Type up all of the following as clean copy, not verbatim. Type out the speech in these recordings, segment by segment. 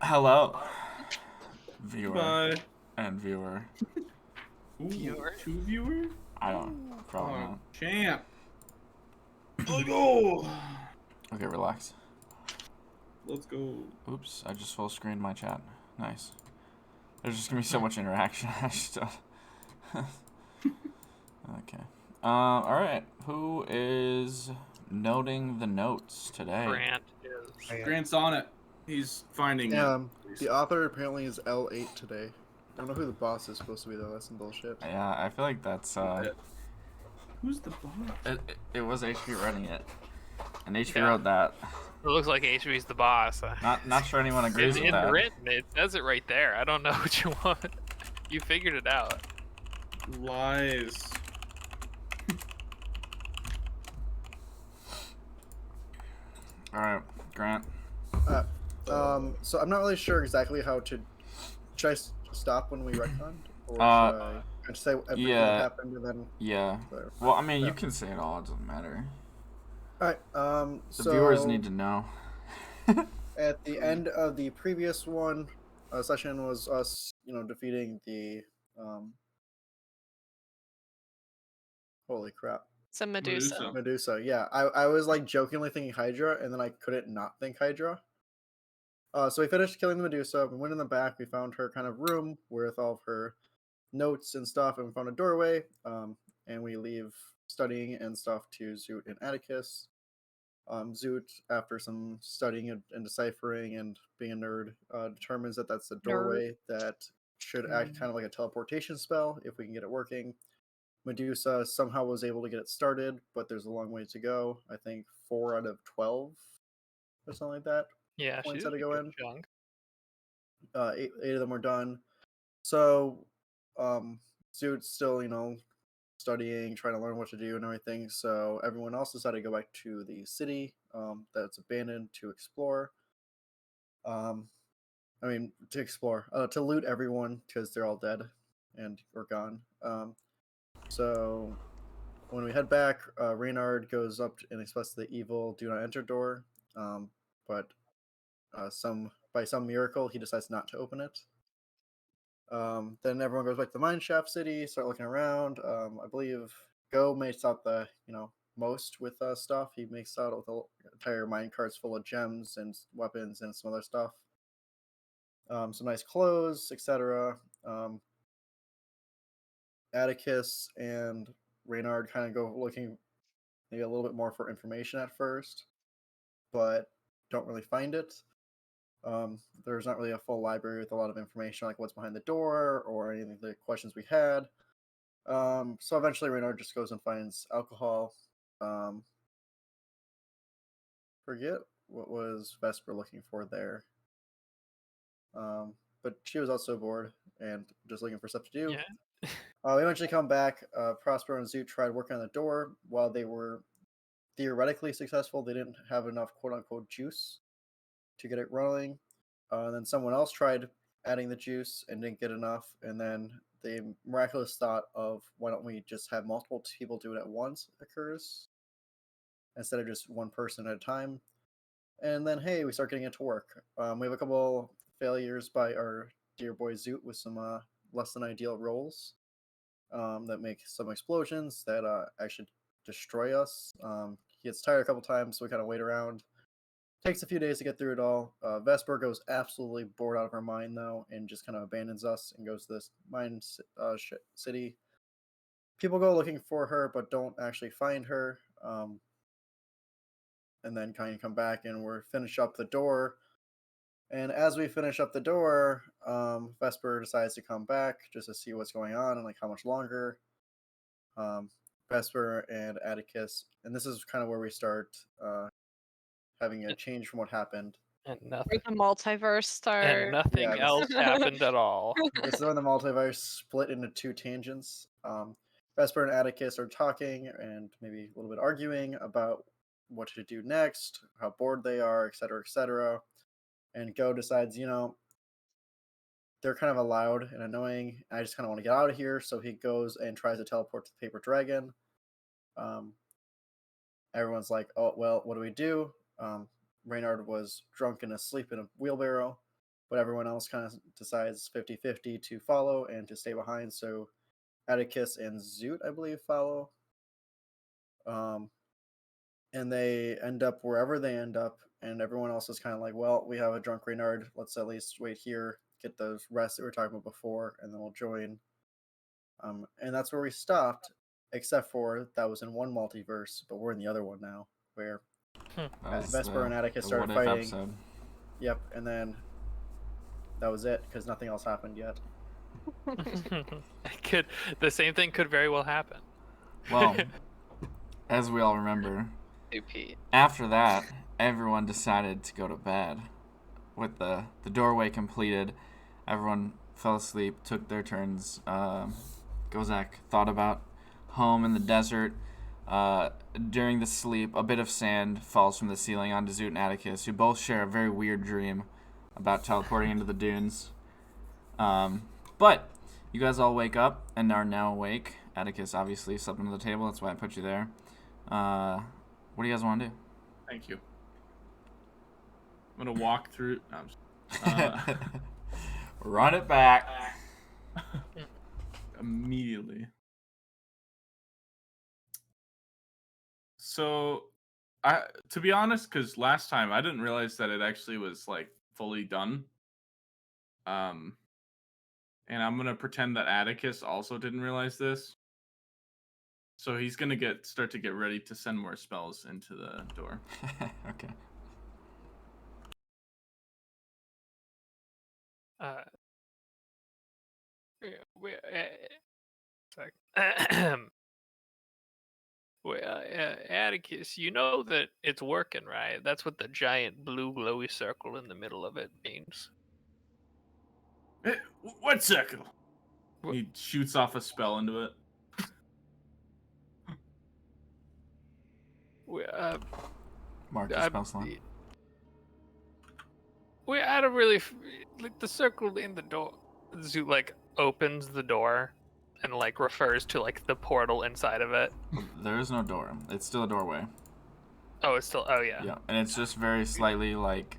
Hello, viewer Bye. and viewer. Ooh, Viewer. two viewer? I don't probably Oh, not. champ. Let's go. Okay, relax. Let's go. Oops, I just full screened my chat. Nice. There's just gonna be so much interaction. I just okay. All right. Who is noting the notes today? Grant is. Grant's on it. He's finding it. The author apparently is L8 today. I don't know who the boss is supposed to be though. That's some bullshit. Yeah, I feel like that's Who's the boss? it was HP running it, and HP Yeah. wrote that. It looks like HB's the boss. Not sure anyone agrees It's with that. written. It says it right there. I don't know what you want. You figured it out. Lies. All right, Grant. So I'm not really sure exactly how to. Should I stop when we retconned, or should I just say everything that happened and then? Yeah. Well, I mean, you can say it all. It doesn't matter. All right. The viewers need to know. At the end of the previous one, session was us, defeating the. Holy crap. It's a Medusa. Medusa, yeah. I was like jokingly thinking Hydra, and then I couldn't not think Hydra. So we finished killing the Medusa. We went in the back. We found her kind of room with all of her notes and stuff, and we found a doorway. And we leave studying and stuff to Zoot and Atticus. Zoot, after some studying and deciphering and being a nerd, determines that that's the doorway that should act kind of like a teleportation spell if we can get it working. Medusa somehow was able to get it started, but there's a long way to go. I think 4 out of 12 or something like that. Yeah, Points she's had to go in. Chunk. 8 of them were done. So, Zoot's still, studying, trying to learn what to do and everything. So everyone else decided to go back to the city that's abandoned to explore. To loot everyone because they're all dead and or gone. So when we head back, Reynard goes up and expresses the evil "Do not enter" door, but by some miracle he decides not to open it. Then everyone goes back to the mineshaft city, start looking around. I believe Go makes out the most with stuff. He makes out with an entire mine carts full of gems and weapons and some other stuff. Some nice clothes, etc. Atticus and Reynard kind of go looking maybe a little bit more for information at first, but don't really find it. There's not really a full library with a lot of information like what's behind the door or any of the questions we had. So eventually Reynard just goes and finds alcohol. Forget what was Vesper looking for there. But she was also bored and just looking for stuff to do. Yeah. We eventually come back. Prospero and Zoot tried working on the door. While they were theoretically successful, they didn't have enough quote-unquote juice to get it running. Then someone else tried adding the juice and didn't get enough. And then the miraculous thought of why don't we just have multiple people do it at once occurs instead of just one person at a time. And then, hey, we start getting it to work. We have a couple failures by our dear boy Zoot with some less than ideal rolls that make some explosions that actually destroy us. He gets tired a couple times, so we kind of wait around. Takes a few days to get through it all. Vesper goes absolutely bored out of her mind, though, and just kind of abandons us and goes to this mine city. People go looking for her, but don't actually find her. And then kind of come back, and we're finish up the door. And as we finish up the door, Vesper decides to come back just to see what's going on and like how much longer. Vesper and Atticus, and this is kind of where we start having a change from what happened. And Where nothing. the multiverse starts. And nothing else happened at all. This is when the multiverse split into two tangents. Vesper and Atticus are talking and maybe a little bit arguing about what to do next, how bored they are, etc., etc. And Go decides, they're kind of loud and annoying. I just kind of want to get out of here. So he goes and tries to teleport to the paper dragon. Everyone's like, oh, well, what do we do? Reynard was drunk and asleep in a wheelbarrow. but everyone else kind of decides 50-50 to follow and to stay behind. So Atticus and Zoot, I believe, follow. And they end up wherever they end up, and everyone else is kind of like, well, we have a drunk Reynard. Let's at least wait here, get the rest that we were talking about before, and then we'll join. And that's where we stopped, except for that was in one multiverse, but we're in the other one now, where Vesper and Atticus started fighting. Episode. Yep, and then that was it, because nothing else happened yet. The same thing could very well happen. Well, as we all remember, Repeat. after that, everyone decided to go to bed. With the doorway completed, everyone fell asleep, took their turns. Gozak thought about home in the desert. During the sleep, a bit of sand falls from the ceiling onto Zoot and Atticus, who both share a very weird dream about teleporting into the dunes. But you guys all wake up and are now awake. Atticus obviously slept under the table, that's why I put you there. What do you guys want to do? Thank you. I'm gonna walk through. No, I'm just, Run it back. immediately. So, to be honest, because last time I didn't realize that it actually was like fully done. And I'm gonna pretend that Atticus also didn't realize this. So he's gonna start to get ready to send more spells into the door. Okay. Atticus, you know that it's working, right? That's what the giant blue glowy circle in the middle of it means. What circle? He shoots off a spell into it. Mark the spell slot. I don't really like the circle in the door. Zoot like opens the door and like refers to like the portal inside of it. There is no door. It's still a doorway. Oh, it's still. Oh yeah. Yeah, and it's just very slightly like.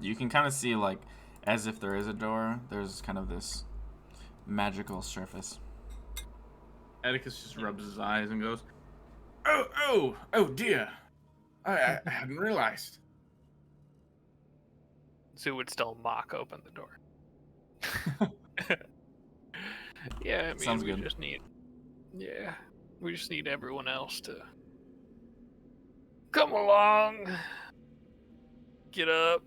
You can kind of see like, as if there is a door. There's kind of this magical surface. Atticus just rubs his eyes and goes, "Oh dear, I hadn't realized." Zoot would still mock open the door. Yeah, I mean, Sounds good. we just need everyone else to come along. Get up.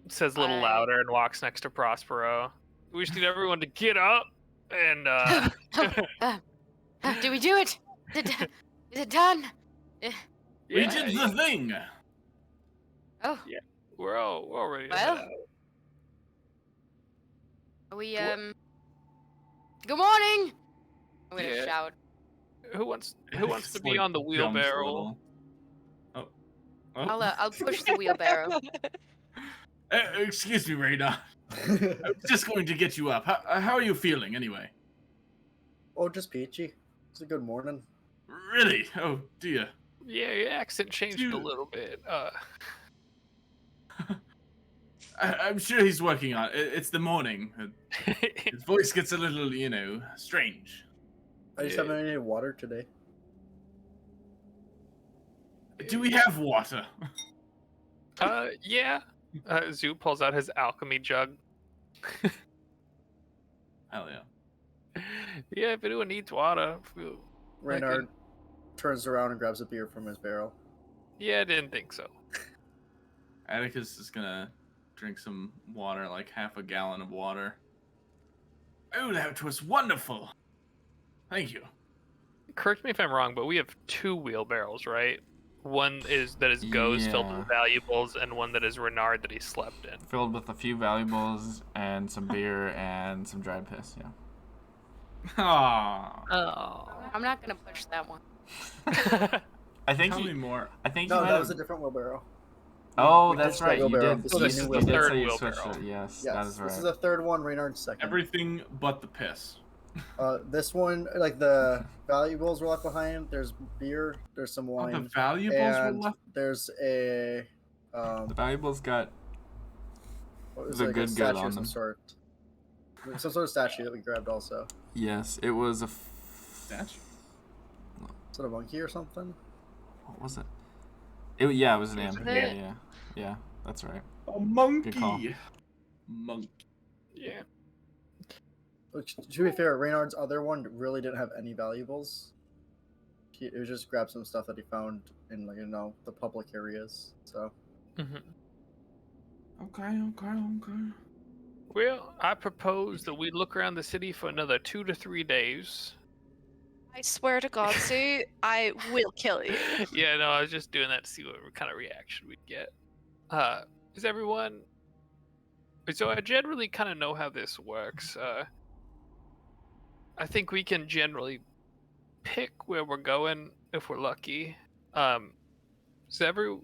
Says a little louder and walks next to Prospero. We just need everyone to get up and Did we do it? Is it done? We did the thing. Oh. Yeah. We're all ready to Well. head out. Are we Good morning. I'm gonna Yeah. shout. Who wants to be Like, on the jumps a wheelbarrow? little. Oh. I'll push the wheelbarrow. Excuse me, Radar. I'm just going to get you up. How are you feeling, anyway? Oh, just peachy. It's a good morning. Really? Oh, dear. Yeah, your accent changed a little bit. I'm sure he's working on it. It's the morning. His voice gets a little, strange. I just haven't had any water today. Do we have water? Yeah. Zoot pulls out his alchemy jug. Hell yeah. Yeah, if anyone needs water. Reynard turns around and grabs a beer from his barrel. Yeah, I didn't think so. Atticus is gonna drink some water, like half a gallon of water. Oh, that was wonderful. Thank you. Correct me if I'm wrong, but we have 2 wheelbarrows, right? One that is Go's filled Yeah. with valuables, and one that is Renard that he slept in. Filled with a few valuables and some beer and some dried piss, yeah. Aww. Oh. I'm not gonna push that one. I think Tell you, me more. I think No, you might that have... was a different wheelbarrow. Oh, We that's ditched that right. You wheelbarrow. did. This You is did a new say wheelbarrow. you Third switched it. Yes, Yes, that is right. this is the third one. Reynard's second. Everything but the piss. This one, like the valuables were left behind. There's beer. There's some Oh, wine. the valuables and were left. there's a The valuables got... was the like a good statue on of some them. sort. Some sort of statue that we grabbed also. Yes, it was a Statue. Is it a monkey or something? what was it? Yeah, it was an Isn't amp. it? Yeah, that's right. A call. monkey. Monkey. Yeah. Which, to be fair, Reynard's other one really didn't have any valuables. It was just grab some stuff that he found in, like, the public areas. So Okay. Well, I propose that we look around the city for another 2 to 3 days. I swear to God, Sue, I will kill you. Yeah, no, I was just doing that to see what kind of reaction we'd get. Is everyone? So I generally kind of know how this works. I think we can generally pick where we're going if we're lucky. So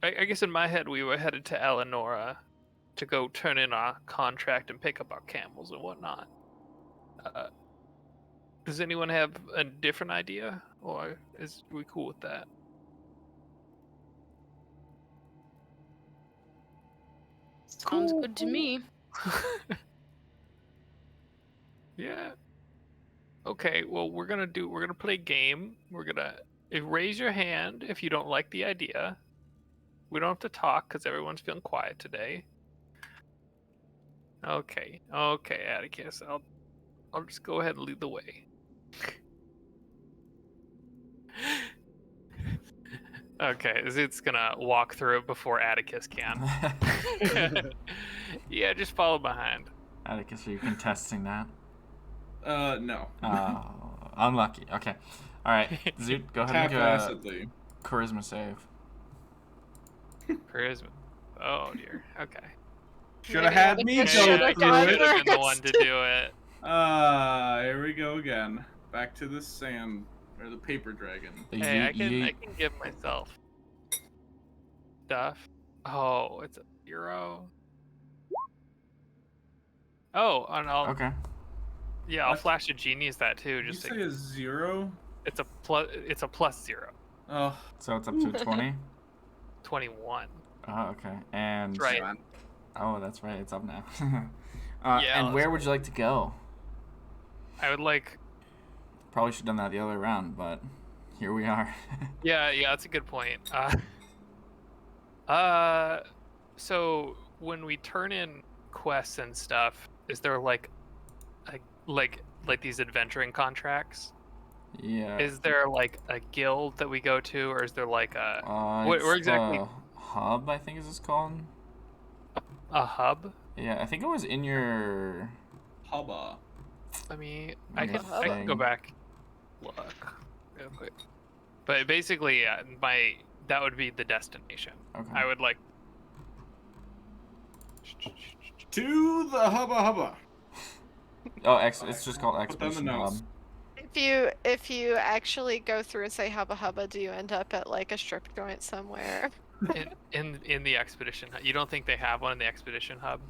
I guess in my head we were headed to Alinora to go turn in our contract and pick up our camels and whatnot. Does anyone have a different idea, or is we cool with that? Sounds good to me. Yeah. Okay, well we're gonna play a game. Raise your hand if you don't like the idea. We don't have to talk because everyone's feeling quiet today. Okay, Atticus, I'll just go ahead and lead the way. Okay, Zoot's gonna walk through it before Atticus can. Yeah, just follow behind. Atticus, are you contesting that? No. Unlucky. Okay. All right, Zoot, go ahead and make a Haphazardly. charisma save. Charisma. Oh dear. Okay. Should have Maybe had me Atticus go should've through I gone it. should have been the first. one to do it. Here we go again. Back to the sand or the paper dragon. Hey, I can give myself stuff. Oh, it's a 0. Oh, and I'll Okay. yeah, I'll What? flash a genius that too. Did you Just say a 0? it's a plus 0. Oh, So it's up to 20. 21. Oh, okay. And Right. man. oh, that's right. It's up now. Yeah, and let's where would you like to go? I would like. Probably should have done that the other round, but here we are. Yeah, that's a good point. So when we turn in quests and stuff, is there like these adventuring contracts? Yeah. Is there like a guild that we go to, or is there like a It's where exactly? the hub, I think is this called. A hub? Yeah, I think it was in your. Hubba. I mean, Yeah, I can go thing. back, look real quick. But basically, yeah, that would be the destination. Okay. I would like. To the hubba. Oh, it's just called Put that in the Expedition Hub. notes. If you actually go through and say hubba hubba, do you end up at like a strip joint somewhere? in the expedition hub. You don't think they have one in the expedition hub?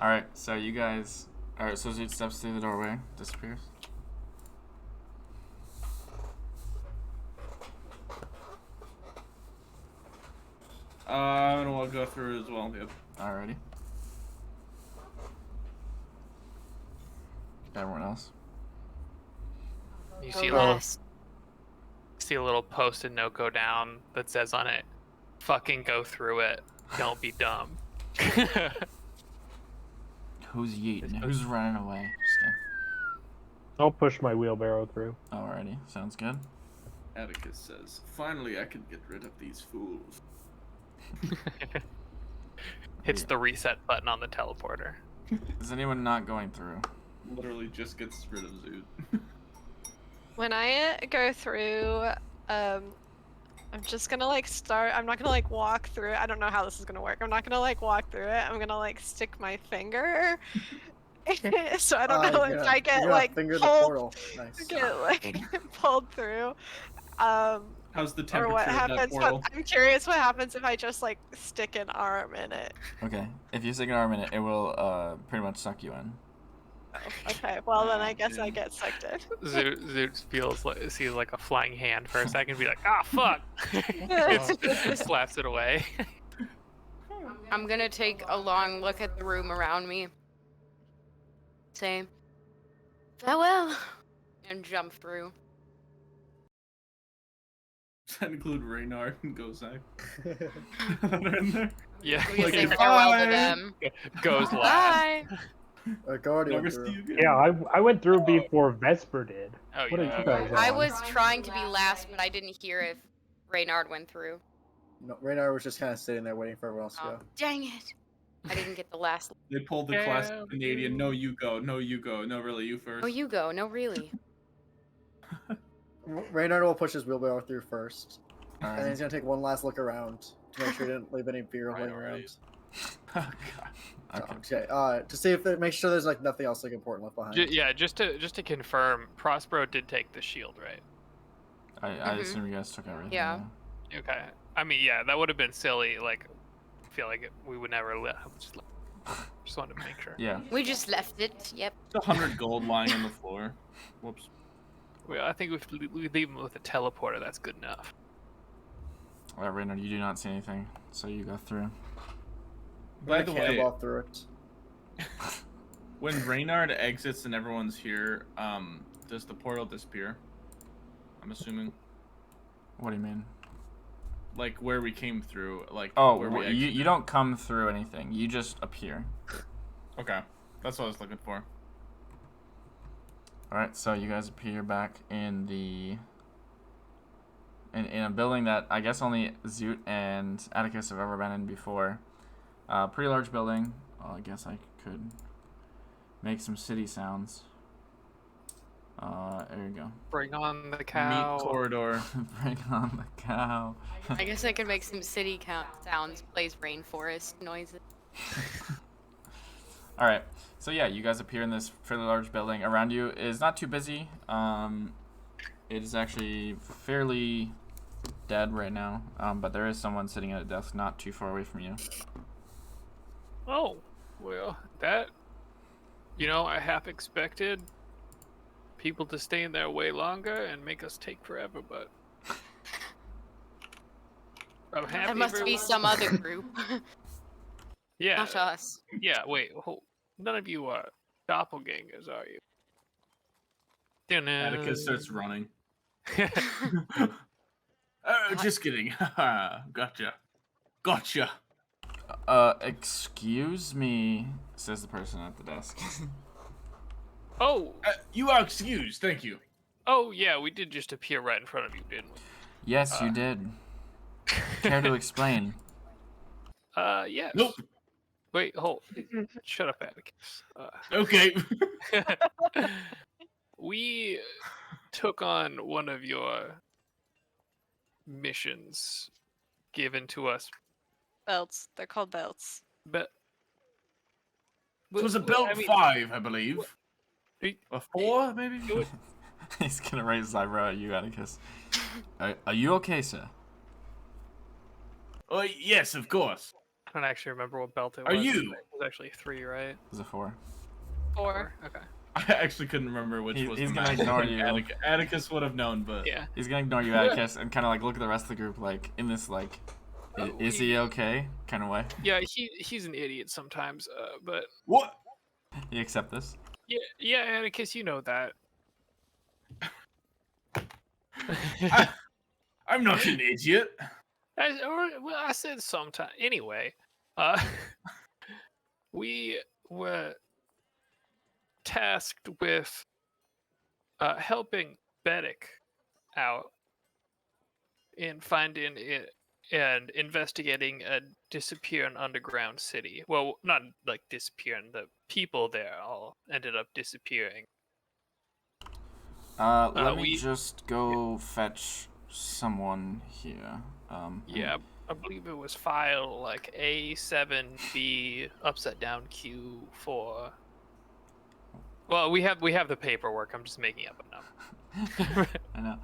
All right, so you guys. All right, so Zoot steps through the doorway, disappears. And we'll go through as well. Yep. Alrighty. Everyone else. You Go see a little west. post-it note go down that says on it, "Fucking go through it. Don't be dumb." Who's yeeting? Who's running away? Just kidding. I'll push my wheelbarrow through. Alrighty, sounds good. Atticus says, "Finally, I can get rid of these fools." Hits the reset button on the teleporter. Is anyone not going through? Literally just gets rid of Zoot. When I go through, I'm just gonna like start. I'm not gonna like walk through it. I don't know how this is gonna work. I'm not gonna like walk through it. I'm gonna like stick my finger. So I don't know if I get like finger the pulled, portal. Nice. get like pulled through. How's the Or temperature what of that happens? portal? I'm curious what happens if I just like stick an arm in it. Okay, if you stick an arm in it, it will pretty much suck you in. Okay, well then I Oh, guess I dude. get sucked in. Zoot sees like a flying hand for a second, be like, "Ah, fuck!" It slaps it away. I'm gonna take a long look at the room around me. Say, farewell, and jump through. Does that include Reynard and Gozak? They're in there. Yeah. We can Like, say bye. farewell to them. Goes last. Bye. Guardian Never went see through. you again. Yeah, I went through before Vesper did. Oh, What are yeah. you guys I on? was trying to be last, but I didn't hear if Reynard went through. No, Reynard was just kind of sitting there waiting for everyone else to Oh, go. dang it! I didn't get the last. They pulled the classic Canadian. No, you go. No, you go. No, really, you first. Oh, you go. No, really. Reynard will push his wheelbarrow through first, All and then right. he's gonna take one last look around to make sure he didn't leave any beer Right, laying right. around. Oh, God. Okay. Okay. To see if it makes sure there's like nothing else like important left behind. Yeah, just to confirm, Prospero did take the shield, right? I Mhm. assume you guys took everything. Yeah. Okay. I mean, yeah, that would have been silly. Like, I feel like we would never just wanted to make sure. Yeah. We just left it. Yep. It's 100 gold lying on the floor. Whoops. Well, I think if we leave him with a teleporter, that's good enough. All right, Reynard, you do not see anything, so you go through. By the way, cannonball through it. when Reynard exits and everyone's here, does the portal disappear? I'm assuming. What do you mean? Like where we came through, like Oh, where we you exited. don't come through anything. You just appear. Okay, that's what I was looking for. All right, so you guys appear back in the in a building that I guess only Zoot and Atticus have ever been in before. Pretty large building. Well, I guess I could make some city sounds. There you go. Bring on the cow. Meat corridor. Bring on the cow. I guess I could make some city count sounds. Plays rainforest noises. All right. So yeah, you guys appear in this fairly large building. Around you is not too busy. It is actually fairly dead right now. But there is someone sitting at a desk not too far away from you. Oh, well, that, I half expected people to stay in there way longer and make us take forever, but I'm happy. That must be some other group. Yeah, Not us. yeah. Wait, none of you are doppelgangers, are you? Atticus starts running. Just kidding. Gotcha. Gotcha. Excuse me, says the person at the desk. Oh, You are excused. Thank you. oh, yeah. We did just appear right in front of you, didn't we? Yes, you did. Care to explain? Yes. Nope. Wait, hold. Shut up, Atticus. Okay. We took on one of your missions given to us, Belts. They're called belts. but It was a belt 5, I believe. A 4, maybe? He's gonna raise his eyebrow at you, Atticus. Are you okay, sir? Oh, yes, of course. I don't actually remember what belt it Are was. you? It was actually 3, right? It was a 4. 4. Okay. I actually couldn't remember which was He's the gonna match. ignore you. Atticus would have known, but Yeah. He's gonna ignore you, Atticus, and kind of like look at the rest of the group, like in this like, is he okay kind of way? Yeah, he's an idiot sometimes, but what? You accept this? yeah, Atticus, you know that. I'm not an idiot. I said sometime. Anyway, we were tasked with helping Bedek out in finding it and investigating a disappearing underground city. Well, not like disappearing. The people there all ended up disappearing. Let me we- just go fetch someone here. Yeah, I believe it was file like A7B upside down Q4. Well, we have the paperwork. I'm just making up a number. I know.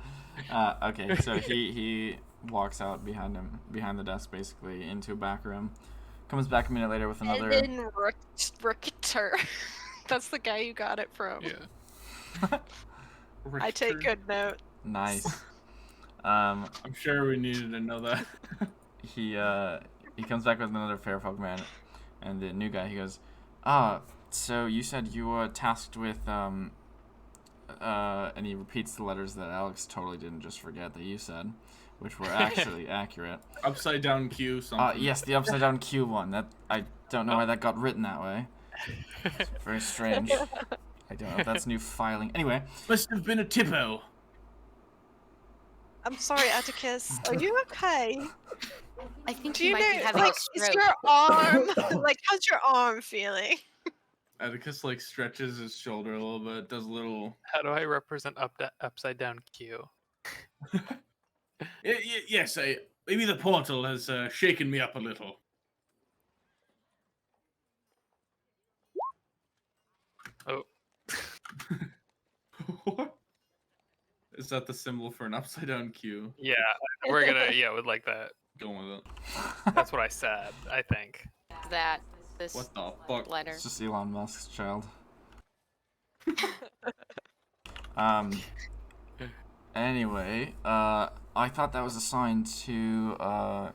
Okay, so he walks out behind the desk, basically into a back room. Comes back a minute later with another. And then Richter. That's the guy you got it from. Yeah. I take good note. Nice. I'm sure we needed to know that. He he comes back with another fair folk man, and the new guy, he goes, so you said you were tasked with, and he repeats the letters that Alex totally didn't just forget that you said, which were actually accurate. Upside down Q, something. Yes, the upside down Q one. That I don't know why that got written that way. It's very strange. I don't know if that's new filing. Anyway. Must have been a typo. I'm sorry, Atticus. Are you okay? I think Do you you might be know, having like, a is stroke. your arm, like, how's your arm feeling? Atticus like stretches his shoulder a little bit, does a little. How do I represent upside down Q? Yes, maybe the portal has shaken me up a little. Oh, What? Is that the symbol for an upside down Q? yeah, we're gonna with like that. Going with it. That's what I said. I think. That this What the fuck? letter. It's just Elon Musk's child. Anyway, I thought that was assigned to a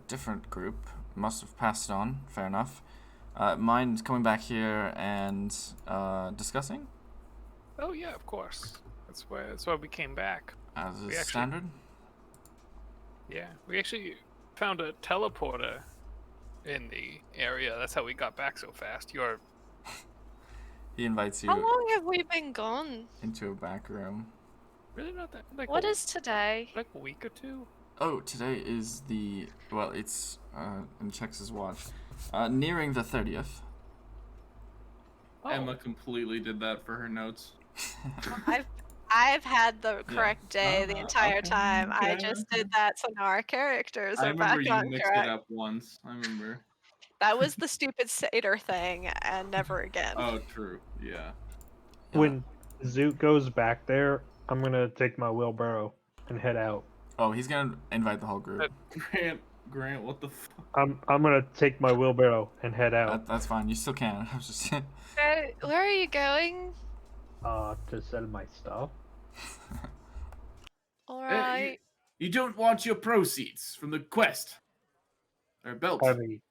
different group. Must have passed on. Fair enough. Mind coming back here and discussing? Oh yeah, of course. That's why we came back. As We is actually- standard? Yeah, we actually found a teleporter in the area. That's how we got back so fast. He invites you How long have we been gone? into a back room. Really not that. Like What is today? like a week or two? Oh, today is it's, and checks his watch, nearing the 30th. Oh, Emma completely did that for her notes. I've had the correct day the entire okay, time. I okay. just did that so now our characters I are back remember you on mixed track. it up once. I remember. That was the stupid satyr thing, and never again. Oh, true. Yeah. When Zoot goes back there, I'm gonna take my wheelbarrow and head out. Oh, he's gonna invite the whole group. Grant, what the fuck? I'm gonna take my wheelbarrow and head out. That's fine. You still can. I was just. Where are you going? To sell my stuff. Alright. You don't want your proceeds from the quest. Or belt. I mean,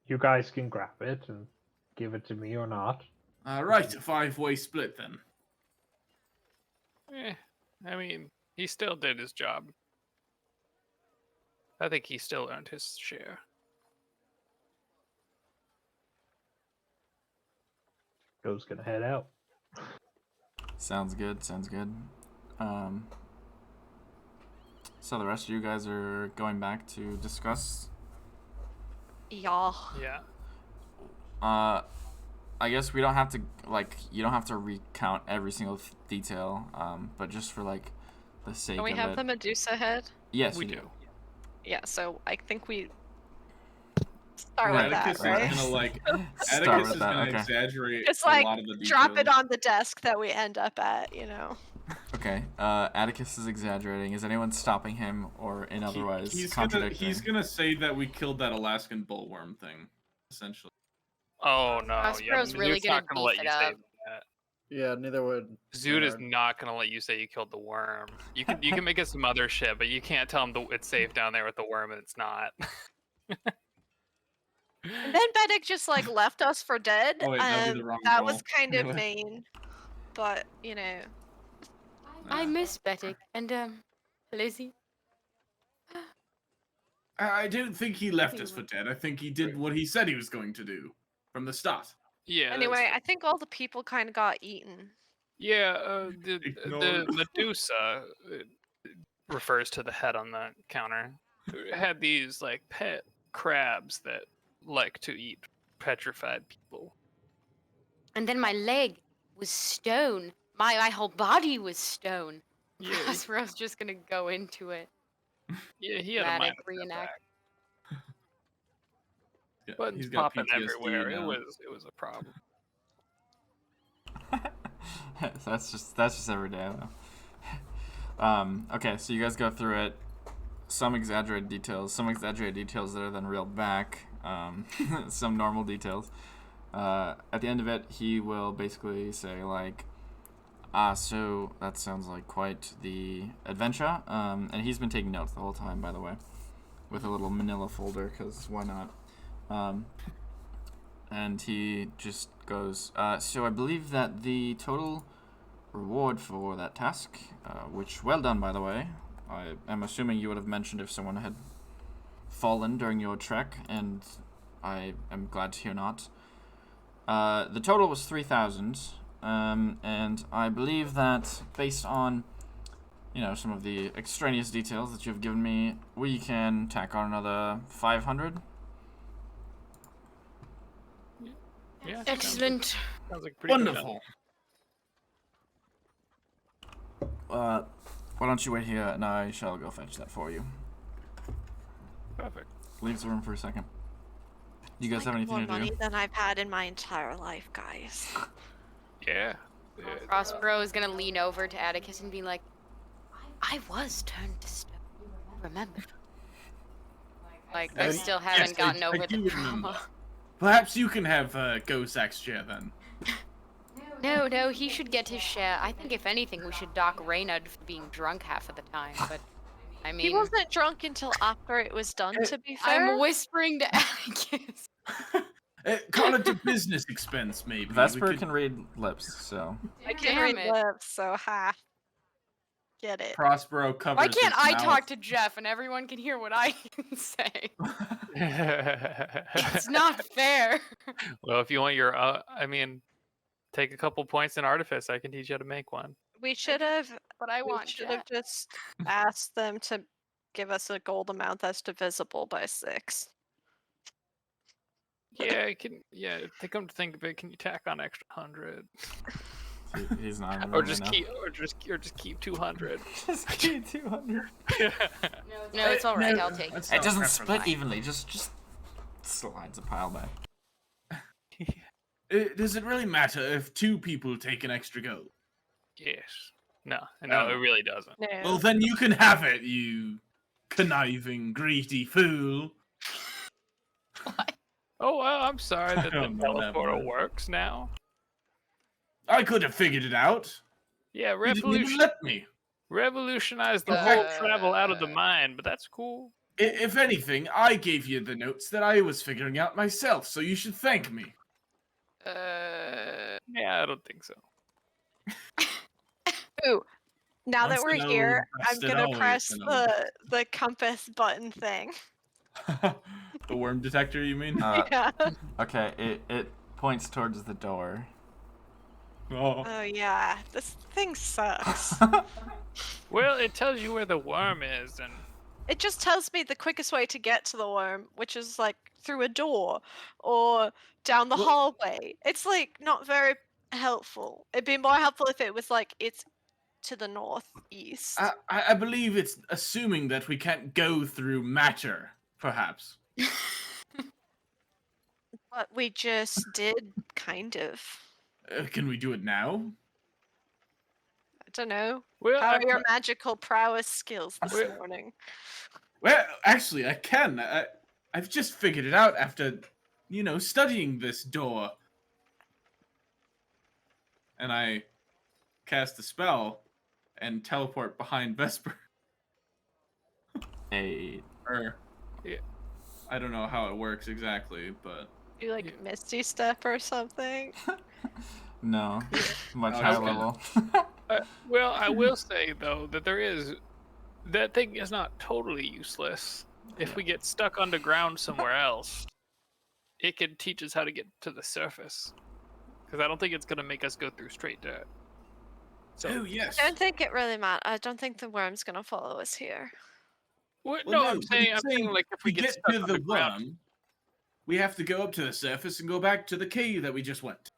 you guys can grab it and give it to me or not. Right, a 5-way split then. I mean, he still did his job. I think he still earned his share. Go's gonna head out. Sounds good. Sounds good. So the rest of you guys are going back to discuss. Yeah. Yeah. I guess we don't have to you don't have to recount every single detail. But just for like the sake Don't we of have it. the Medusa head? Yes, We you do. Yeah, so I think we start Right. with that, Atticus right? is gonna like. Start Atticus with is that, gonna okay. exaggerate It's a like, lot of the details. drop it on the desk that we end up at, you know. Okay. Atticus is exaggerating. Is anyone stopping him or in otherwise contradicting? He's gonna say that we killed that Alaskan bullworm thing, essentially. Oh no! Prospero's Yeah, really Zoot's gonna not gonna let beef you it say up. that. Yeah, neither would. Zoot is Maynard. not gonna let you say you killed the worm. You can make it some other shit, but you can't tell him it's safe down there with the worm and it's not. And then Benedict just like left us for dead. Oh, wait, that'd be the wrong that was call. kind of Anyway. mean. But, you know. I Nah. miss Betic and Lizzie. I don't think he left think us he for would. dead. I think he did what he said he was going to do from the start. Yeah. Anyway, I think all the people kind of got eaten. the Ignore- Medusa refers to the head on the counter. Had these like pet crabs that like to eat petrified people. And then my leg was stone. My whole body was stone. Yeah, Prospero's just gonna go into it. yeah, he had a Dramatic minor reenact. setback. Yeah, Buttons he's got popping PTSD everywhere. now. It was a problem. that's just every day though. Okay, so you guys go through it. Some exaggerated details that are then reeled back. Some normal details. At the end of it, he will basically say like, so that sounds like quite the adventure. And he's been taking notes the whole time, by the way. with a little manila folder, because why not? And he just goes, so I believe that the total reward for that task, which, well done, by the way. I am assuming you would have mentioned if someone had fallen during your trek, and I am glad to hear not. The total was 3,000, and I believe that based on, some of the extraneous details that you've given me, we can tack on another 500. Yeah. Excellent. Sounds like a pretty good Wonderful. Why don't you wait here, and I shall go fetch that for you. Perfect. Leave the room for a second. You guys Like have anything more to money do? than I've had in my entire life, guys. Yeah. Prospero is gonna lean over to Atticus and be like, I was turned to stone. Remember? Like, they still haven't yes, gotten I over do the remember. trauma. Perhaps you can have Gozak's share then. No, he should get his share. I think if anything, we should dock Reynard for being drunk half of the time, but I He mean, wasn't drunk until after it was done, to be fair. I'm whispering to Atticus. Call it a business expense, maybe. Vesper can read lips, so. I can Damn read it. lips, so get it. Prospero covers Why can't his I mouth. talk to Jeff and everyone can hear what I can say? It's not fair. Well, if you want your, take a couple points in artifice. I can teach you how to make one. We should have. But I We want should Jeff. have just asked them to give us a gold amount that's divisible by 6. Yeah, to come to think of it, can you tack on extra 100? He's not even Or really just know. keep 200. Just keep 200. No, it's all right. No, I'll take it. that's It not doesn't proper split life. evenly, just slides a pile back. Does it really matter if 2 people take an extra gold? Yes. No, it Oh. really doesn't. No. Well, then you can have it, you conniving, greedy fool. Oh, well, I'm sorry that the don't know that teleporter word. works now. I could have figured it out. Yeah, You didn't even let me. revolutionize the In whole fact- travel out of the mind, but that's cool. If anything, I gave you the notes that I was figuring out myself, so you should thank me. Yeah, I don't think so. Ooh. Now that Once we're an here, old, I'm best gonna always press an old. the compass button thing. The worm detector, you mean? Yeah. Okay, it points towards the door. Oh. Oh yeah, this thing sucks. Well, it tells you where the worm is, and It just tells me the quickest way to get to the worm, which is like through a door or down the Well- hallway. It's like not very helpful. It'd be more helpful if it was like it's to the northeast. I believe it's assuming that we can't go through matter, perhaps. But we just did, kind of. Can we do it now? I don't know. well, How I, are your magical prowess skills this Well- morning? Well, actually, I can. I've just figured it out after, studying this door. And I cast a spell and teleport behind Vesper. Hey, Or, Yeah. I don't know how it works exactly, but Do you like Yeah. Misty Step or something? no, much Oh, higher okay. level. well, I will say though that that thing is not totally useless. If we get stuck underground somewhere else, it can teach us how to get to the surface. Because I don't think it's gonna make us go through straight dirt. So, oh yes. I don't think it really matters. I don't think the worm's gonna follow us here. Well, Well, no, I'm but saying, he's like if we to get get stuck to the underground, worm, we have to go up to the surface and go back to the cave that we just went.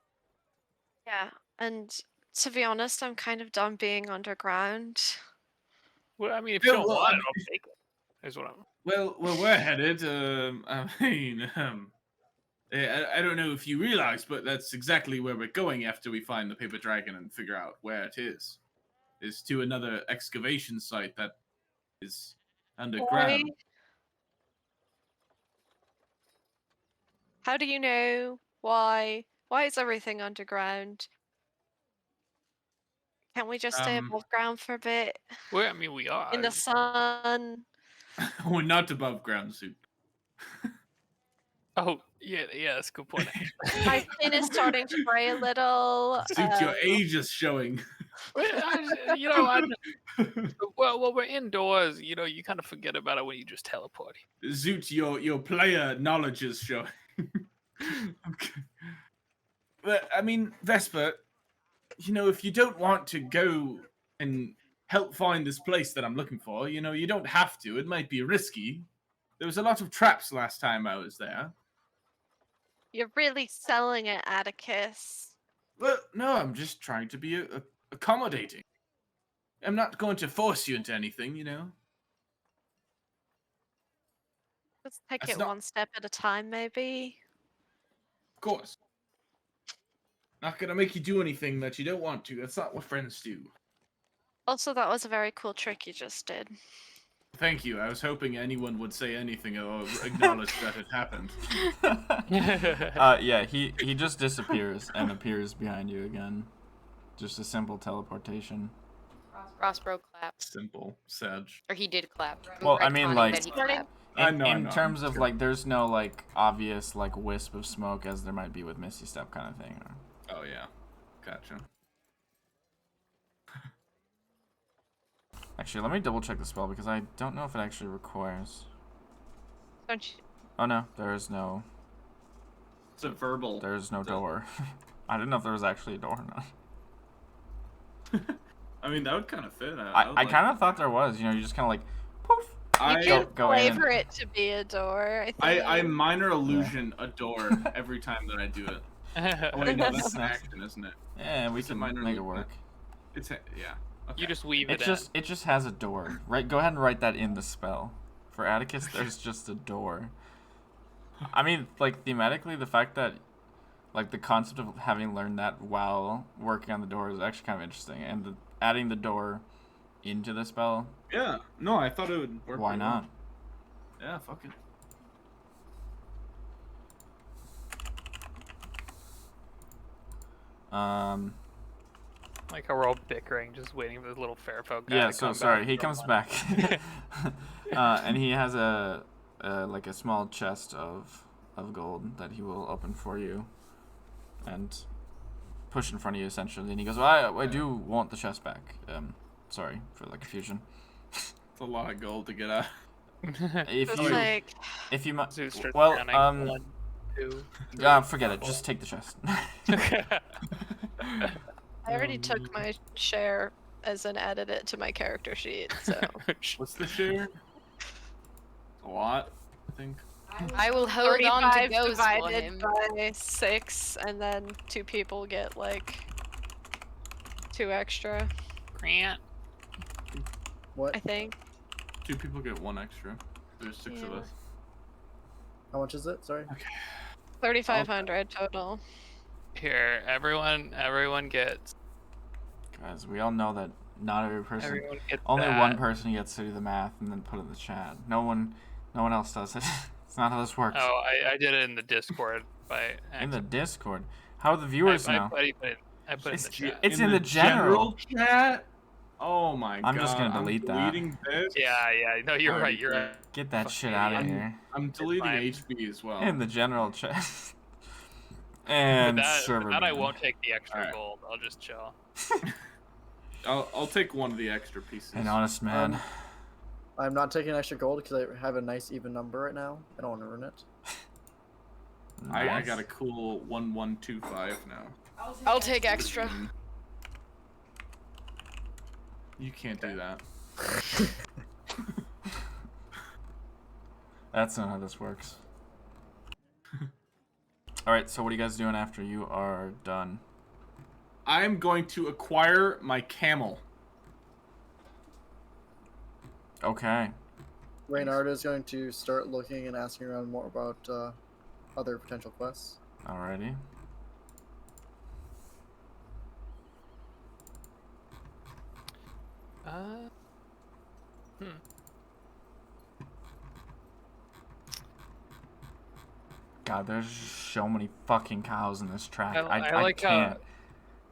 Yeah, and to be honest, I'm kind of done being underground. well, I mean, if you Yeah, don't well, want I it, I'll take it. Is what I'm. Well, we're headed. I don't know if you realize, but that's exactly where we're going after we find the paper dragon and figure out where it is. Is to another excavation site that is underground. Why? How do you know? Why? Why is everything underground? Can't we just stay Um, above ground for a bit? Well, I mean, we are. In the sun? We're not above ground, Zoot. Oh, yeah, that's a good point. My skin is starting to gray a little. Zoot, your age is showing. Well, we're indoors. You kind of forget about it when you just teleport. Zoot, your player knowledge is showing. Okay. But, I mean, Vesper, if you don't want to go and help find this place that I'm looking for, you don't have to. It might be risky. There was a lot of traps last time I was there. You're really selling it, Atticus. Well, no, I'm just trying to be accommodating. I'm not going to force you into anything, Let's take That's it not- one step at a time, maybe. Of course. Not gonna make you do anything that you don't want to. That's not what friends do. Also, that was a very cool trick you just did. Thank you. I was hoping anyone would say anything or acknowledge that it happened. Yeah, he just disappears and appears behind you again. Just a simple teleportation. Rossbro clapped. Simple, Sedge. Or he did clap. Well, I Retconning mean, like- that he clapped. I know, In I terms know. of like, there's no like obvious like wisp of smoke as there might be with Misty Step kind of thing. Oh yeah, gotcha. Actually, let me double check the spell because I don't know if it actually requires. Don't you? Oh no, there is no It's a verbal. door. I didn't know if there was actually a door or not. I mean, that would kind of fit. I kind of thought there was. You just kind of like poof. You can go in flavor it to be a door, I think. I minor illusion a door every time that I do it. Oh, wait, no, that's an action, isn't it? Yeah, we It's a can minor make it loop, work. Yeah. Okay. You just weave It just has a door. Right, go ahead and write that in the spell. For Atticus, there's just a door. I mean, like thematically, the fact that like the concept of having learned that while working on the door is actually kind of interesting, and adding the door into the spell. Yeah. No, I thought it would work. Why pretty not? well. Yeah, fuck it. Like how we're all bickering, just waiting for the little Fairfolk guy Yeah. to So come sorry, back he from comes one. back, and he has a like a small chest of gold that he will open for you, and push in front of you essentially. And he goes, "Well, I do want the chest back. Sorry for the confusion. It's a lot of gold to get out. If It's you like, if you Zeus starts well counting. 1, 2, 3, forget it. 4. Just take the chest." I already took my share as an added it to my character sheet, so. What's the share? A lot, I think. I will hold on to 35 goes for divided him. by 6, and then 2 people get like 2 extra, Grant. What? I think. 2 people get 1 extra. There's 6 of Yeah. us. How much is it? Sorry. 3,500 total. Here, everyone gets. Guys, we all know that not every person. Everyone gets. Only that. one person gets to do the math and then put it in the chat. No one else does it. It's not how this works. Oh, I did it in the Discord by In accident. the Discord. How do the viewers know? I put it in the chat. It's in the general chat. Oh my god. I'm just gonna delete that. Deleting this. Yeah. No, you're right. You're right. Get that Fuck shit me. out of I'm- here. I'm deleting fine. HB as well. In the general chat. With And that, server I ban. won't take the extra Alright. gold. I'll just chill. I'll take one of the extra pieces. An honest man. I'm not taking extra gold because I have a nice even number right now. I don't want to ruin it. I Nice. got a cool 1125 now. I'll take extra. You can't do that. That's not how this works. Alright, so what are you guys doing after you are done? I'm going to acquire my camel. Okay. Reynard is going to start looking and asking around more about other potential quests. Alrighty. God, there's so many fucking cows in this track. I like how- can't.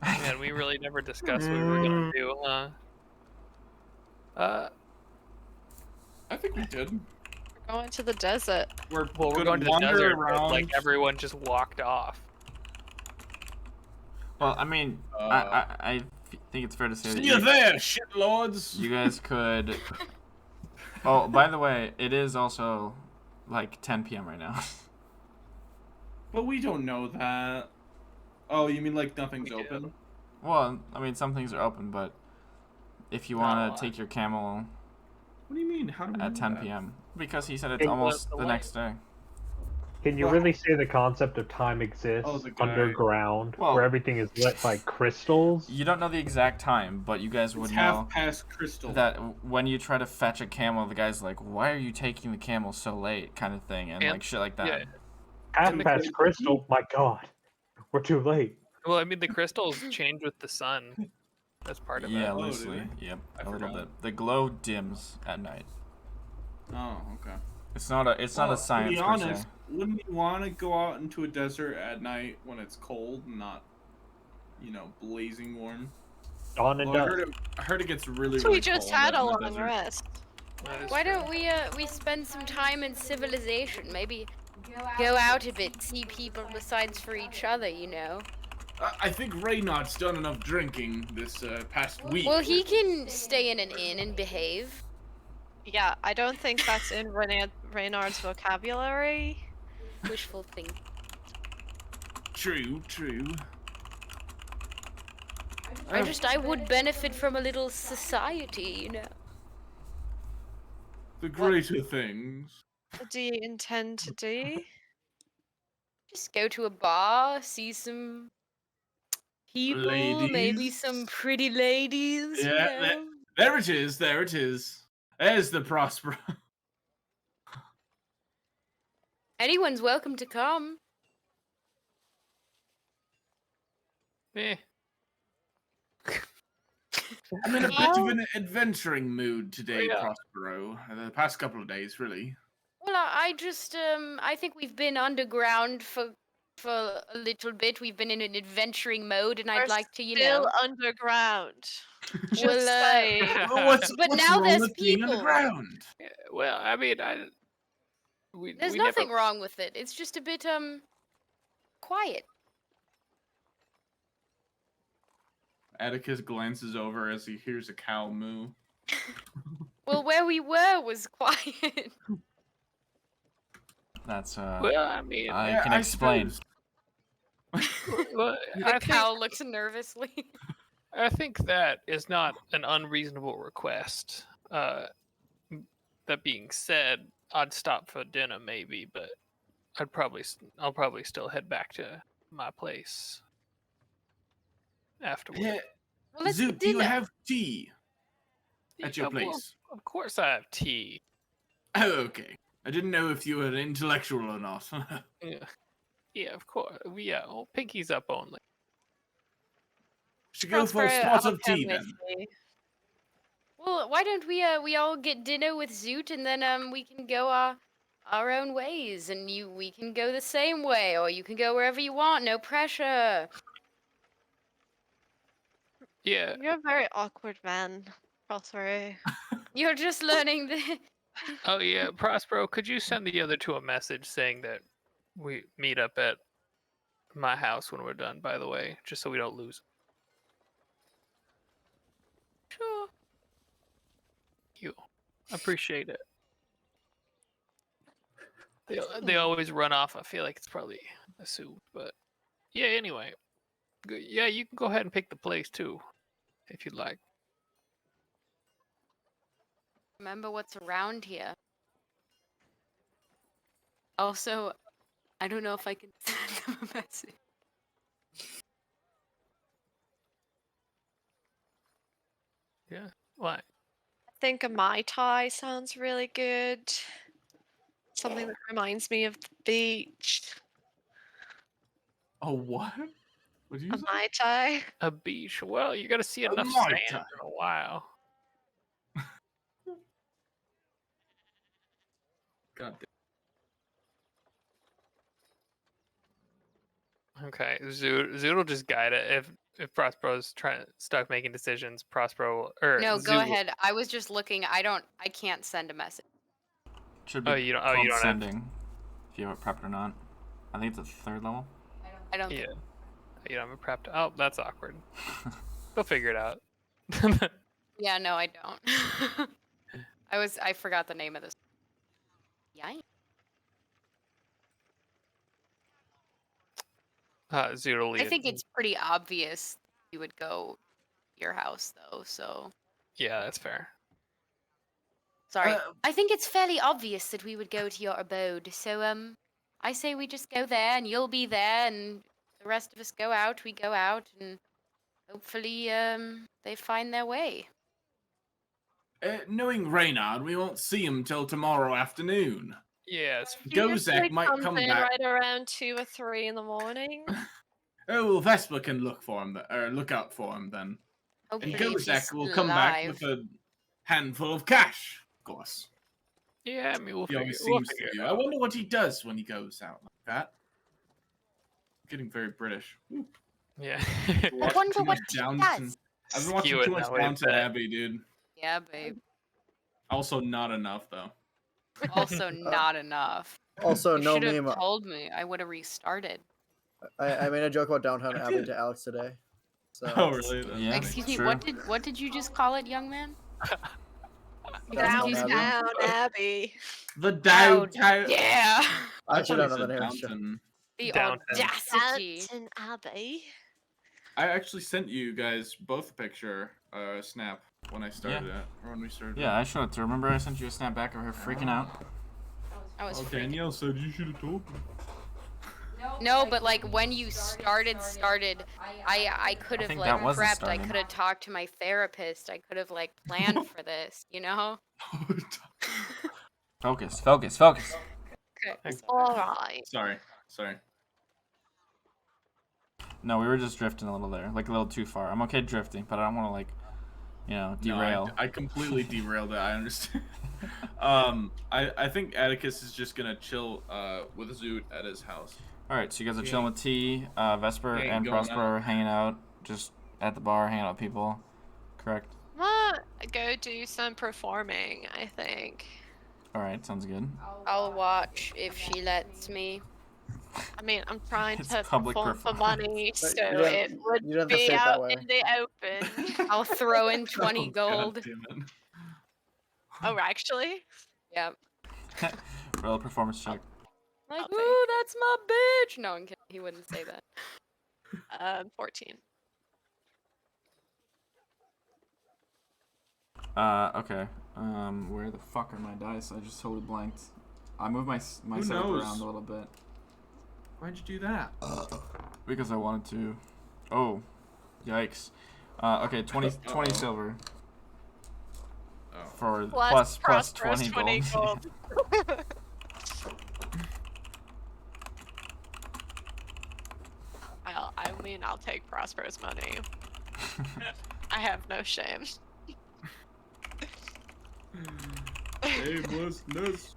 Man, we really never discussed what we were gonna do, huh? I think we did. We're going to the desert. We're Well, we're gonna going to the wander desert, around. but like everyone just walked off. Well, I mean, I think it's fair to say that See you there, shitlords. you guys could. Oh, by the way, it is also like 10 p.m. right now. But we don't know that. Oh, you mean like nothing's We do. open? Well, I mean, some things are open, but if you want No, to take your camel What do you mean? How do we know at 10 that? p.m. because he said it's Hey, almost the the light. next day. Can you Well, really say the concept of time exists Oh, the guy. underground, Well- where everything is lit by crystals? You don't know the exact time, but you guys It's would half know past crystal. that when you try to fetch a camel, the guy's like, "Why are you taking the camel so late?" kind of thing, and And- like shit like that. Yeah. Half and the past crystal- crystal? My god. We're too late. Well, I mean, the crystals change with the sun. That's part of Yeah, it. Oh, do loosely. they? Yep, I a little forgot. bit. The glow dims at night. Oh, okay. It's not a science To be per honest, se. wouldn't you want to go out into a desert at night when it's cold and not, blazing warm? Dawn and Well, dusk. I heard it gets really, So really we just cold had a in the long desert. rest. That is Why true. don't we spend some time in civilization? Maybe go out a bit, see people besides for each other, you know. I think Reynard's done enough drinking this past week. Well, he can stay in an inn and behave. Yeah, I don't think that's in Reynard's vocabulary. Wishful thinking. True. I would benefit from a little society, you know. The greater things. What do you intend to do? Just go to a bar, see some people, maybe Ladies. some pretty ladies, you Yeah, know. There it is. There's the Prospero. Anyone's welcome to come. Eh. I'm in a bit of an adventuring mood today, Yeah. Prospero. The past couple of days, really. Well, I think we've been underground for a little bit. We've been in an adventuring mode, and I'd We're like to, Still underground. Just Well, say. Well, what's But what's now wrong there's with being people. underground? Yeah, well, I mean, there's we nothing never, wrong with it. It's just a bit quiet. Atticus glances over as he hears a cow moo. Well, where we were was quiet. That's Well, I mean, I can explain. well, The cow looks nervously. I think that is not an unreasonable request. That being said, I'd stop for dinner maybe, but I'll probably still head back to my place afterward. Yeah, Well, let's Zoot, get do you dinner. have tea at your Yeah, well, place? of course I have tea. Oh, okay. I didn't know if you were intellectual or not. Yeah, of course. Pinky's up only. Should go for a Prospero, spot I'll of tea come then. with you. Well, why don't we all get dinner with Zoot, and then we can go our own ways, and we can go the same way, or you can go wherever you want. No pressure. Yeah. You're a very awkward man, Prospero. You're just learning the. Oh yeah, Prospero, could you send the other two a message saying that we meet up at my house when we're done? By the way, just so we don't lose. Sure. You appreciate it. They always run off. I feel like it's probably assumed, but yeah. Anyway, yeah, you can go ahead and pick the place too, if you'd like. Remember what's around here. Also, I don't know if I can send them a message. Yeah. Why? I think a Mai Tai sounds really good. Something that reminds me of the beach. Oh, what? What did you A say? Mai Tai. A beach. Well, you got to see A enough Mai sand Tai. in a while. God damn. Okay, Zoot will just guide it. If Prospero's stuck making decisions, Prospero or No, go Zoot will- ahead. I was just looking. I can't send a message. Should be You don't called have. sending. If you have it prepped or not. I think it's a 3rd level. I don't Yeah. think. You don't have it prepped. Oh, that's awkward. They'll figure it out. Yeah, no, I don't. I forgot the name of this. Yikes. Zoodle. I think it's pretty obvious you would go to your house though, so Yeah, that's fair. sorry. I think it's fairly obvious that we would go to your abode. So I say we just go there and you'll be there and the rest of us go out, we go out and hopefully they find their way. Knowing Reynard, we won't see him till tomorrow afternoon. Yeah, it's He usually Gozek might comes come in back. right around 2 or 3 in the morning. Oh, well, Vespa can look for him, or look out for him then. Hopefully And if he's Gozek will still come back alive. with a handful of cash, of course. Yeah, I mean, He always we'll seems to figure do. it I out. wonder what he does when he goes out like that. Getting very British. Ooh. Yeah. I wonder what he Downton. does. I've been watching Skew it too much that way, Downton but- Abbey, dude. Yeah, babe. Also, not enough though. Also not enough. Also, You no should have meme. told me. I would have restarted. I made a joke about Downtown I Abbey did. to Alex today. So Oh, really? That's Yeah. funny. Excuse me, true. what did you just call it, young man? Downtown Downtown Abbey. Abbey. The Oh, downtown. yeah. I actually don't thought know the he name. said Downton. The Downtown. audacity. Downton Abbey. I actually sent you guys both a picture, snap, when I started it, or when we started. Yeah, I showed it to her. Remember I sent you a snap back of her freaking out? I was Oh, freaking. Danielle said you should have told me. No, but like when you started, I could have think like that was the prepped. I starting. could have talked to my therapist. I could have like planned for this, you know? Focus, focus, focus. Alright. Sorry. No, we were just drifting a little there. Like a little too far. I'm okay drifting, but I don't want to like, derail. No, I completely derailed it. I understand. I think Atticus is just gonna chill with Zoot at his house. Alright, so you guys are chilling with T, Vesper, Ain't and going Prosper are hanging out just at the bar, hanging out with people. Correct? I'm gonna go do some performing, I think. Alright, sounds good. I'll watch if she lets me. I mean, I'm trying It's to public perform for performance. money, But so you don't- it would you don't have to be say it that out way. in the open. I'll throw in 20 Oh, gold. God damn it. Oh, actually? Yep. Roll a performance check. Like, I'll take ooh, that's my bitch. No, I'm kidding. He wouldn't say that. 14. Okay. Where the fuck are my dice? I just totally blanked. I moved my setup knows? around a little bit. Why'd you do that? Because I wanted to. Oh. Yikes. Okay, 20 silver. Oh. For Plus plus Prosperous 20 gold. I'll take Prosperous money. I have no shame. Aimlessness.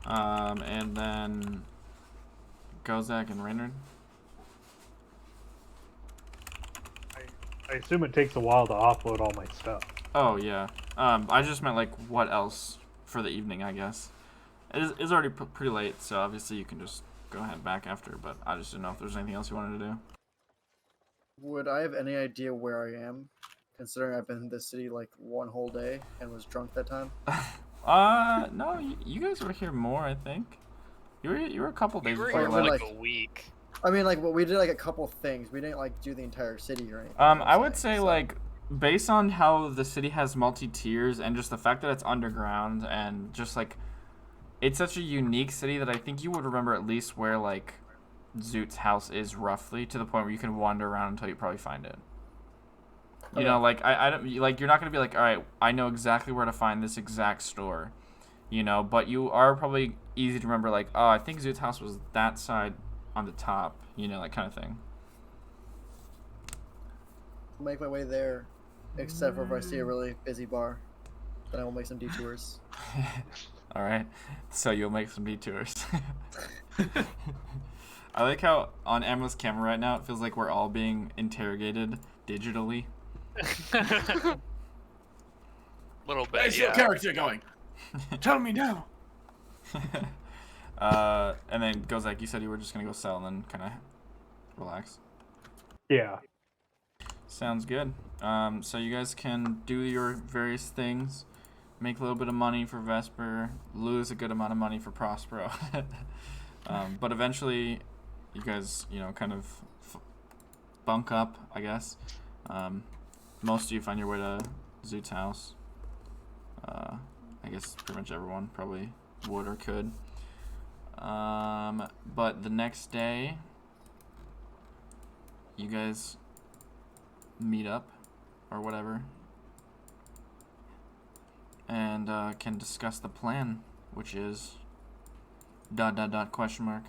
And then Gozak and Reynard. I assume it takes a while to offload all my stuff. Oh yeah. I just meant like what else for the evening, I guess. It's already pretty late, so obviously you can just go ahead back after. But I just didn't know if there's anything else you wanted to do. Would I have any idea where I am, considering I've been in this city like one whole day and was drunk that time? No, you guys were here more, I think. You were a couple days We were before here you for left. like a week. I mean, like, we did like a couple things. We didn't like do the entire city or anything. I would say so- like based on how the city has multi-tiers and just the fact that it's underground and just like it's such a unique city that I think you would remember at least where like Zoot's house is roughly, to the point where you can wander around until you probably find it. You know, like I don't like you're not gonna be like, all right, I know exactly where to find this exact store, you know, but you are probably easy to remember. Like, oh, I think Zoot's house was that side on the top, you know, that kind of thing. Make my way there, except for if I see a really busy bar, then I will make some detours. All right, so you'll make some detours. I like how on Emma's camera right now it feels like we're all being interrogated digitally. little bit. Where's your character going? Tell me now. And then goes like, you said you were just gonna go sell and then kind of relax. Yeah. Sounds good. So you guys can do your various things, make a little bit of money for Vesper, lose a good amount of money for Prospero. But eventually, you guys, kind of bunk up, I guess. Most of you find your way to Zoot's house. I guess pretty much everyone probably would or could. But the next day, you guys meet up or whatever and can discuss the plan, which is ... question mark.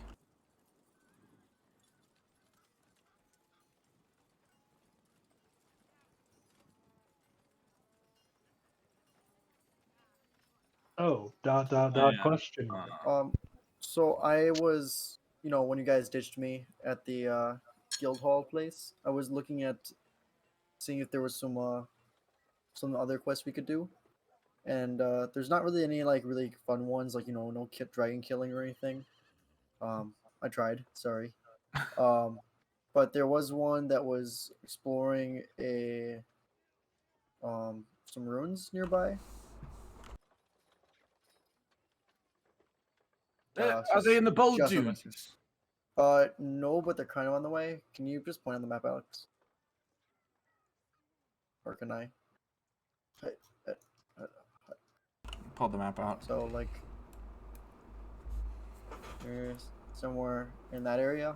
Oh, ... Yeah. question mark. So I was, when you guys ditched me at the guild hall place, I was looking at seeing if there was some other quests we could do, and there's not really any like really fun ones, like no dragon killing or anything. I tried, sorry. But there was one that was exploring some ruins nearby. Are they in the bold just dunes? No, but they're kind of on the way. Can you just point on the map, Alex? Or can I? Pull the map out. So like, there's somewhere in that area.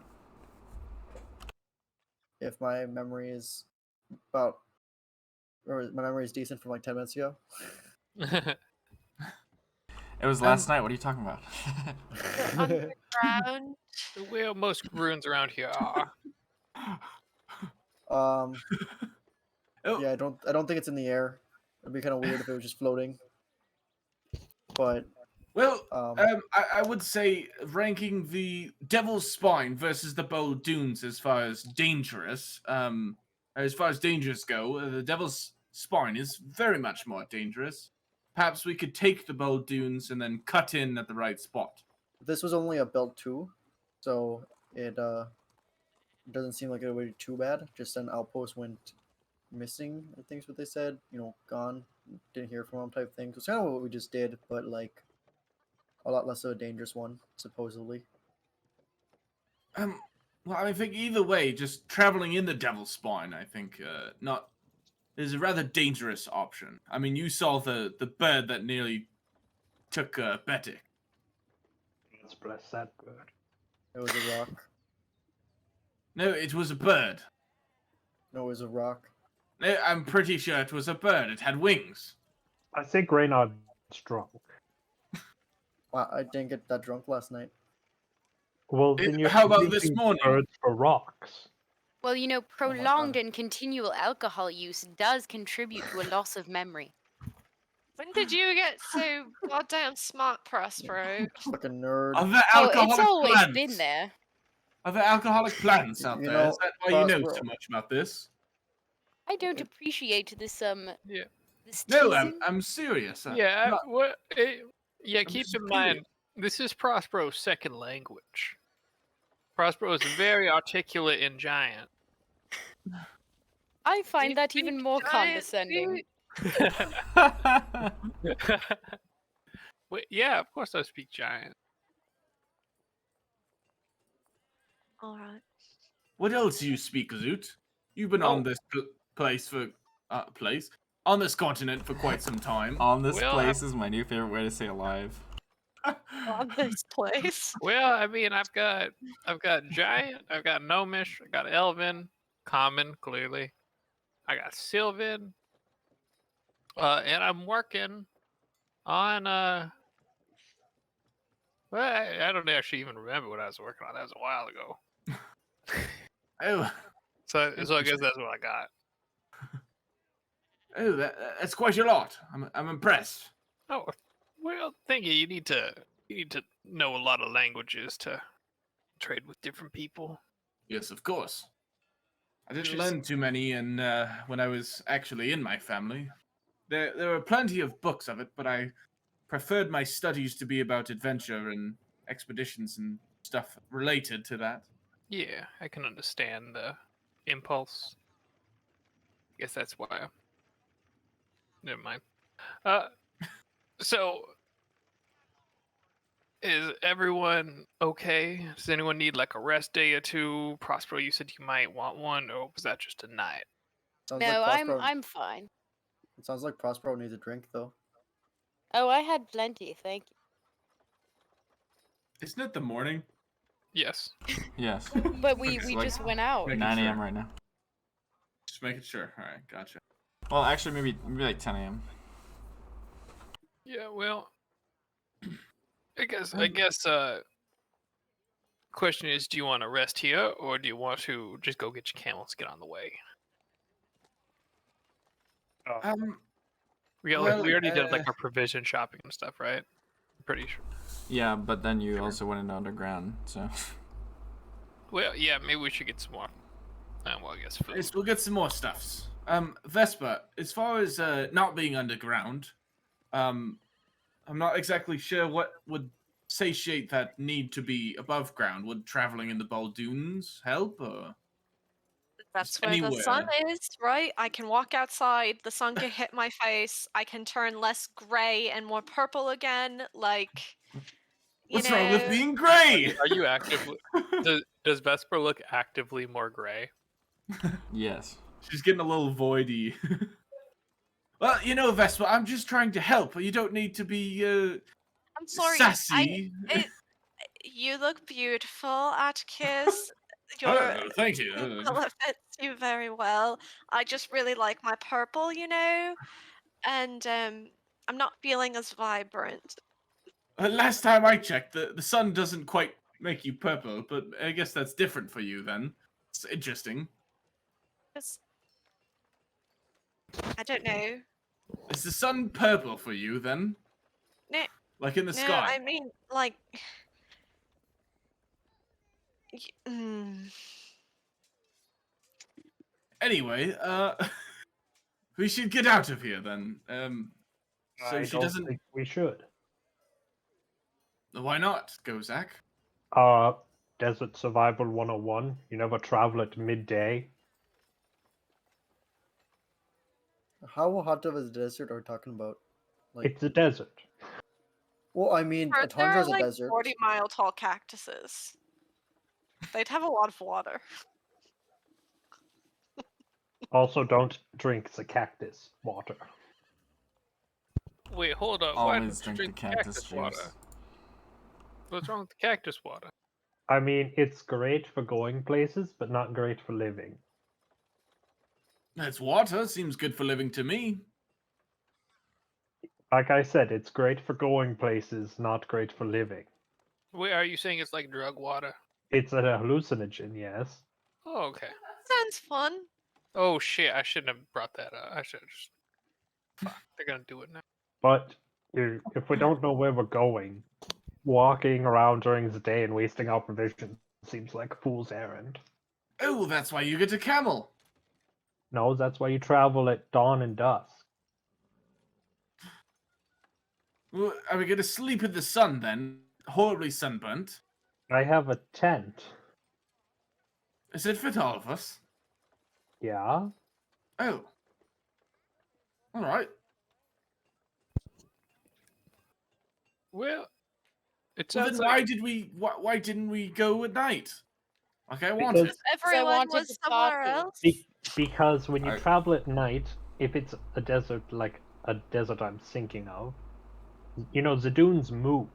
If my memory is my memory is decent from like 10 minutes ago. It was last night. What are you talking about? Underground. Where most ruins around here are. Oh. Yeah, I don't think it's in the air. It'd be kind of weird if it was just floating. But Well, I would say ranking the Devil's Spine versus the Bold Dunes as far as dangerous go, the Devil's Spine is very much more dangerous. Perhaps we could take the Bold Dunes and then cut in at the right spot. this was only a build 2, so it doesn't seem like it would be too bad. Just an outpost went missing, I think is what they said. Gone. Didn't hear from him type thing. So it's kind of what we just did, but like a lot less of a dangerous one, supposedly. Well, I think either way, just traveling in the Devil's Spine, I think is a rather dangerous option. I mean, you saw the bird that nearly took Betty. Let's bless that bird. It was a rock. No, it was a bird. No, it was a rock. No, I'm pretty sure it was a bird. It had wings. I think Reynard's drunk. Wow, I didn't get that drunk last night. Well, then you're How about this using morning? birds for rocks. Well, God. prolonged and continual alcohol use does contribute to a loss of memory. When did you get so goddamn smart, Prospero? Fucking nerd. Are there Oh, alcoholic it's always plants? been there. Are there alcoholic plants out there? Is that why you know Prospero. so much about this? I don't appreciate this Yeah. this No, teasing. I'm serious. Yeah, Not- I'm keep just in mind, this is Prospero's second language. Prospero is very articulate in giant. I find You that even think more giants condescending. Wait, yeah, of course I speak giant. All right. What else do you speak, Zoot? You've been Oh. on this on this continent for quite some time. On this Well, place is my new favorite way to say alive. On this place. Well, I mean, I've got giant, I've got gnomish, I got elven, common, clearly. I got sylvan, and I'm working on well, I don't actually even remember what I was working on. That was a while ago. Oh, So I guess that's what I got. oh, that's quite a lot. I'm impressed. Oh, well, thank you. You need to know a lot of languages to trade with different people. Yes, of course. I didn't Which is- learn too many when I was actually in my family. There are plenty of books of it, but I preferred my studies to be about adventure and expeditions and stuff related to that. Yeah, I can understand the impulse. Guess that's why. Never mind. So is everyone okay? Does anyone need like a rest day or two? Prospero, you said you might want one, or was that just a night? Sounds No, like Prospero, I'm fine. It sounds like Prospero needs a drink, though. Oh, I had plenty, thank you. Isn't it the morning? Yes. Yes. But we like just went out. Making 9 a.m. sure. right now. Just making sure. All right, gotcha. Well, actually, maybe like 10 a.m. Yeah, well, I guess question is, do you want to rest here, or do you want to just go get your camels, get on the way? We already did like our provision shopping and stuff, right? I'm pretty sure. Yeah, but then you also went into underground, so. Well, yeah, maybe we should get some more. Well, I guess food. Yes, we'll get some more stuffs. Vespa, as far as not being underground, I'm not exactly sure what would satiate that need to be above ground. Would traveling in the Baldoons help, or That's just where the sun anywhere? is, right? I can walk outside, the sun can hit my face, I can turn less gray and more purple again, like, you What's know. wrong with being gray? Are you actively? Does Vesper look actively more gray? Yes. She's getting a little voidy. Well, you know, Vespa, I'm just trying to help. You don't need to be I'm sorry. sassy. You look beautiful, Atticus. Your Oh, thank you. color fits you very well. I just really like my purple, you know, and I'm not feeling as vibrant. Last time I checked, the sun doesn't quite make you purple, but I guess that's different for you then. It's interesting. I don't know. Is the sun purple for you then? No, Like in the no, sky? I mean like. Mm. Anyway, we should get out of here then. So I she don't doesn't. think we should. Why not, Gozak? Desert Survival 101. You never travel at midday. How hot of a desert are we talking about? Like, It's a desert. well, I mean, a There are tundra's a like desert. 40-mile tall cactuses. They'd have a lot of water. Also, don't drink the cactus water. Wait, hold up. Why Always don't you drink the cactus juice. water? What's wrong with the cactus water? I mean, it's great for going places, but not great for living. It's water. Seems good for living to me. Like I said, it's great for going places, not great for living. Wait, are you saying it's like drug water? It's a hallucinogen, yes. Oh, okay. Sounds fun. Oh shit! I shouldn't have brought that up. I should have just. Fuck, they're gonna do it now. But if we don't know where we're going, walking around during the day and wasting our provisions seems like a fool's errand. Oh, that's why you get a camel. No, that's why you travel at dawn and dusk. Well, are we going to sleep in the sun then? Horribly sunburnt. I have a tent. Is it fit all of us? Yeah? Oh. All right. Well, it Well, sounds then like why didn't we go at night? Like I wanted. Because- Everyone wanted was to somewhere party. else. Because when you I- travel at night, if it's a desert like a desert I'm thinking of, you know, the dunes move.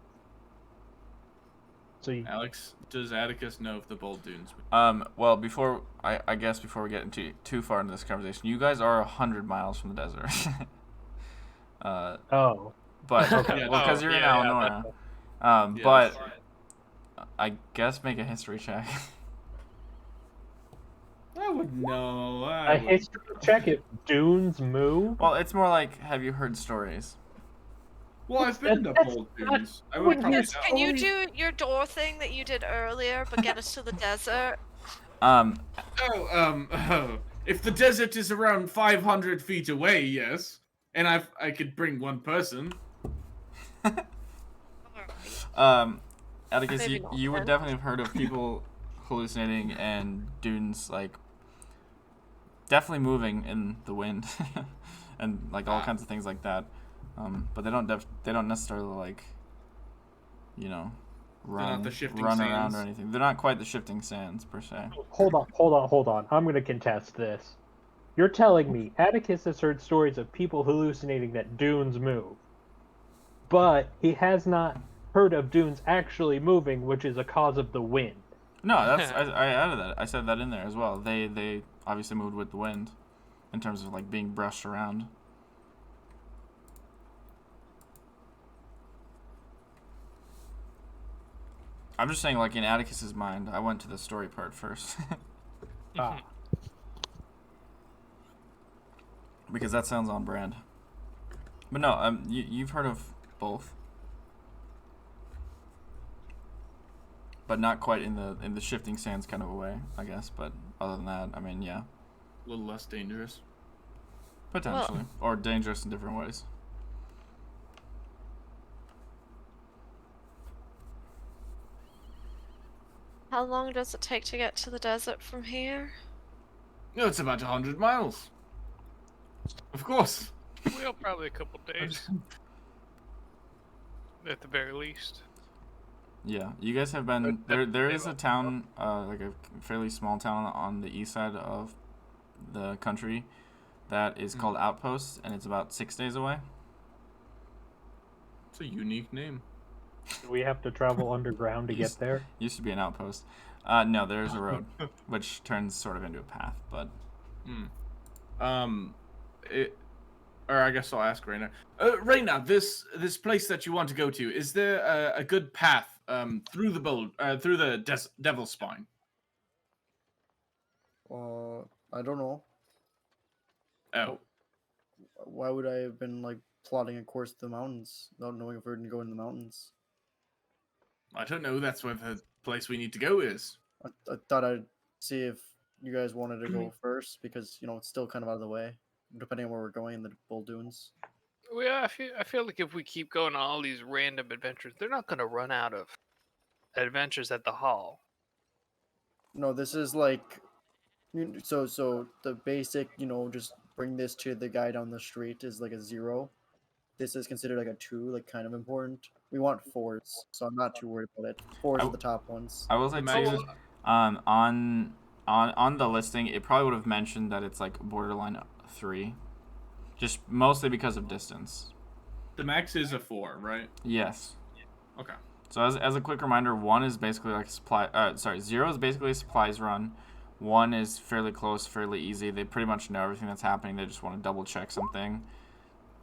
So you, Alex, does Atticus know if the bold dunes? Well, before I guess before we get into too far into this conversation, you guys are 100 miles from the desert. oh, But Okay. Yeah, because no, you're in yeah, Alinora. Yes. But I guess make a history check. I would know. a history check if dunes move. Well, it's more like, have you heard stories? Well, I've been to That's- bold dunes. I would wouldn't probably you- know. Can you do your door thing that you did earlier, but get us to the desert? If the desert is around 500 feet away, yes. And I could bring one person. Atticus, Maybe not you would then. definitely have heard of people hallucinating and dunes like definitely moving in the wind, and like all kinds of things like that. But they don't necessarily like, you know, not the shifting run around sands. or anything. They're not quite the shifting sands per se. Hold on. I'm going to contest this. You're telling me Atticus has heard stories of people hallucinating that dunes move, but he has not heard of dunes actually moving, which is a cause of the wind. No, that's I added that. I said that in there as well. They obviously moved with the wind, in terms of like being brushed around. I'm just saying, like, in Atticus's mind, I went to the story part first. Because that sounds on brand. But no, you've heard of both. But not quite in the shifting sands kind of a way, I guess. But other than that, I mean, yeah. A little less dangerous. Potentially. Or dangerous in different ways. How long does it take to get to the desert from here? No, it's about 100 miles. Of course. Well, probably a couple days. At the very least. Yeah, you guys have been there. There is a town, like a fairly small town on the east side of the country, that is called Outpost, and it's about 6 days away. It's a unique name. Do we have to travel underground to get there? Used to be an outpost. No, there's a road, which turns sort of into a path, but. Or I guess I'll ask Raina. Raina, this place that you want to go to, is there a good path through the Devil's Spine? I don't know. Oh, Why would I have been like plotting a course to the mountains without knowing if we're going to go in the mountains? I don't know. That's where the place we need to go is. I thought I'd see if you guys wanted to go first because it's still kind of out of the way, depending on where we're going in the Bull Dunes. Well, yeah, I feel like if we keep going on all these random adventures, they're not going to run out of adventures at the hall. No, this is like so the basic, just bring this to the guy down the street is like a 0. This is considered like a 2, like kind of important. We want 4s, so I'm not too worried about it. 4s are the top ones. I will say too, on the listing, it probably would have mentioned that it's like borderline 3, just mostly because of distance. The max is a 4, right? Yes. Okay. So as a quick reminder, 1 is basically like supply. 0 is basically a supplies run. 1 is fairly close, fairly easy. They pretty much know everything that's happening. They just want to double check something.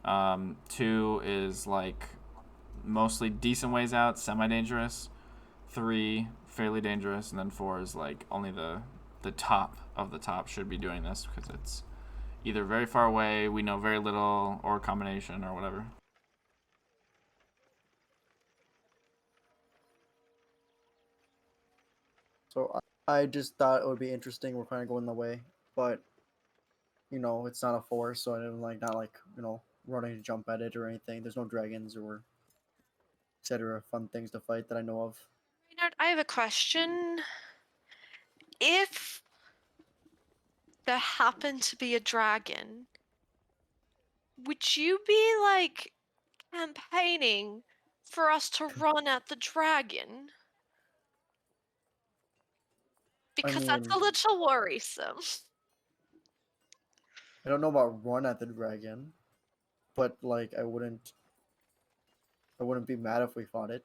2 is like mostly decent ways out, semi-dangerous. 3, fairly dangerous, and then 4 is like only the top of the top should be doing this because it's either very far away, we know very little, or a combination or whatever. So I just thought it would be interesting. We're kind of going the way, but it's not a 4, so I didn't not running to jump at it or anything. There's no dragons or etc. fun things to fight that I know of. Reynard, I have a question. If there happened to be a dragon, would you be like campaigning for us to run at the dragon? Because that's a little worrisome. I don't know about run at the dragon, but like I wouldn't be mad if we fought it.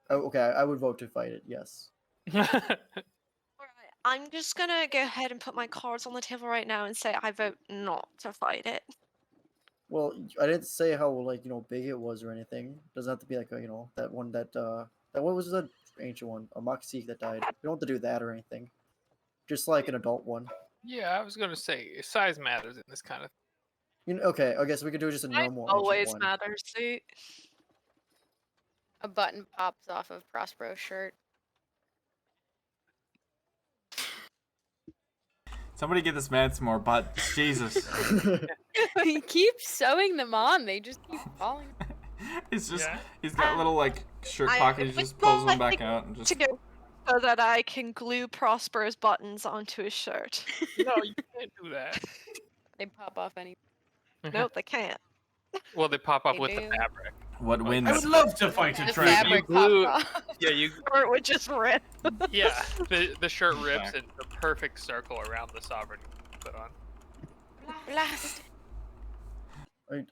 Oh, okay, I would vote to fight it. Yes. Alright, I'm just gonna go ahead and put my cards on the table right now and say I vote not to fight it. Well, I didn't say how big it was or anything. It doesn't have to be like a, that one that what was that ancient one, a Moxie that died. You don't have to do that or anything. Just like an adult one. Yeah, I was going to say, size matters in this kind of Okay, I guess we could do just a normal ancient Always one. matters, see. A button pops off of Prospero's shirt. Somebody get this man some more butt. Jesus. He keeps sewing them on. They just keep falling. It's just Yeah. he's got little like shirt I pockets. He would just pulls them like back out and just. to go so that I can glue Prosper's buttons onto his shirt. No, you can't do that. They pop off any. Nope, they can't. Well, they pop up They with the do. fabric. What wins? I would love to fight a The dragon. fabric glue- popped off. Yeah, you. Or it would just rip. Yeah, the shirt rips in the perfect circle around the sovereign you put on. Blast.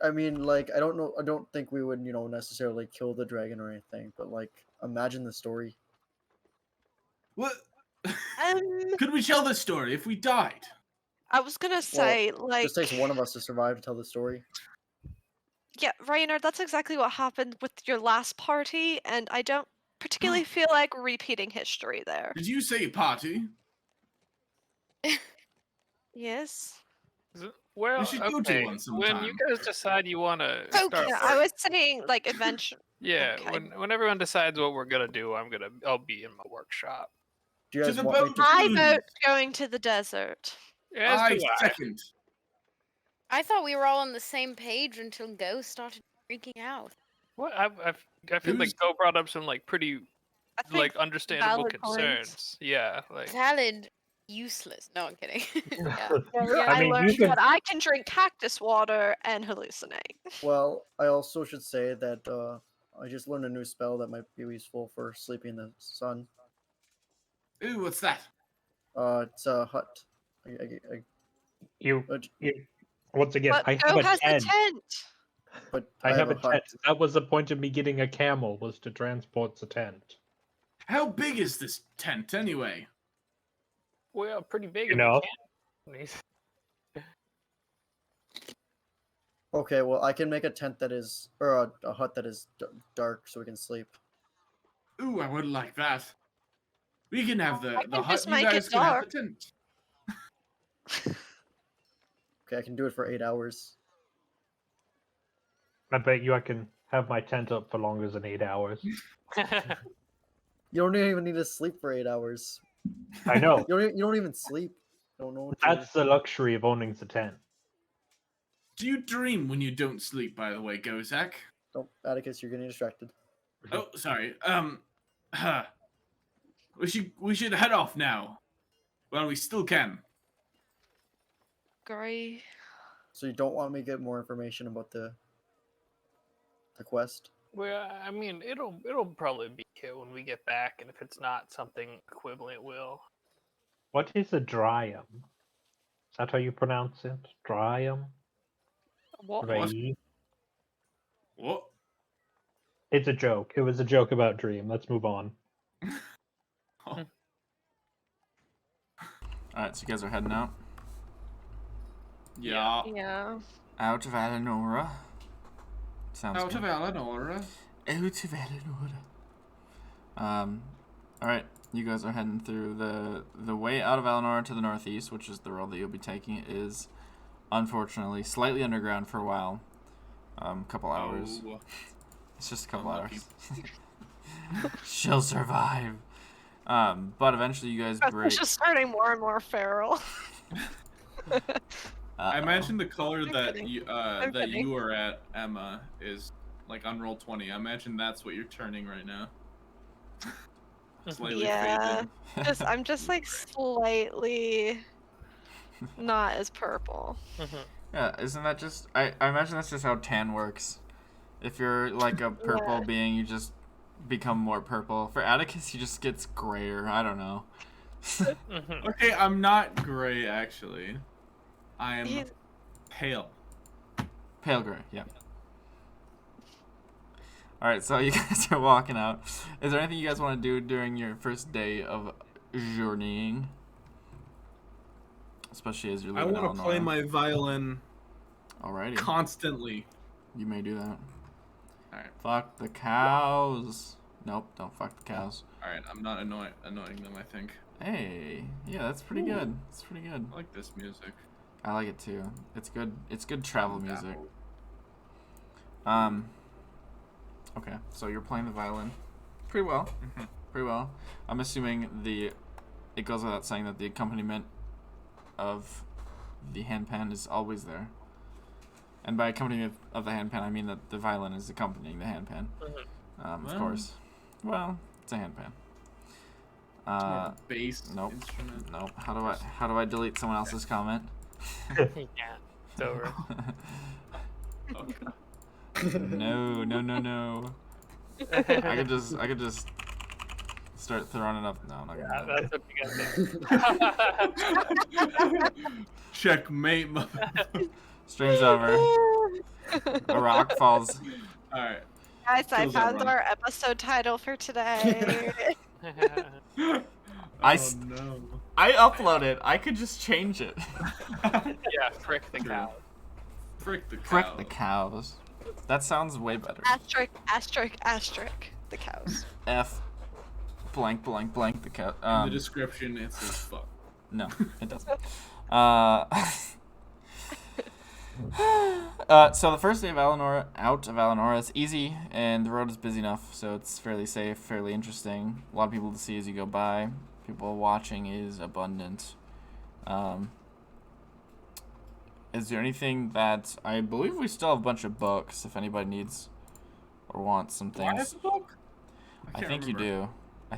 I mean, like, I don't know. I don't think we would, necessarily kill the dragon or anything. But like, imagine the story. What? Um, Could we tell this story if we died? I was gonna say, like, Just takes one of us to survive to tell the story. yeah, Raynard, that's exactly what happened with your last party, and I don't particularly feel like repeating history there. Did you say party? Yes. Well, We should go to okay. one When sometime. you guys decide you want to Okay. start, Yeah, I was saying, like, adventure. yeah. okay. When everyone decides what we're gonna do, I'll be in my workshop. Do you To guys the want me boat. to? I Hmm. vote going to the desert. As I do I. second. I thought we were all on the same page until Ghost started freaking out. What I feel Who's- like Go brought up some like pretty I think like understandable valid points. concerns. Yeah, like Valid, useless. No, I'm kidding. Yeah. I mean, you learned can- that I can drink cactus water and hallucinate. Well, I also should say that I just learned a new spell that might be useful for sleeping in the sun. Ooh, what's that? It's a hut. You, Uh, once again, But I have Go a has tent. a tent. But I have a hut. tent. That was the point of me getting a camel, was to transport the tent. How big is this tent anyway? well, pretty big. You if know? can. Okay, well, I can make a tent that is, or a hut that is dark, so we can sleep. Ooh, I would like that. We can have I the can hut. just You make it guys can have dark. the tent. Okay, I can do it for 8 hours. I bet you I can have my tent up for longer than 8 hours. You don't even need to sleep for 8 hours. I know. You don't even sleep. You don't know what That's the luxury of owning the tent. Do you dream when you don't sleep, by the way, Gozak? Don't, Atticus, you're getting distracted. Oh, sorry. We should head off now. Well, we still can. Agree. So you don't want me to get more information about the quest? Well, I mean, it'll probably be here when we get back, and if it's not something equivalent, it will. What is a dryam? Is that how you pronounce it? Dryam? What? Dry- What? It's a joke. It was a joke about Dream. Let's move on. Oh, Alright, so you guys are heading out. yeah. Yeah. Out of Alinora. Sounds Out good. of Alinora. Out of Alinora. Alright, you guys are heading through the way out of Alinora to the northeast, which is the road that you'll be taking, is unfortunately slightly underground for a while. Couple hours. Oh, It's just a couple unlucky. hours. She'll survive. But eventually you guys break. It's just starting more and more feral. I imagine the color I'm that kidding. you I'm that kidding. you are at, Emma, is like on roll 20. I imagine that's what you're turning right now. Slightly Yeah. faded. I'm just like slightly not as purple. Yeah, isn't that just... I imagine that's just how tan works. If you're like a purple Yeah. being, you just become more purple. For Atticus, he just gets grayer. I don't know. Okay, I'm not gray actually. I am He's- pale. Pale gray, yeah. Alright, so you guys are walking out. Is there anything you guys want to do during your first day of journeying? Especially as you're I leaving want to play Alinora. my violin Alrighty, constantly. you may do that. Alright. Fuck the cows. Nope, don't fuck the cows. Alright, I'm not annoying them, I think. Hey, yeah, that's pretty good. That's pretty good. I like this music. I like it too. It's good. It's good travel music. Down. Okay, so you're playing the violin. Pretty well. Pretty well. I'm assuming it goes without saying that the accompaniment of the handpan is always there. And by accompaniment of the handpan, I mean that the violin is accompanying the handpan. Of course. Well, it's a handpan. It's more of a bass Nope. instrument. Nope. How do I delete someone else's comment? Yeah, it's over. Okay. No. I could just start throwing it up. No, I'm not gonna. That's what you got there. Checkmate, mother. Stream's over. A rock falls. All right. Guys, I Kills that found run. our episode title for today. Oh no. I upload it. I could just change it. Yeah, frick the True. cow. Frick the cow. Frick the cows. That sounds way better. Asterisk, the cows. F blank the cow. In the description, it says fuck. No, it doesn't. So the first day of Alinora, it's easy, and the road is busy enough, so it's fairly safe, fairly interesting. A lot of people to see as you go by. People watching is abundant. Is there anything that... I believe we still have a bunch of books, if anybody needs or wants some Do I have things. a book? I can't think you remember. do. I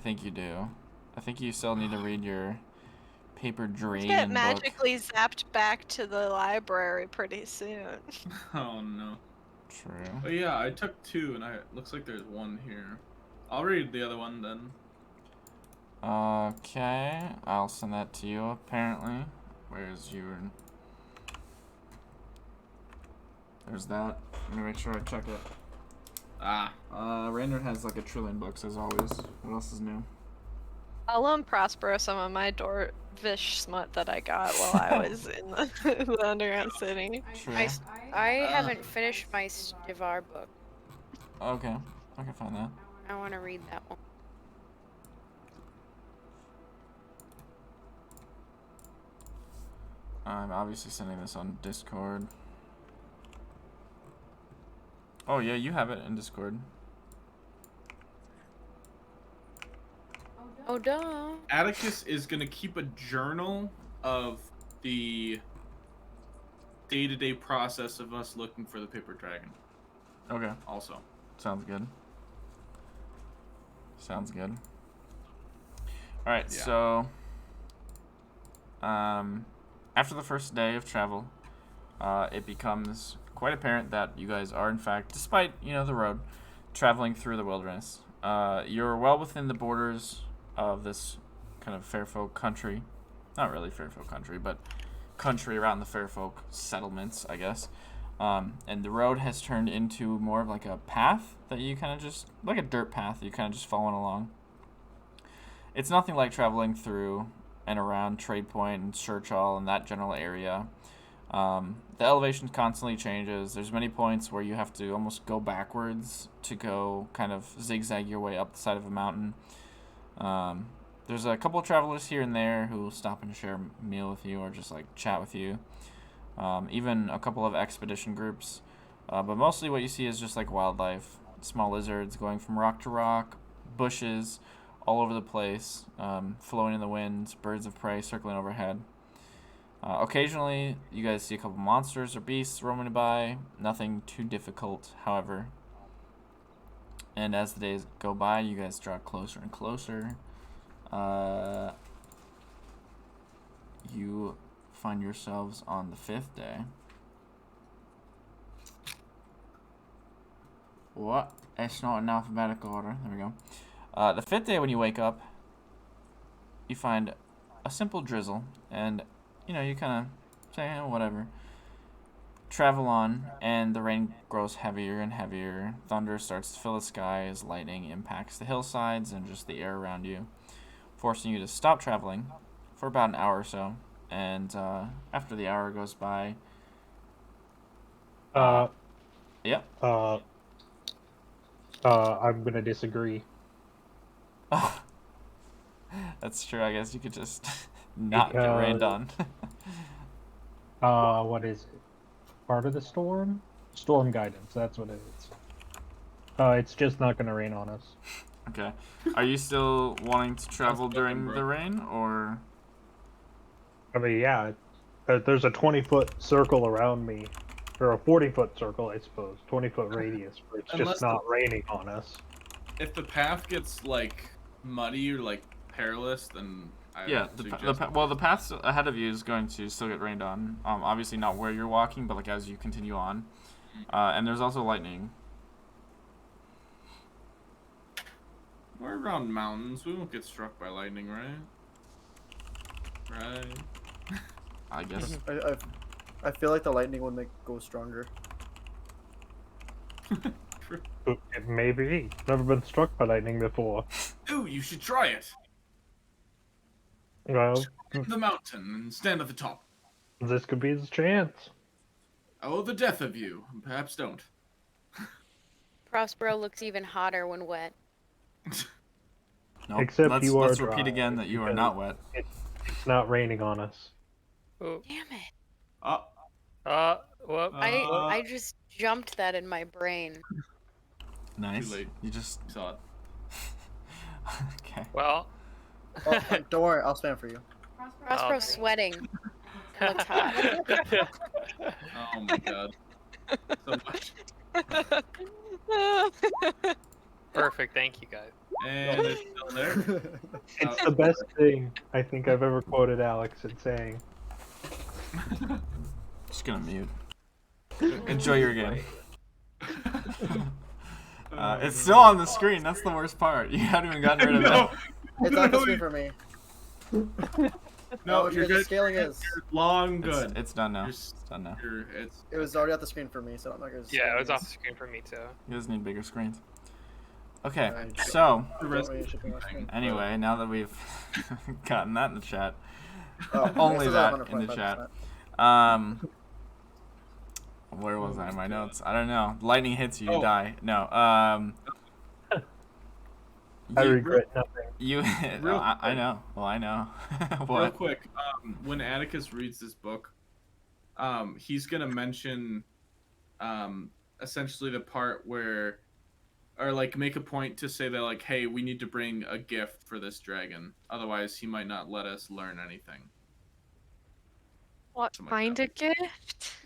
think you still need to read your Paper Drain Get book. magically zapped back to the library pretty soon. Oh no. True. Oh yeah, I took 2, and looks like there's 1 here. I'll read the other one then. Okay, I'll send that to you, apparently. Where's your... There's that. Let me make sure I check it. Ah. Raynard has like 1 trillion books, as always. What else is new? I'll loan Prospero some of my Dorvish smut that I got while I was in the underground city. True. I haven't finished my Stivar book. Okay, I can find that. I want to read that one. I'm obviously sending this on Discord. Oh yeah, you have it in Discord. Oh, duh. Atticus is gonna keep a journal of the day-to-day process of us looking for the paper dragon. Okay, Also. sounds good. Sounds good. Alright, Yeah. so... after the first day of travel, it becomes quite apparent that you guys are, in fact, despite, the road, traveling through the wilderness. You're well within the borders of this kind of Fairfolk country. Not really Fairfolk country, but country around the Fairfolk settlements, I guess. And the road has turned into more of like a path that you kind of just, like a dirt path that you kind of just following along. It's nothing like traveling through and around Trade Point and Church Hall and that general area. The elevation constantly changes. There's many points where you have to almost go backwards to go kind of zigzag your way up the side of a mountain. There's a couple of travelers here and there who will stop and share a meal with you or just like chat with you. Even a couple of expedition groups. But mostly what you see is just like wildlife. Small lizards going from rock to rock, bushes all over the place, flowing in the wind, birds of prey circling overhead. Occasionally, you guys see a couple monsters or beasts roaming by. Nothing too difficult, however. And as the days go by, you guys draw closer and closer. You find yourselves on the 5th day. What? It's not in alphabetical order. There we go. The 5th day when you wake up, you find a simple drizzle, and you kind of say, whatever. Travel on, and the rain grows heavier and heavier. Thunder starts to fill the sky as lightning impacts the hillsides and just the air around you, forcing you to stop traveling for about an hour or so. And after the hour goes by... Yep. I'm gonna disagree. Oh, that's true. I guess you could just not get rained on. What is it? Part of the storm? Storm guidance, that's what it is. It's just not gonna rain on us. Okay. Are you still wanting to travel That's during fucking the rain, or... I mean, yeah, There's a 20-foot circle around me, or a 40-foot circle, I suppose, 20-foot radius, where it's Unless just not raining on us. If the path gets like muddy or like perilous, then I Yeah, would the suggest the path ahead of you is going to still get rained on. Obviously not where you're walking, but like as you continue on. And there's also lightning. we're around mountains. We won't get struck by lightning, right? Right. I guess. I feel like the lightning would make go stronger. It may be. Never been struck by lightning before. Ooh, you should try it. Well, Climb the mountain and stand at the top. this could be his chance. Oh, the death of you. Perhaps don't. Prospero looks even hotter when wet. Nope. Except let's you are let's repeat dry, again that you are because not wet. It's not raining on us. Oh, Damn it. well, I just jumped that in my brain. Nice. late. You just You saw it. okay. well. Oh, don't worry, I'll spam for you. Prospero's sweating. Looks hot. Oh my god. So much. Perfect. Thank you, guys. And it's still there. It's the best thing I think I've ever quoted Alex in saying. Just gonna mute. Enjoy your game. It's still on the screen. That's the worst part. You haven't even gotten rid of No. it. It's on the screen for me. No, what you're the good. scaling is. You're long good. It's done now. You're It's done now. It's It was already off the screen for me, so I'm not gonna. Yeah, it was off the screen for me too. You guys need bigger screens. Okay, Alright. so the Don't rest worry, it should be on screen. anyway, now that we've gotten that in the chat, Oh, only this is that in the 125%. chat. Where was I? My notes. I don't know. Lightning hits you, you Oh. die. No. I You, regret nothing. you Real I know. Well, I know. Real What? quick, when Atticus reads this book, he's gonna mention, essentially the part where, or like make a point to say that like, hey, we need to bring a gift for this dragon, otherwise he might not let us learn anything. What Something like kind of gift?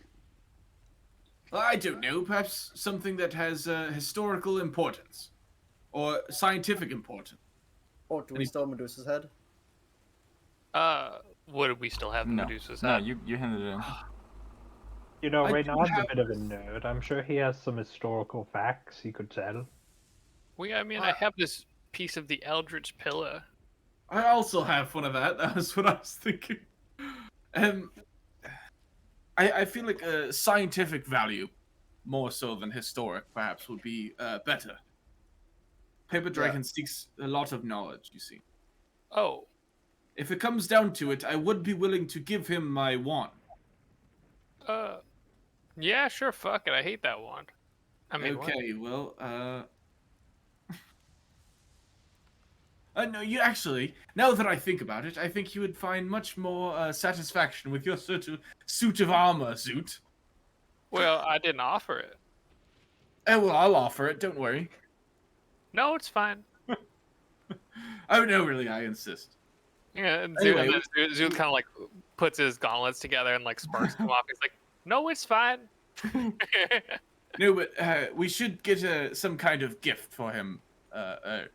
I don't know, perhaps something that has historical importance, or scientific importance. Oh, do we Any- still have Medusa's head? What do we still have? No. Medusa's No, head? you handed it in. You know, I right do now I'm a have bit of a nerd. I'm sure he has some historical facts he could tell. I mean, I have this piece of the Eldritch Pillar. I also have one of that. That was what I was thinking. I feel like scientific value, more so than historic, perhaps, would be better. Paper Dragon seeks a lot of knowledge, you see. Oh, If it comes down to it, I would be willing to give him my wand. yeah, sure, fuck it. I hate that wand. I mean, what? Okay, well, no, you actually, now that I think about it, I think you would find much more satisfaction with your suit of armor, Zoot. Well, I didn't offer it. Oh, well, I'll offer it, don't worry. No, it's fine. Oh, no, really, I insist. Yeah, and Anyway, Zoot kind of like puts his gauntlets together and like sparks come off. He's like, "No, it's fine." No, but we should get some kind of gift for him, her,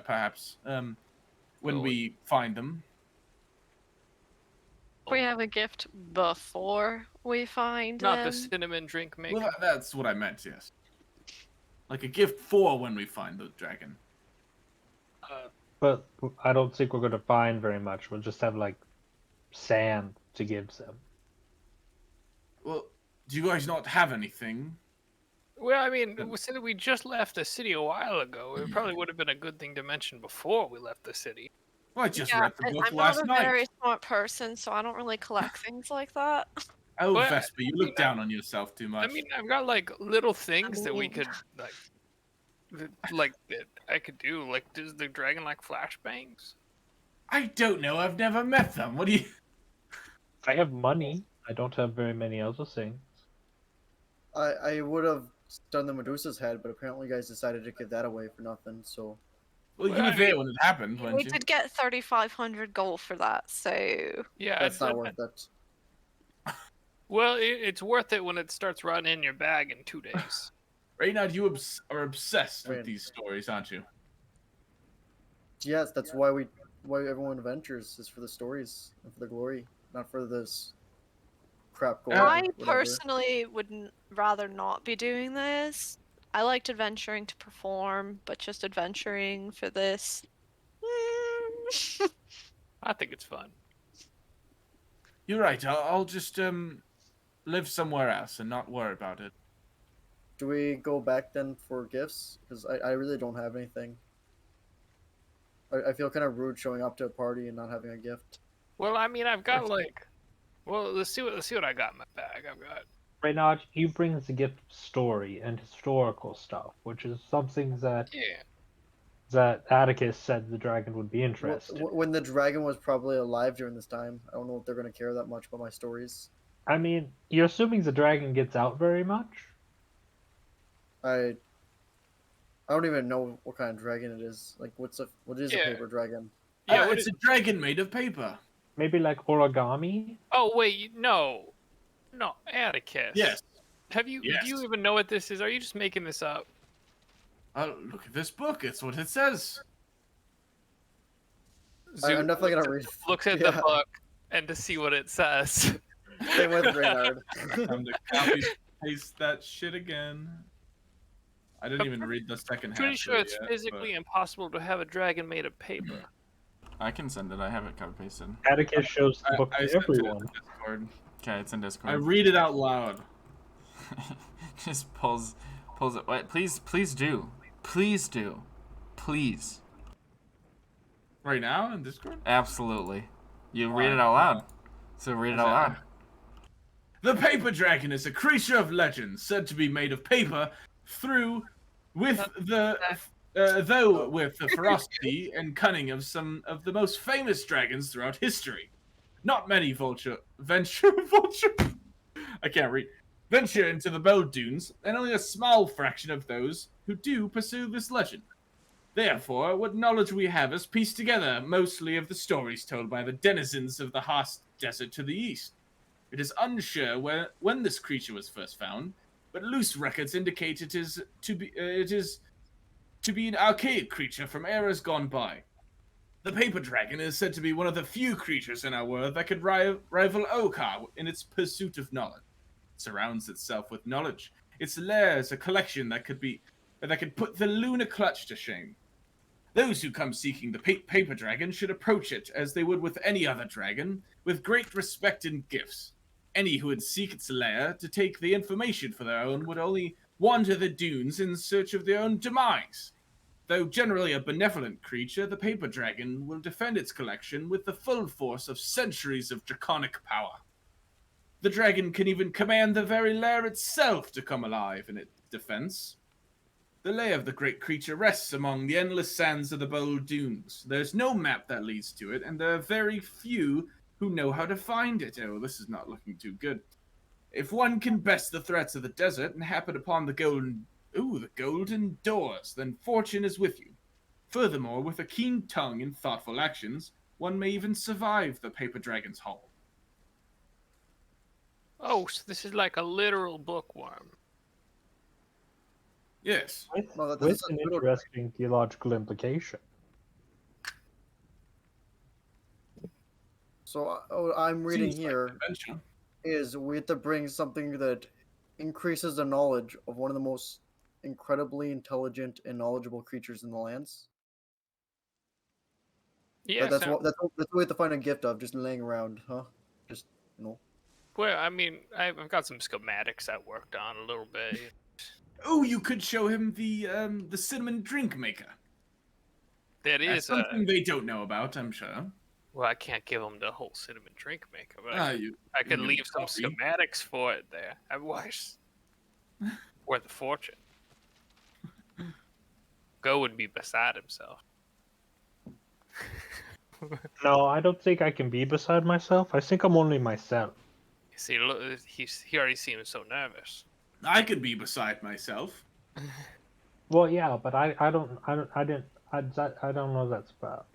perhaps, when Oh. we find them. We have a gift before we find Not them. the cinnamon drink maker. Well, that's what I meant, yes. Like a gift for when we find the dragon. But I don't think we're going to find very much. We'll just have, like, sand to give them. Well, do you guys not have anything? Well, I mean, since we just left the city a while ago, it probably would have been a good thing to mention before we left the city. Well, I just Yeah, read the and book I'm last not a night. very smart person, so I don't really collect things like that. Oh, Well, Vesper, you look down on yourself too much. I mean, I've got like little things that we could like that I could do. Like, does the dragon like flashbangs? I don't know. I've never met them. What do you? I have money. I don't have very many other things. I would have done the Medusa's head, but apparently you guys decided to give that away for nothing. So Well, you Well, were I there mean, when it happened, weren't We you? did get 3,500 gold for that, so Yeah, that's not but worth it. Well, it's worth it when it starts running in your bag in 2 days. Reynard, you are obsessed with Wait. these stories, aren't you? Yes, that's why everyone adventures is for the stories and for the glory, not for this crap gold. I whatever. personally would rather not be doing this. I liked adventuring to perform, but just adventuring for this. I think it's fun. You're right. I'll just live somewhere else and not worry about it. Do we go back then for gifts? Because I really don't have anything. I feel kind of rude showing up to a party and not having a gift. Well, I mean, I've got like, well, let's see what I got in my bag. I've got. Reynard, he brings a gift of story and historical stuff, which is something that Yeah. that Atticus said the dragon would be interested in. When the dragon was probably alive during this time, I don't know if they're going to care that much about my stories. I mean, you're assuming the dragon gets out very much? I don't even know what kind of dragon it is. Like, what is a Yeah. paper dragon? Yeah, Oh, it's a dragon made of paper. Maybe like origami? Oh wait, no, Atticus. Yes. Have you? Yes. Do you even know what this is? Are you just making this up? Look at this book. It's what it says. I'm definitely going to read. Looks at Yeah. the book and to see what it says. Same with Reynard. Time to copy paste that shit again. I didn't even read the second half. Pretty sure of it it's yet, physically impossible to have a dragon made of paper. I can send it. I have it copy pasted. Atticus shows the but book I to sent it in everyone. Discord. Okay, it's in I Discord. read it out loud. Just pulls it. Wait, please do. Please do. Please. Right now in Discord? Absolutely. You read Why? it out loud. So read it out loud. The paper dragon is a creature of legend said to be made of paper though with the ferocity and cunning of some of the most famous dragons throughout history. Not many venture I can't read. Venture into the bold dunes, and only a small fraction of those who do pursue this legend. Therefore, what knowledge we have is pieced together mostly of the stories told by the denizens of the Haast Desert to the east. It is unsure when this creature was first found, but loose records indicate it is to be an archaic creature from eras gone by. The paper dragon is said to be one of the few creatures in our world that could rival Okar in its pursuit of knowledge. It surrounds itself with knowledge. Its lair is a collection that could put the lunar clutch to shame. Those who come seeking the paper dragon should approach it as they would with any other dragon, with great respect and gifts. Any who would seek its lair to take the information for their own would only wander the dunes in search of their own demise. Though generally a benevolent creature, the paper dragon will defend its collection with the full force of centuries of draconic power. The dragon can even command the very lair itself to come alive in its defense. The lair of the great creature rests among the endless sands of the bold dunes. There's no map that leads to it, and there are very few who know how to find it. Oh, this is not looking too good. If one can best the threats of the desert and happen upon the golden doors, then fortune is with you. Furthermore, with a keen tongue and thoughtful actions, one may even survive the paper dragon's haul. Oh, so this is like a literal bookworm. Yes. Well, With that's an a little- interesting theological implication. So I'm reading Seems like here an adventure. is we have to bring something that increases the knowledge of one of the most incredibly intelligent and knowledgeable creatures in the lands. Yeah, That's what we have to find a gift of, just laying around, huh? Just Well, I mean, I've got some schematics I worked on a little bit. Oh, you could show him the cinnamon drink maker. That That's is something they don't know about, I'm sure. well, I can't give them the whole cinnamon drink maker, but Ah, I could you leave some copy. schematics for it there. I wish worth a fortune. Go would be beside himself. No, I don't think I can be beside myself. I think I'm only myself. See, look, he already seems so nervous. I could be beside myself. Well, yeah, but I don't know that spell.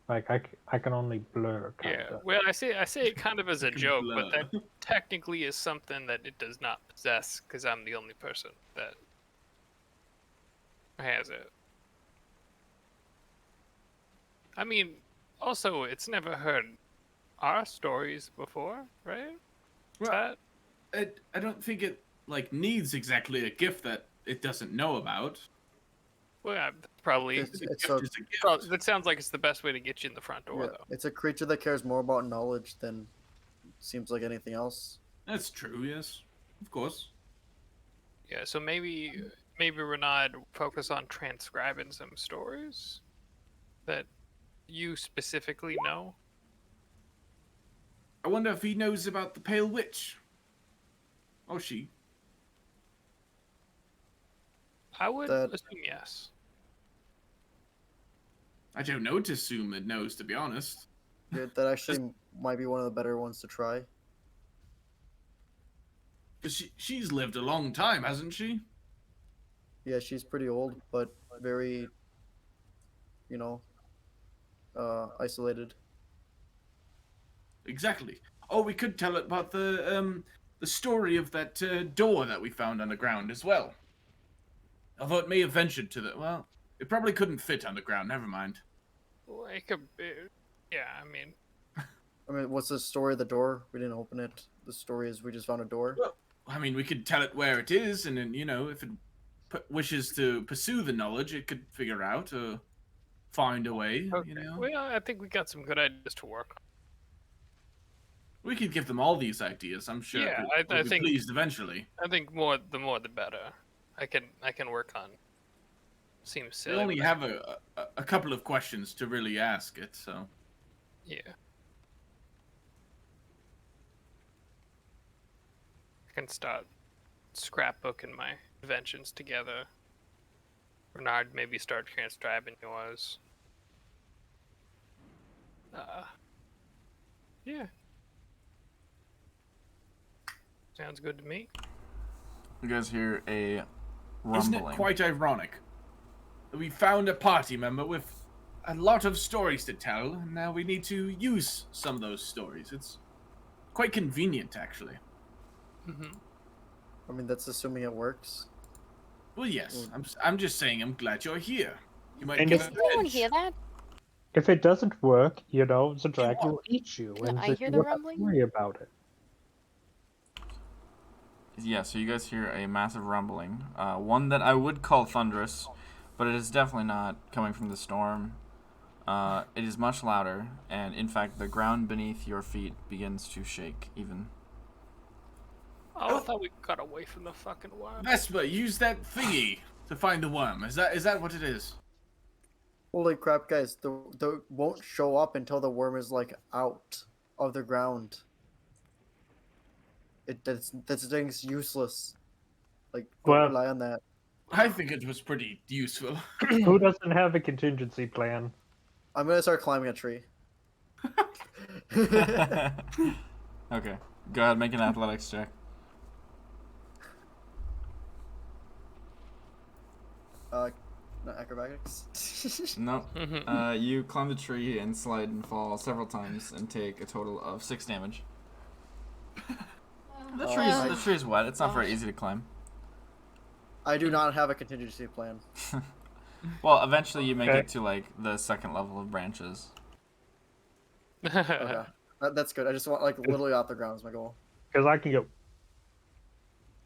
Like I can only blur. Yeah. Kinda. Well, I say it kind of as a can joke, but blur. that technically is something that it does not possess because I'm the only person that has it. I mean, also, it's never heard our stories before, right? Well, I don't think it like needs exactly a gift that it doesn't know about. Well, yeah, probably. It's A it's gift a is a gift. That sounds like it's the best way to get you in the front door, yeah, though. it's a creature that cares more about knowledge than seems like anything else. That's true. Yes, of course. Yeah, so maybe Renaud focus on transcribing some stories that you specifically know. I wonder if he knows about the Pale Witch. Or she. I would That- assume yes. I don't know to assume it knows, to be honest. Yeah, that actually might be one of the better ones to try. Because she's lived a long time, hasn't she? Yeah, she's pretty old, but very, isolated. Exactly. Oh, we could tell it about the story of that door that we found underground as well. Although it may have ventured to the... Well, it probably couldn't fit underground, never mind. Like a bit. Yeah, I mean, I mean, what's the story of the door? We didn't open it. The story is we just found a door. Well, I mean, we could tell it where it is, and then, if it wishes to pursue the knowledge, it could figure out or find a way, okay. Well, I think we got some good ideas to work on. We could give them all these ideas. I'm sure Yeah, they'll I be think- pleased eventually. I think the more the better. I can work on. Seems They silly. only but- have a couple of questions to really ask it, so... Yeah. I can start scrapbooking my inventions together. Bernard, maybe start transcribing yours. Yeah. Sounds good to me. You guys hear a Isn't rumbling. it quite ironic? We found a party member with a lot of stories to tell, and now we need to use some of those stories. It's quite convenient, actually. Mm-hmm. I mean, that's assuming it works. Well, yes. I'm just saying I'm glad you're here. You might And give if- a Does anyone edge. hear that? If it doesn't work, the dragon will eat you, Can and I then hear you the won't have to rumbling? worry about it. Yeah, so you guys hear a massive rumbling. One that I would call thunderous, but it is definitely not coming from the storm. It is much louder, and in fact, the ground beneath your feet begins to shake even. Oh, I thought we got away from the fucking worm. Vespa, use that thingy to find the worm. Is that what it is? Holy crap, guys! The won't show up until the worm is like out of the ground. That thing's useless. Like, don't Well- rely on that. I think it was pretty useful. Who doesn't have a contingency plan? I'm gonna start climbing a tree. Okay, go ahead, make an athletics check. Not acrobatics. Nope. Mm-hmm. You climb the tree and slide and fall several times and take a total of 6 damage. The tree's wet. It's not very easy to climb. I do not have a contingency plan. Well, eventually you make Okay. it to like the second level of branches. Okay, that's good. I just want like literally off the ground is my goal. Because I can get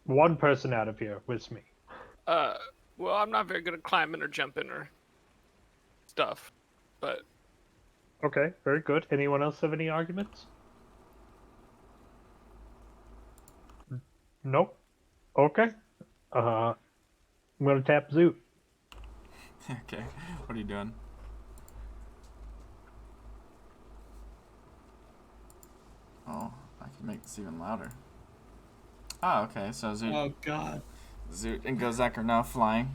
one person out of here with me. Well, I'm not very good at climbing or jumping or stuff, but Okay, very good. Anyone else have any arguments? Nope. Okay. I'm gonna tap Zoot. Okay, what are you doing? Oh, I can make this even louder. Oh, okay, so God. Zoot and Gozak are now flying.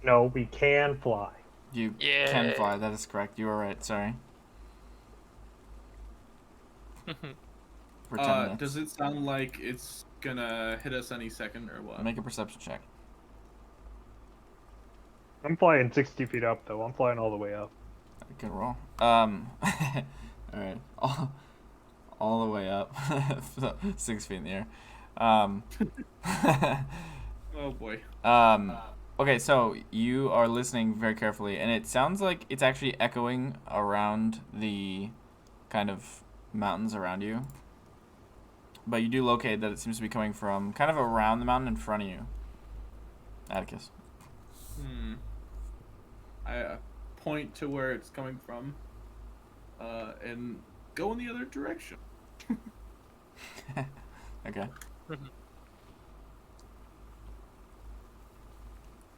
No, we can fly. You Yeah. can fly, that is correct. You were right, sorry. For 10 minutes. Does it sound like it's gonna hit us any second or what? Make a perception check. I'm flying 60 feet up, though. I'm flying all the way up. Good roll. All right. All the way up, 6 feet in the air. Oh boy. Okay, so you are listening very carefully, and it sounds like it's actually echoing around the kind of mountains around you. But you do locate that it seems to be coming from kind of around the mountain in front of you. Atticus. I point to where it's coming from, and go in the other direction. Okay.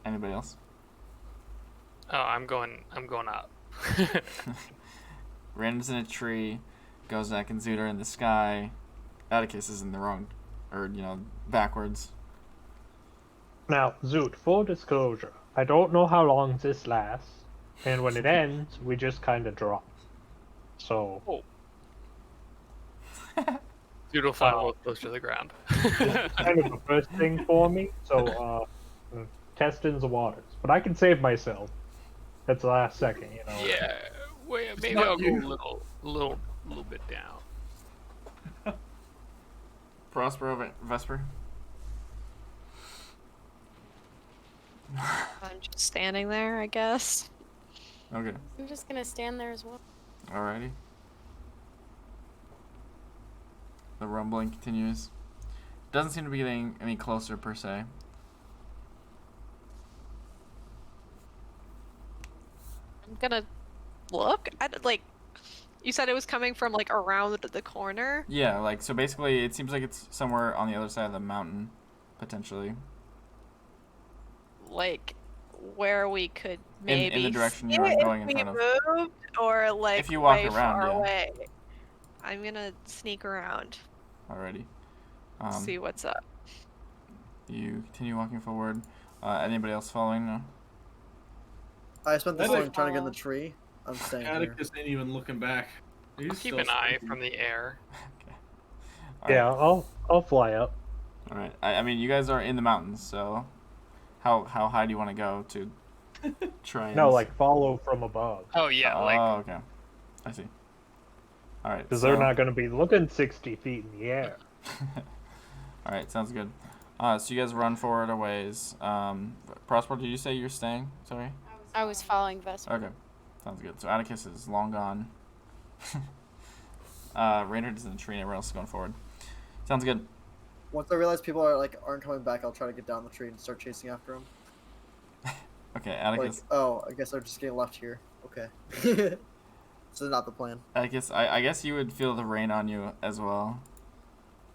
Anybody else? Oh, I'm going up. Randall's in a tree. Gozak and Zoot are in the sky. Atticus is in the wrong, or backwards. Now, Zoot, full disclosure, I don't know how long this lasts, and when it ends, we just kind of drop. So. Oh. Zoot will fly a little closer to the ground. It's kind of the first thing for me, so testing the waters. But I can save myself. That's the last second, Yeah, wait, maybe not I'll go you. a little bit down. Prospero, Vesper. I'm just standing there, I guess. Okay. I'm just gonna stand there as well. Alrighty. The rumbling continues. Doesn't seem to be getting any closer per se. I'm gonna look. You said it was coming from like around the corner. Yeah, so basically it seems like it's somewhere on the other side of the mountain, potentially. Like where we could maybe In the direction see you are it going if in we front of. moved, or like If you walk way around, far yeah. away. I'm gonna sneak around, Alrighty. see what's up. You continue walking forward. Anybody else following? No? I spent this That time is- trying to get in the tree. I'm staying here. Atticus ain't even looking back. He's I'll keep still an eye sneaking. from the air. Okay. Yeah, I'll fly up. Alright. I mean, you guys are in the mountains, so how high do you want to go to try and... No, follow from above. Oh yeah, Oh, okay. I see. Alright, Because they're not going to be looking 60 feet in the air. Alright, sounds good. So you guys run forward a ways. Prosper, did you say you're staying? Sorry? I was following Vesper. Okay. Sounds good. So Atticus is long gone. Raynard is in the tree and everyone else is going forward. Sounds good. Once I realize people aren't coming back, I'll try to get down the tree and start chasing after them. Okay, Atticus. I guess they're just getting left here. Okay. This is not the plan. Atticus, I guess you would feel the rain on you as well.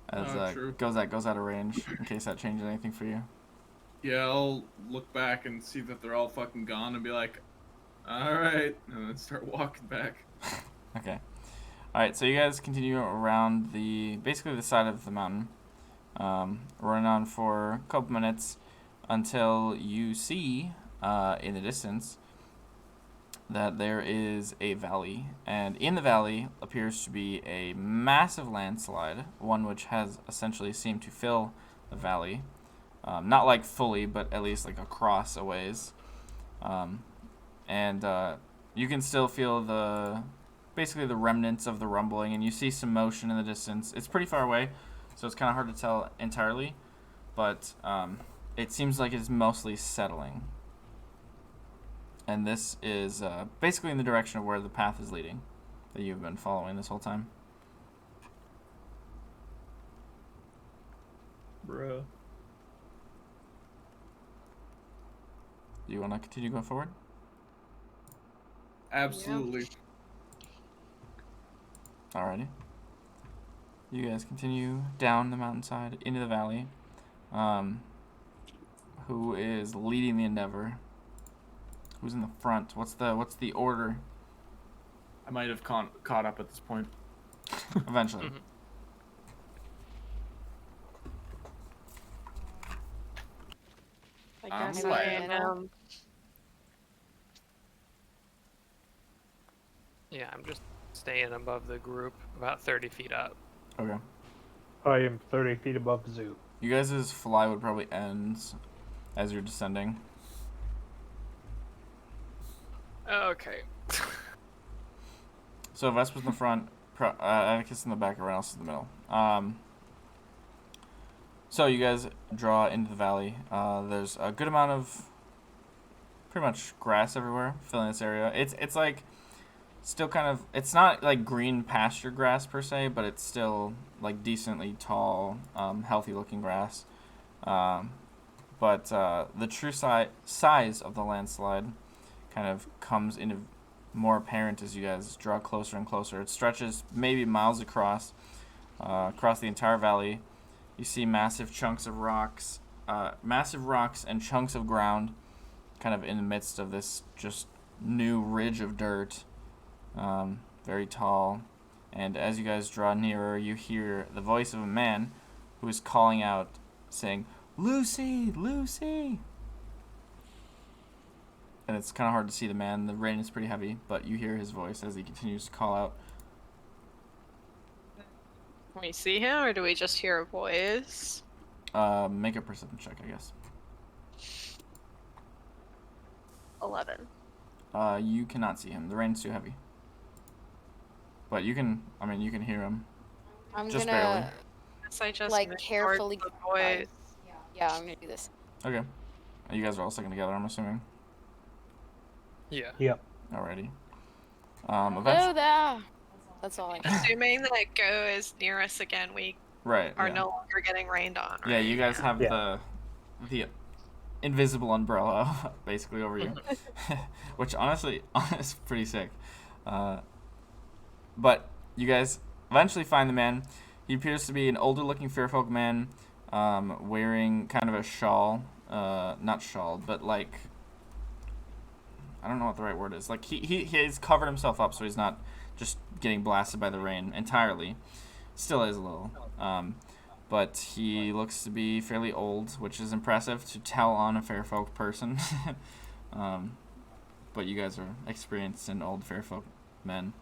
As True. goes out of range, in case that changes anything for you. Yeah, I'll look back and see that they're all fucking gone and be like, alright, and then start walking back. Okay. Alright, so you guys continue around basically the side of the mountain. Running on for a couple minutes until you see in the distance that there is a valley, and in the valley appears to be a massive landslide, one which has essentially seemed to fill the valley, not fully, but at least across a ways, and you can still feel basically the remnants of the rumbling, and you see some motion in the distance. It's pretty far away, so it's kind of hard to tell entirely, but it seems like it's mostly settling. And this is basically in the direction of where the path is leading that you've been following this whole time. Bruh. Do you want to continue going forward? Absolutely. Alrighty. You guys continue down the mountainside into the valley. Who is leading the endeavor? Who's in the front? What's the order? I might have caught up at this point. Eventually. I I'm guess glad. I am. Yeah, I'm just staying above the group, about 30 feet up. Okay. I am 30 feet above the zoo. You guys' fly would probably end as you're descending. Okay. So Vespa's in the front, Atticus in the back, everyone else in the middle. So you guys draw into the valley. There's a good amount of pretty much grass everywhere filling this area. It's like still kind of, it's not like green pasture grass per se, but it's still like decently tall, healthy looking grass. But the true size of the landslide kind of comes into more apparent as you guys draw closer and closer. It stretches maybe miles across the entire valley. You see massive chunks of rocks, and chunks of ground kind of in the midst of this just new ridge of dirt, very tall. And as you guys draw nearer, you hear the voice of a man who is calling out, saying, "Lucy, Lucy!" And it's kind of hard to see the man. The rain is pretty heavy, but you hear his voice as he continues to call out. Can we see him, or do we just hear a voice? Make a perception check, I guess. 11. You cannot see him. The rain's too heavy. But you can hear him. I'm Just gonna barely. Guess I just like ignored carefully. the voice. Yeah, I'm gonna do this. Okay. You guys are all sticking together, I'm assuming. Yeah. Yep. Alrighty. Hello Eventually, there. That's all I know. Assuming that Go is near us again, we right. are Yeah. no longer getting rained on, right? Yeah, you guys have Yeah. the invisible umbrella basically over you, which honestly is pretty sick. But you guys eventually find the man. He appears to be an older-looking fairfolk man, wearing kind of a shawl, not shawl, but like, I don't know what the right word is. Like he's covered himself up so he's not just getting blasted by the rain entirely. Still is a little. But he looks to be fairly old, which is impressive to tell on a fairfolk person. But you guys are experienced and old fairfolk men.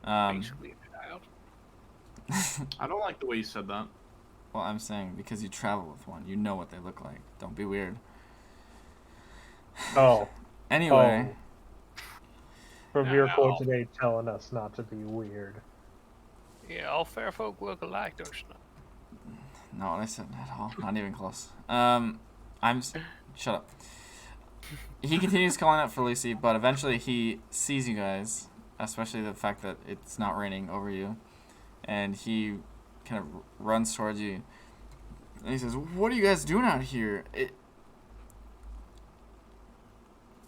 Basically a child. I don't like the way you said that. Well, I'm saying because you travel with one, you know what they look like. Don't be weird. Oh. Anyway, From No, your no. quote today telling us not to be weird. Yeah, all fair folk look alike, don't you know? not what I said at all. Not even close. Shut up. He continues calling out for Lucy, but eventually he sees you guys, especially the fact that it's not raining over you, and he kind of runs towards you, and he says, "What are you guys doing out here?"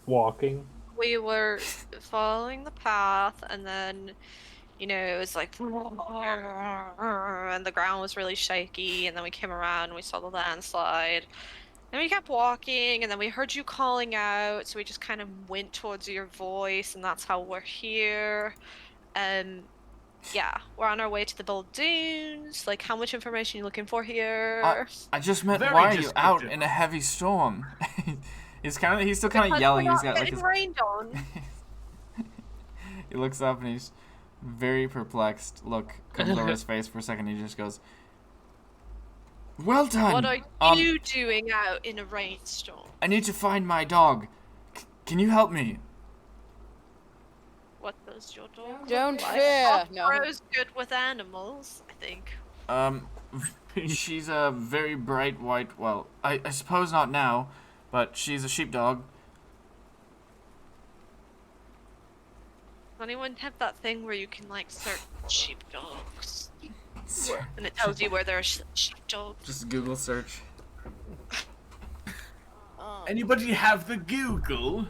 Walking. We were following the path, and then, it was like, and the ground was really shaky, and then we came around and we saw the landslide. And we kept walking, and then we heard you calling out, so we just kind of went towards your voice, and that's how we're here. Yeah, we're on our way to the Bold Dunes. Like, how much information are you looking for here? I just meant, Very why are you out descriptive. in a heavy storm? He's still kind of Because yelling. we're He's not got like getting his. rained on. He looks up and he's very perplexed. Look comes over his face for a second. He just goes, "Well done. What are you doing out in a rainstorm? I need to find my dog. Can you help me?" What does your dog Don't look like? fear. No. Oscaro's good with animals, I think. She's a very bright white. Well, I suppose not now, but she's a sheepdog. Does anyone have that thing where you can, like, search sheepdogs? And it tells you where there are sheepdogs? Just Google search. Anybody have the Google?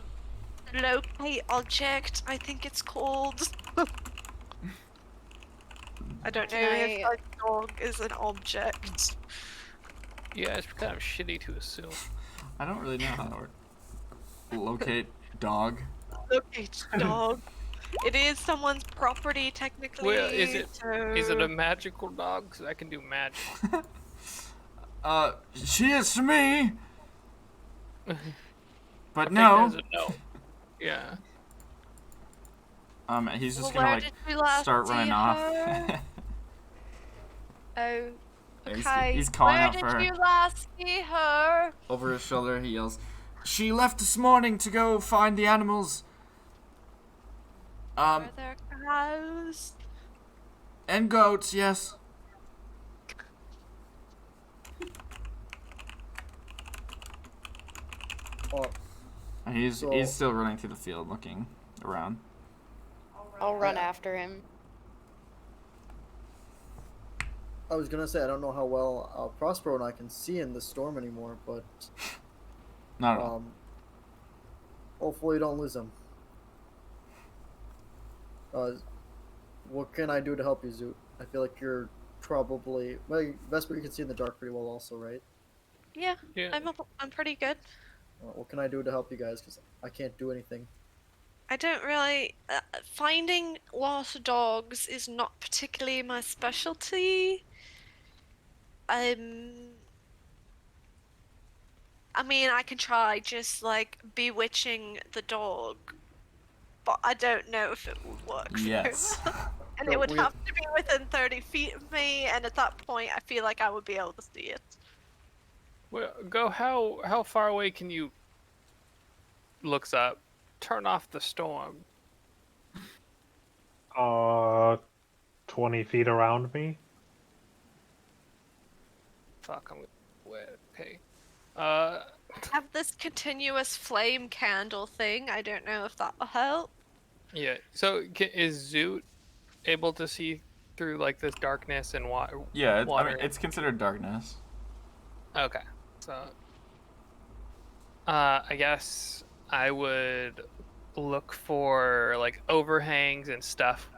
Locate object, I think it's called. I don't know if a dog is an object. Yeah, it's kind of shitty to assume. I don't really know how that works. Locate dog. Locate dog. It is someone's property, technically. Well, is it so... a magical dog? Because I can do magic. She is to me. But I think no. there's a no. Yeah. He's just Well, gonna where like did we last start see running off. her? Oh, He's- okay. he's calling Where out did for her. you last see her? Over his shoulder, he yells, "She left this morning to go find the animals. Are there cows? And goats, yes. Oh, He's So- still running through the field, looking around. I'll run after him. I was gonna say I don't know how well Prospero and I can see in the storm anymore, but Not at all. hopefully don't lose him. What can I do to help you, Zoot? I feel like you're probably Vesper. You can see in the dark pretty well, also, right? Yeah, Yeah. I'm pretty good. What can I do to help you guys? Because I can't do anything. I don't really. Finding lost dogs is not particularly my specialty. I mean, I can try just like bewitching the dog, but I don't know if it would work. Yes. And No, it would we- have to be within 30 feet of me, and at that point, I feel like I would be able to see it. Well, go. How far away can you? Looks up. Turn off the storm. 20 feet around me. Fuck. I'm wet. Okay. Have this continuous flame candle thing. I don't know if that will help. Yeah. So is Zoot able to see through like this darkness and water? Yeah, I water? mean, it's considered darkness. Okay. So, I guess I would look for like overhangs and stuff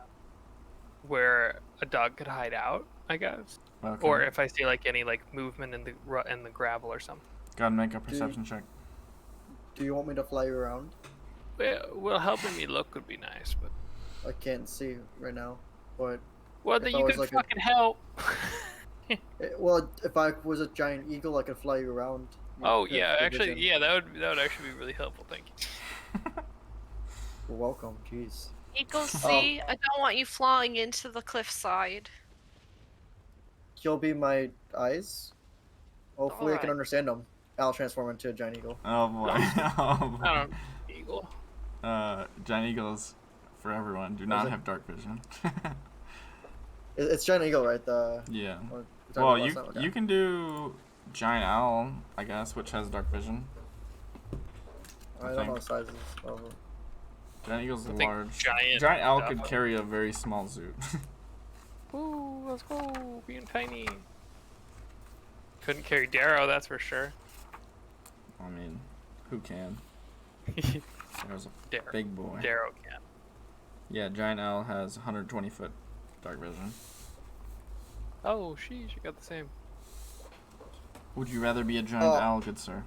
where a dog could hide out, I guess. Okay. Or if I see like any like movement in the gravel or something. Go ahead and make a perception check. Do you want me to fly you around? Well, helping me look would be nice, but I can't see right now, but well, If then I you was could like a- fucking help. well, if I was a giant eagle, I could fly you around. Oh Yeah, yeah, good actually, vision. yeah, that would actually be really helpful. Thank you. You're welcome. Jeez. Eagle C, I don't want you flying into the cliffside. He'll be my eyes. Hopefully, I can Alright. understand him. I'll transform into a giant eagle. Oh boy. Oh boy. I don't eagle. Giant eagles for everyone do not have dark vision. It's giant eagle, right? Yeah. what we talked Well, about you last time? Okay. you can do giant owl, I guess, which has dark vision. I don't know the sizes of them. Giant eagle's I think large. giant owl stuff. could carry a very small zoot. Ooh, let's go, being tiny. Couldn't carry Darrow, that's for sure. I mean, who can? There's a Darrow. big boy. Darrow can. Yeah, giant owl has 120 foot dark vision. Oh, sheesh, you got the same. Would you rather be a giant Oh. owl, good sir?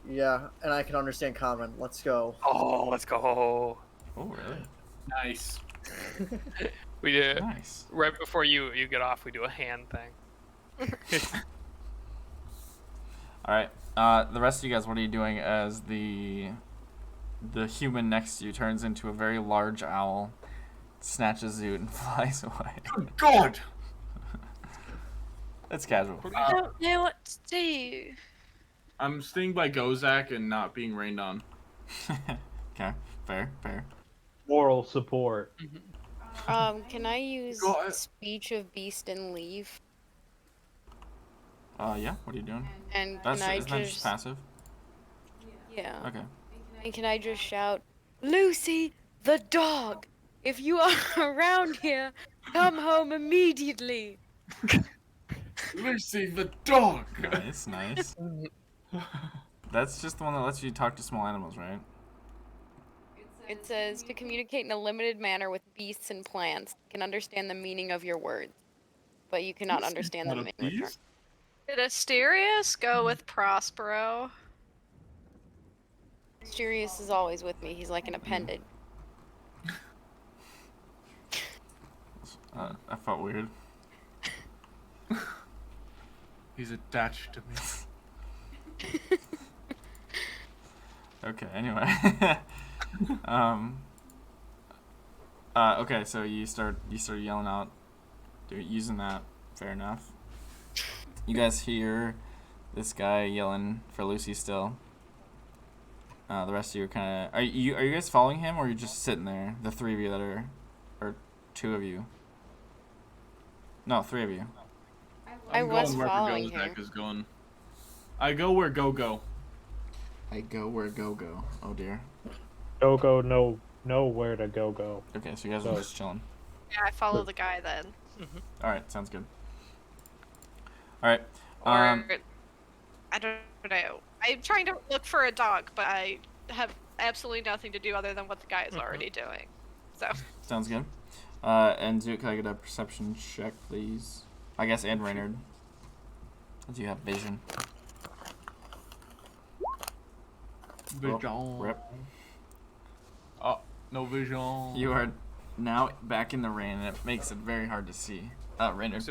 Yeah, and I can understand common. Let's go. Oh, let's go. Oh, really? Nice. We do Nice. right before you get off. We do a hand thing. All right. The rest of you guys, what are you doing as the human next to you turns into a very large owl, snatches Zoot, and flies away? Good God! That's casual. I don't know what to do. I'm staying by Gozak and not being rained on. Okay, fair. Moral support. Can I use Go ahead. speech of beast and leave? Yeah. What are you doing? And That's can I isn't that just just passive? yeah? Okay. And can I just shout, Lucy, the dog? If you are around here, come home immediately. Lucy the dog! Nice. That's just the one that lets you talk to small animals, right? It says to communicate in a limited manner with beasts and plants. Can understand the meaning of your words, but you cannot understand them in return. Beast? Did Asterius go with Prospero? Sirius is always with me. He's like an appendage. That felt weird. He's attached to me. Okay. Anyway. Okay. So you start yelling out, using that. Fair enough. You guys hear this guy yelling for Lucy still. The rest of you are kind of... Are you guys following him, or are you just sitting there? The three of you that are... Or two of you? No, three of you. I I'm was going where following him. Gozak is going. I go where Go. I go where go. Oh, dear. Go, know where to go. Okay, so you guys are just chilling. Yeah, I follow the guy then. All right, sounds good. All right. Or I don't know. I'm trying to look for a dog, but I have absolutely nothing to do other than what the guy is already doing. So. Sounds good. And Zoot, can I get a perception check, please? I guess, and Reynard. Do you have vision? Vision. Rip. Oh, no vision. You are now back in the rain, and it makes it very hard to see. Reynard.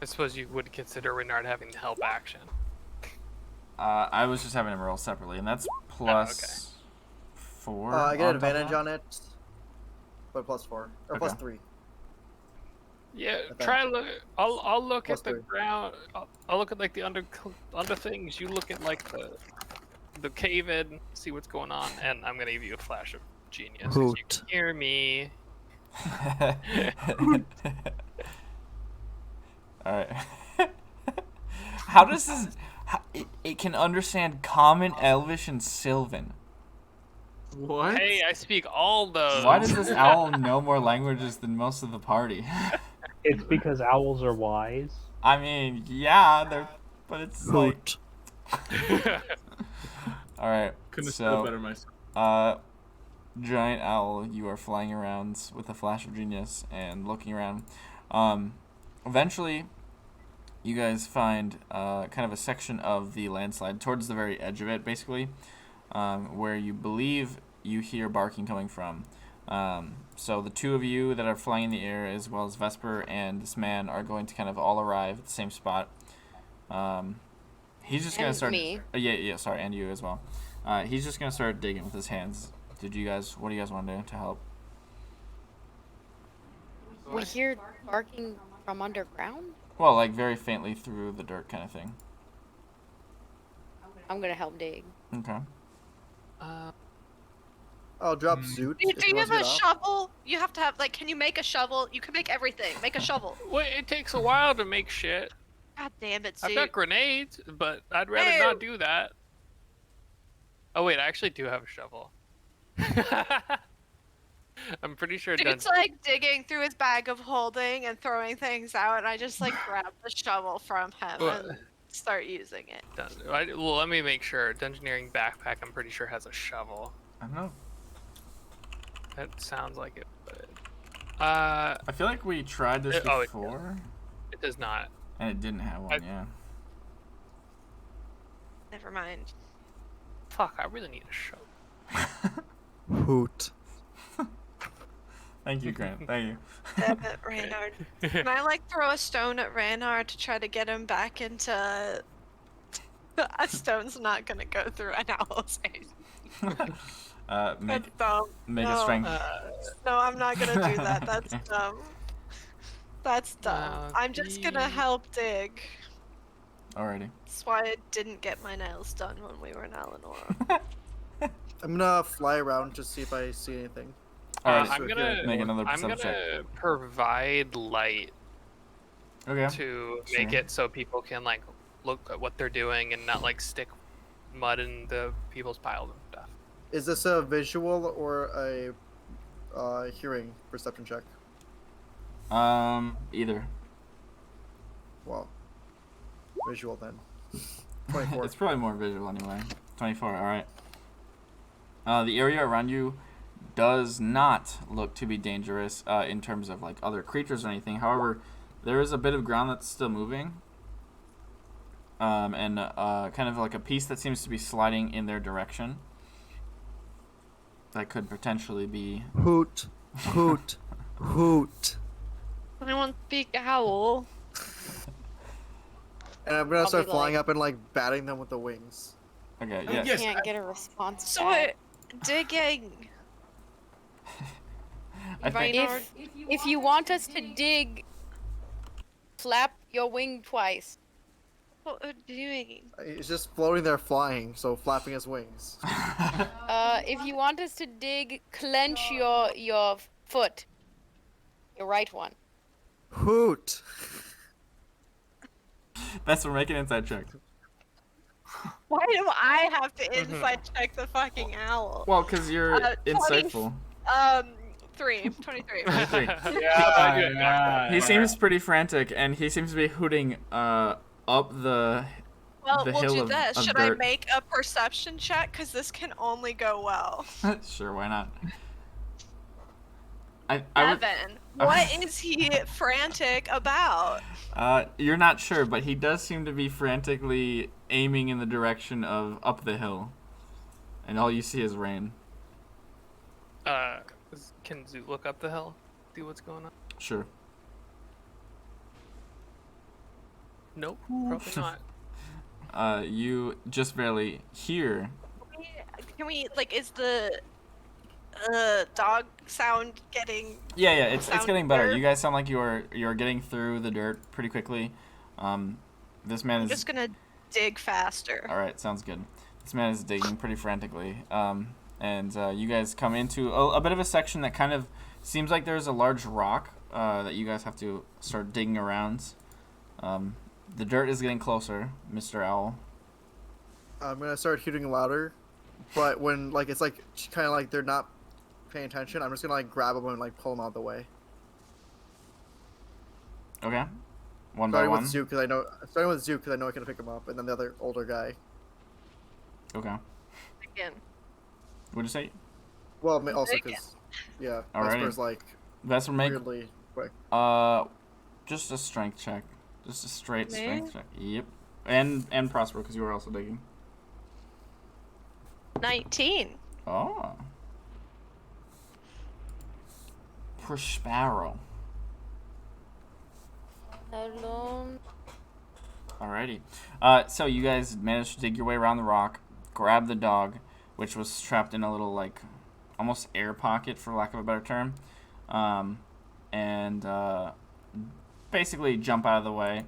I suppose you would consider Renard having the help action. I was just having him roll separately, and that's plus 4. I get on advantage top of on it, but +4 or Okay. +3. Yeah, think. try look. I'll look Plus at the 3. ground. I'll look at like the under things. You look at like the cave in, see what's going on, and I'm gonna give you a flash of genius. 'Cause you can hear me. that. All right. How does this? It can understand Common, Elvish, and Sylvan. What? Hey, I speak all those. Why does this owl know more languages than most of the party? It's because owls are wise. I mean, yeah, but it's like. All right. Couldn't have said it better myself. Giant owl, you are flying around with a flash of genius and looking around. Eventually, you guys find kind of a section of the landslide towards the very edge of it, basically, where you believe you hear barking coming from. So the two of you that are flying in the air, as well as Vesper and this man, are going to kind of all arrive at the same spot. He's just gonna start. Me. Yeah. Sorry, and you as well. He's just gonna start digging with his hands. What do you guys want to do to help? We hear barking from underground. Well, like very faintly through the dirt, kind of thing. I'm gonna help dig. Okay. I'll drop Zoot. Do if he you wants have to a get off. shovel? You have to have, like, can you make a shovel? You can make everything. Make a shovel. Wait, it takes a while to make shit. God damn it, I've Sue. got grenades, but I'd rather not do that. Oh wait, I actually do have a shovel. I'm pretty sure. Dude's like digging through his bag of holding and throwing things out, and I just like grab the shovel from him and start using it. Well, let me make sure. Dungeoneering backpack, I'm pretty sure has a shovel. I don't know. That sounds like it, but I feel like we tried this before, it does not. and it didn't have one. Yeah. Never mind. Fuck, I really need a shovel. Hoot. Thank you, Grant. Thank you. Damn it, Reynard. Can I like throw a stone at Reynard to try to get him back into... A stone's not gonna go through an owl's face. Make That's dumb. a No. strength. No, I'm not gonna do that. That's dumb. That's dumb. I'm just gonna help dig. Alrighty. That's why I didn't get my nails done when we were in Alinora. I'm gonna fly around to see if I see anything. Alright. I'm gonna make another I'm perception check. gonna provide light Okay. to make it so people can like look at what they're doing and not like stick mud in the people's piles and stuff. Is this a visual or a hearing perception check? Either. Well, visual then. 24. It's probably more visual anyway. 24. All right. The area around you does not look to be dangerous in terms of like other creatures or anything. However, there is a bit of ground that's still moving. And kind of like a piece that seems to be sliding in their direction. That could potentially be. Hoot, hoot, hoot. I want big owl. And I'm gonna I'll start be flying like- up and like batting them with the wings. Okay. Oh, Yes. yes. Can't get a response. So back. digging. I think. Reynard. If you want us to dig, flap your wing twice. What do you mean? He's just floating there flying, so flapping his wings. If you want us to dig, clench your foot. Your right one. Hoot! That's for making inside check. Why do I have to inside check the fucking owl? Well, because you're 20 insightful. 23. 23. Yeah. He seems pretty frantic, and he seems to be hooting up the Well, the we'll hill do of, this. of Should dirt. I make a perception check? Because this can only go well. Sure, why not? I would, Evan, what is he frantic about? you're not sure, but he does seem to be frantically aiming in the direction of up the hill, and all you see is rain. Can Zoot look up the hill? See what's going on? Sure. Nope, probably not. You just barely hear. Can we like? Is the dog sound getting? Yeah, it's getting better. better? You guys sound like you're getting through the dirt pretty quickly. This man I'm is just gonna dig faster. all right. Sounds good. This man is digging pretty frantically. And you guys come into a bit of a section that kind of seems like there's a large rock that you guys have to start digging around. The dirt is getting closer, Mr. Owl. I'm gonna start hooting louder, but when like it's like kind of like they're not paying attention, I'm just gonna like grab them and like pull them out of the way. Okay. One by Starting one. with Zoot because I know I can pick him up, and then the other older guy. Okay. Again. What'd you say? Well, also Big. because yeah, Alrighty. Vesper's like Vesper, make weirdly quick. just a strength check. Just a straight Me? strength check. Yep. And Prosper, because you were also digging. 19. Oh. Prospero. Alone. Alrighty. So you guys managed to dig your way around the rock, grab the dog, which was trapped in a little, like, almost air pocket, for lack of a better term, and basically jump out of the way.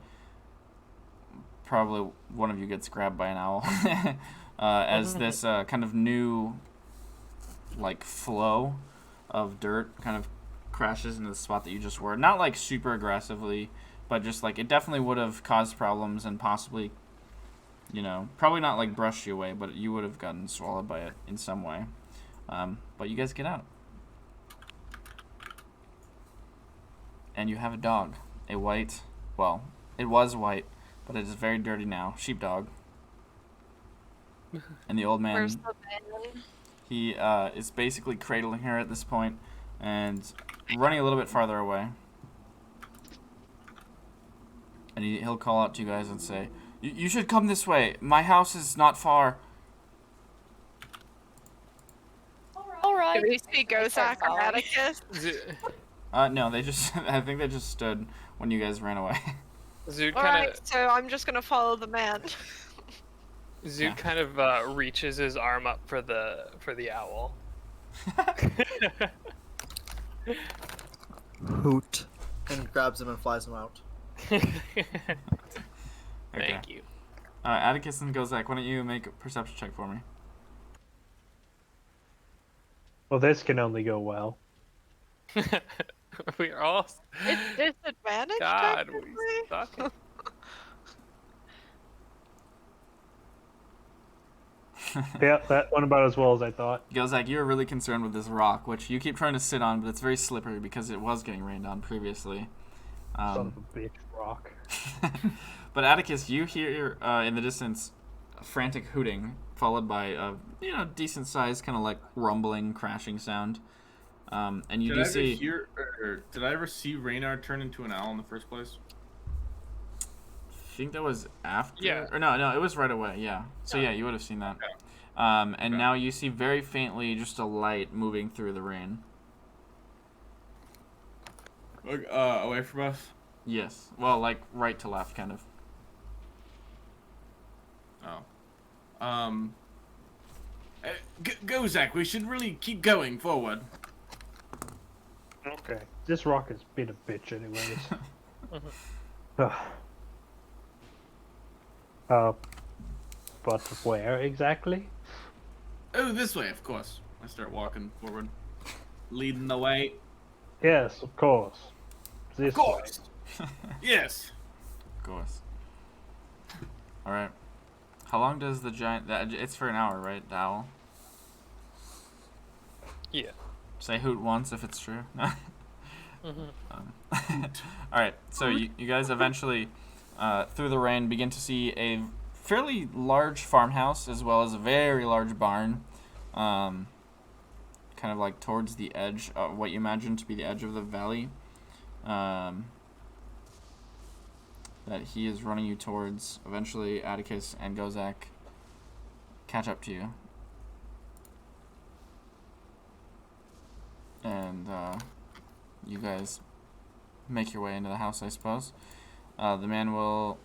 Probably one of you gets grabbed by an owl. As this kind of new, like, flow of dirt kind of crashes into the spot that you just were. Not, like, super aggressively, but just, like, it definitely would have caused problems and possibly, you know, probably not, like, brushed you away, but you would have gotten swallowed by it in some way. But you guys get out. And you have a dog. A white, well, it was white, but it is very dirty now. Sheepdog. And the old man, Where's the man? he is basically cradling her at this point and running a little bit farther away. And he'll call out to you guys and say, you should come this way. My house is not far. All right. Did we see Gozak or Atticus? No, they just, I think they just stood when you guys ran away. Zoot kind Alright, so I'm just gonna follow the man. Zoot kind of reaches his arm up for the owl. Hoot, and grabs him and flies him out. Thank you. Atticus and Gozak, why don't you make a perception check for me? Well, this can only go well. We are all. It's disadvantage. God, we technically? suck. Yeah, that went about as well as I thought. Gozak, you're really concerned with this rock, which you keep trying to sit on, but it's very slippery because it was getting rained on previously. Son of a bitch, rock. But Atticus, you hear in the distance a frantic hooting, followed by a decent sized kind of like rumbling, crashing sound. And you Did I do ever see. hear, or did I ever see Reynard turn into an owl in the first place? I think that was after. Yeah. Or no, it was right away. Yeah. So yeah, you would have seen that. Okay. And Okay. now you see very faintly just a light moving through the rain. Away from us? Yes. Well, like right to left, kind of. Oh. Go, Zach. We should really keep going forward. Okay. This rock has been a bitch anyways. Ugh. But where exactly? Oh, this way, of course. I start walking forward, leading the way. Yes, of course. This Of course. Yes. Of course. All right. How long does the giant? It's for an hour, right? The owl. Yeah. Say hoot once if it's true. Mm-hmm. All right. So you guys eventually, through the rain, begin to see a fairly large farmhouse as well as a very large barn, kind of like towards the edge of what you imagine to be the edge of the valley. That he is running you towards. Eventually, Atticus and Gozak catch up to you. And you guys make your way into the house, I suppose. The man will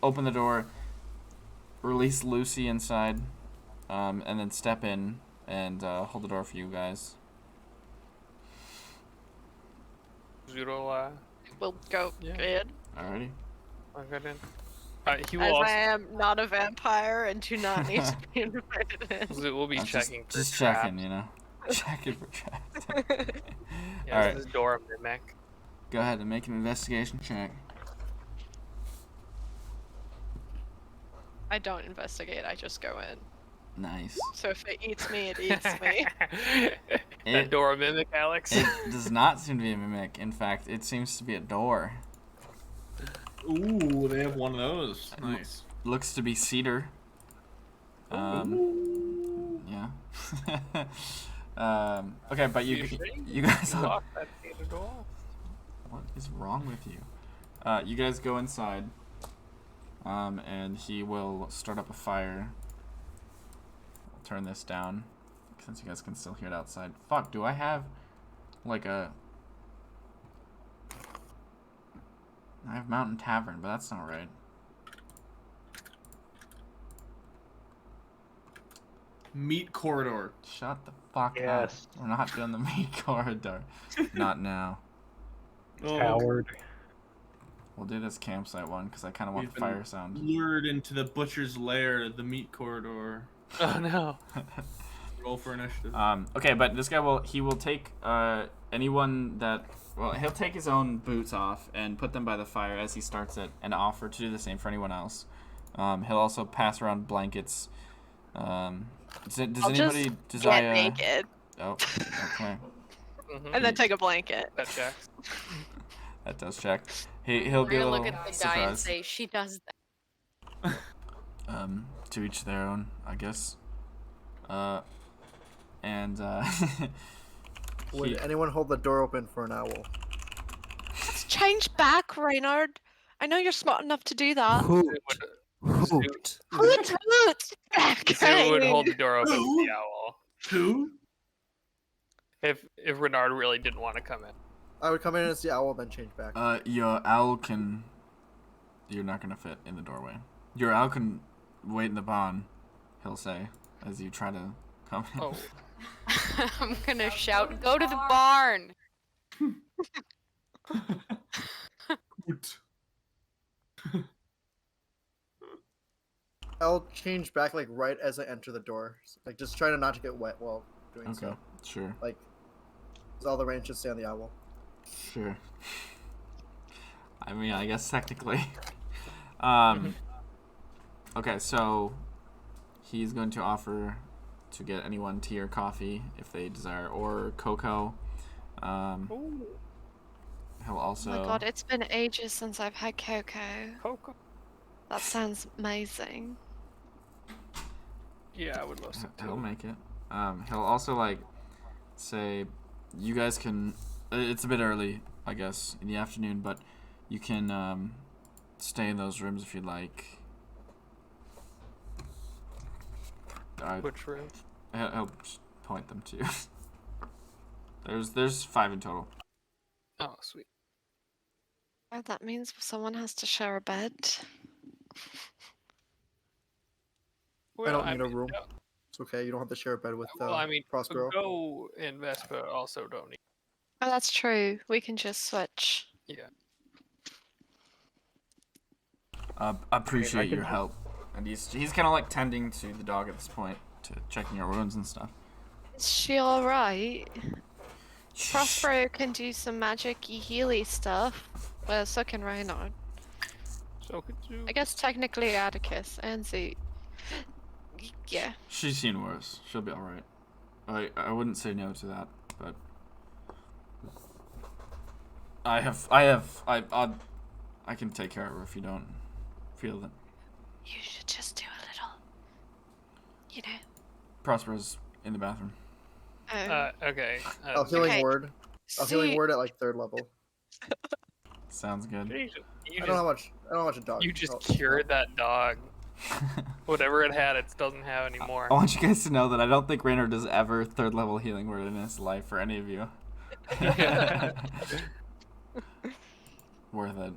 open the door, release Lucy inside, and then step in and hold the door for you guys. Zero, We'll go Yeah. in. Alrighty. I'll get in. He will As also. I am not a vampire and do not need to be invited in. Zoot will be checking for Just traps. checking, you know. Checking for traps. Yeah, Alright. this is door mimic. Go ahead and make an investigation check. I don't investigate, I just go in. Nice. So if it eats me, it eats me. That door mimic, Alex. It does not seem to be a mimic. In fact, it seems to be a door. Ooh, they have one of those. Nice. Looks to be cedar. Yeah. Okay, but you guys Lock that theater door. What is wrong with you? You guys go inside. And he will start up a fire. I'll turn this down since you guys can still hear it outside. Fuck, do I have like a I have Mountain Tavern, but that's not right. Meat corridor. Shut the fuck Yes. up. We're not doing the meat corridor. Not now. Oh, Coward. We'll do this campsite one because I kind of want We've the been fire sound. lured into the butcher's lair, the meat corridor. Oh no. Roll for initiative. Okay, but this guy will take anyone that he'll take his own boots off and put them by the fire as he starts it and offer to do the same for anyone else. He'll also pass around blankets. Does I'll anybody just desire? get naked Oh, okay. Mhm. and then take a blanket. That checks. That does check. He'll We're be a gonna little look at the guy and surprised. say, she does that. To each their own, I guess. And Would he- anyone hold the door open for an owl? Let's change back, Reynard. I know you're smart enough to do that. Hoot. Zoot Hoot. Hoot, hoot. Zoot would hold the door open for the owl. Who? If Renard really didn't want to come in. I would come in as the owl, then change back. your owl can. You're not gonna fit in the doorway. Your owl can wait in the barn. He'll say as you try to come in. Oh. I'm gonna shout, go to the barn! Hoot. I'll change back like right as I enter the door. Like just trying to not to get wet while doing Okay, so. sure. Like, so all the rain should stay on the owl. Sure. I mean, I guess technically. Okay, so he's going to offer to get anyone tea or coffee if they desire, or cocoa. Ooh. He'll also. Oh my god, it's been ages since I've had cocoa. Coco. That sounds amazing. Yeah, I would love some He'll too. make it. He'll also like say, you guys can. It's a bit early, I guess, in the afternoon, but you can stay in those rooms if you'd like. Which room? He'll just point them to you. There's 5 in total. Oh, sweet. Oh, that means someone has to share a bed. I don't need a mean, room. no. It's okay. You don't have to share a bed with Well, I mean, Prospero. Go and Vespa also don't need. Oh, that's true. We can just switch. Yeah. Appreciate can your help. And he's kind of like tending to the dog at this point, to checking her wounds and stuff. Is she alright? Prospero can do some magic-y healy stuff. Well, so can Reynard. So could you. I guess technically Atticus and Zoot. Yeah. She's seen worse. She'll be all right. I wouldn't say no to that, but I can take care of her if you don't feel that. You should just do a little, you know. Prospero's in the bathroom. Okay. I'll healing Okay. word. I'll healing word at like 3rd level. Sounds good. You I don't know how much a dog. You just controls. cured that dog. Whatever it had, it doesn't have I anymore. want you guys to know that I don't think Raynor does ever 3rd level healing word in his life for any of you. Worth it.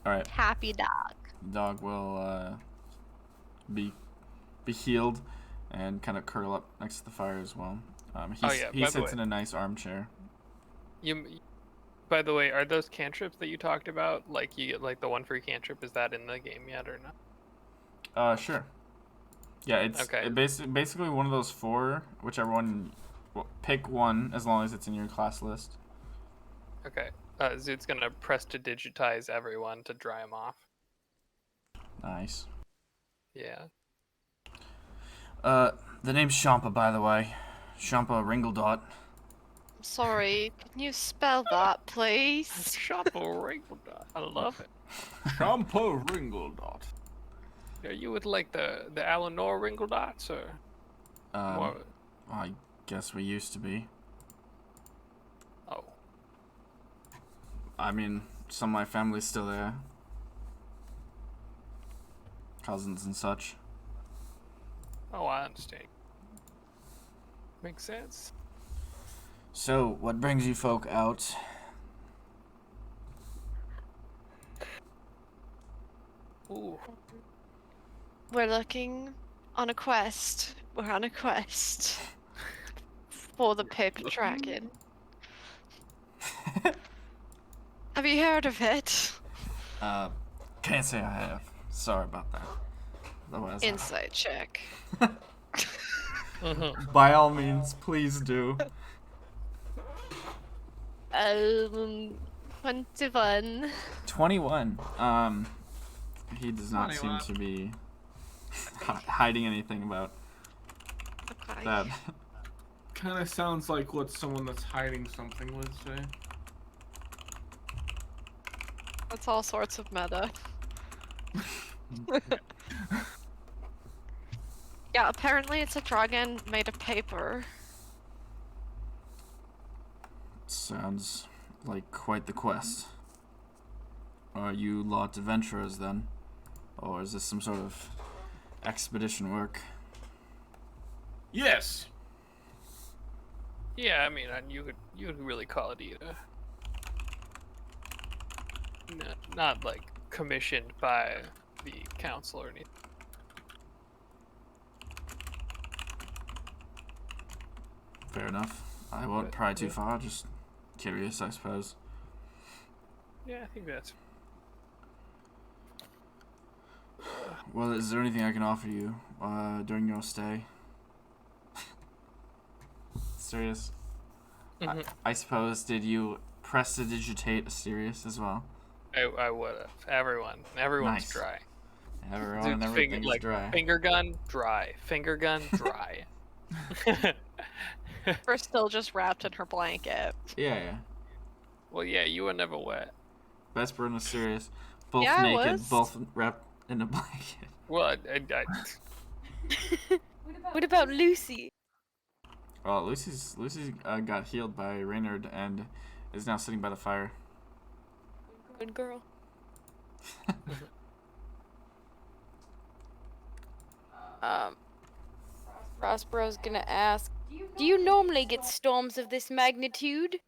Alright. Happy dog. The dog will be healed and kind of curl up next to the fire as well. He sits in a nice armchair. By the way, are those cantrips that you talked about, like you get like the one free cantrip, is that in the game yet or not? Sure. Yeah, it's Okay. Basically one of those 4, whichever one. Pick one as long as it's in your class list. Okay. Zoot's gonna press to digitize everyone to dry them off. Nice. Yeah. The name's Champa, by the way. Champa Ringledot. Sorry, can you spell that, please? Champa Ringledot. I love it. Champa Ringledot. Are you with like the Alinora Ringledots or? More... I guess we used to be. Oh. I mean, some of my family's still there. Cousins and such. Oh, I understand. Makes sense. So, what brings you folk out? Ooh. We're looking on a quest. We're on a quest for the paper dragon. Have you heard of it? Can't say I have. Sorry about that. Otherwise, Insight check. by all means, please do. 21. 21. He does not seem 21. to be hiding anything about Okay. that. Kind of sounds like what someone that's hiding something would say. That's all sorts of meta. Yeah, apparently it's a dragon made of paper. Sounds like quite the quest. Are you lot adventurers then? Or is this some sort of expedition work? Yes. Yeah, I mean, you could really call it either. Not like commissioned by the council or anything. Fair enough. I won't pry too far, just curious, I suppose. Yeah, I think that's. Well, is there anything I can offer you during your stay? Serious? I suppose, did you prestidigitate Asterius as well? I would have. Everyone's Nice. dry. Everyone and everything's dry. Finger gun, dry. Finger gun, dry. We're still just wrapped in her blanket. Yeah. Well, yeah, you were never wet. Vesper and Asterius, both Yeah, I naked, was. both wrapped in a blanket. Well, What about Lucy? Well, Lucy's got healed by Reynard and is now sitting by the fire. Good girl. Prospero's gonna ask, do you normally get storms of this magnitude?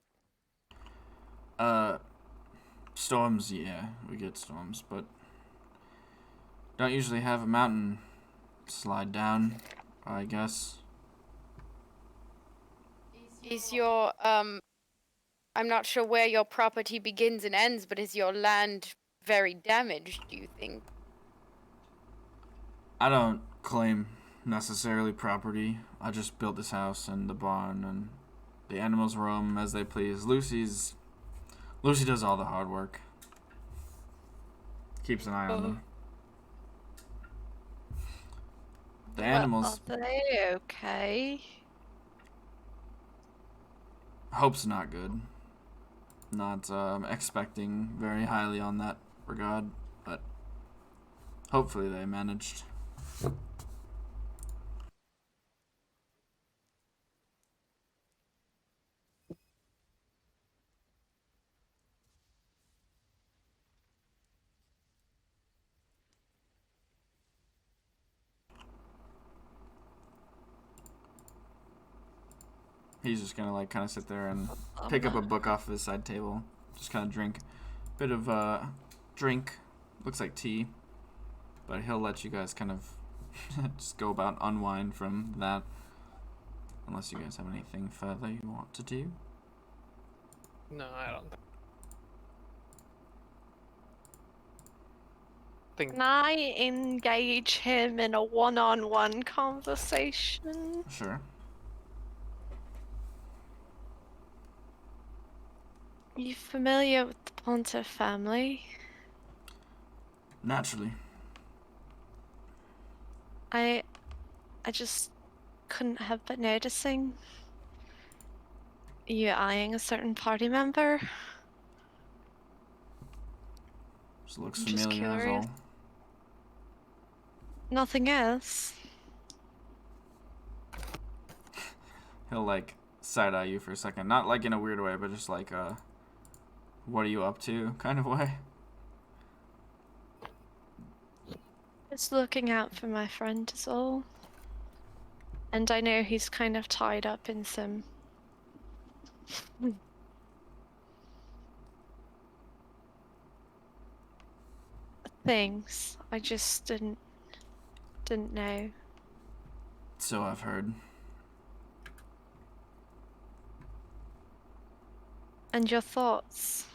Storms, yeah, we get storms, but don't usually have a mountain slide down, I guess. Is your, I'm not sure where your property begins and ends, but is your land very damaged, do you think? I don't claim necessarily property. I just built this house and the barn, and the animals roam as they please. Lucy does all the hard work. Keeps an eye on them. The animals. Well, are they okay? Hope's not good. Not expecting very highly on that regard, but hopefully they managed. He's just gonna like kind of sit there and pick up a book off of his side table. Just kind of drink a bit of drink. Looks like tea, but he'll let you guys kind of just go about unwind from that. Unless you guys have anything further you want to do. No, I don't think. Can I engage him in a one-on-one conversation? Sure. You familiar with the Ponte family? Naturally. I just couldn't help but noticing you eyeing a certain party member. Just looks I'm just familiar as curious. all. Nothing else. He'll like side eye you for a second. Not like in a weird way, but just like what are you up to kind of way. Just looking out for my friend is all. And I know he's kind of tied up in some things. I just didn't know. So I've heard. And your thoughts,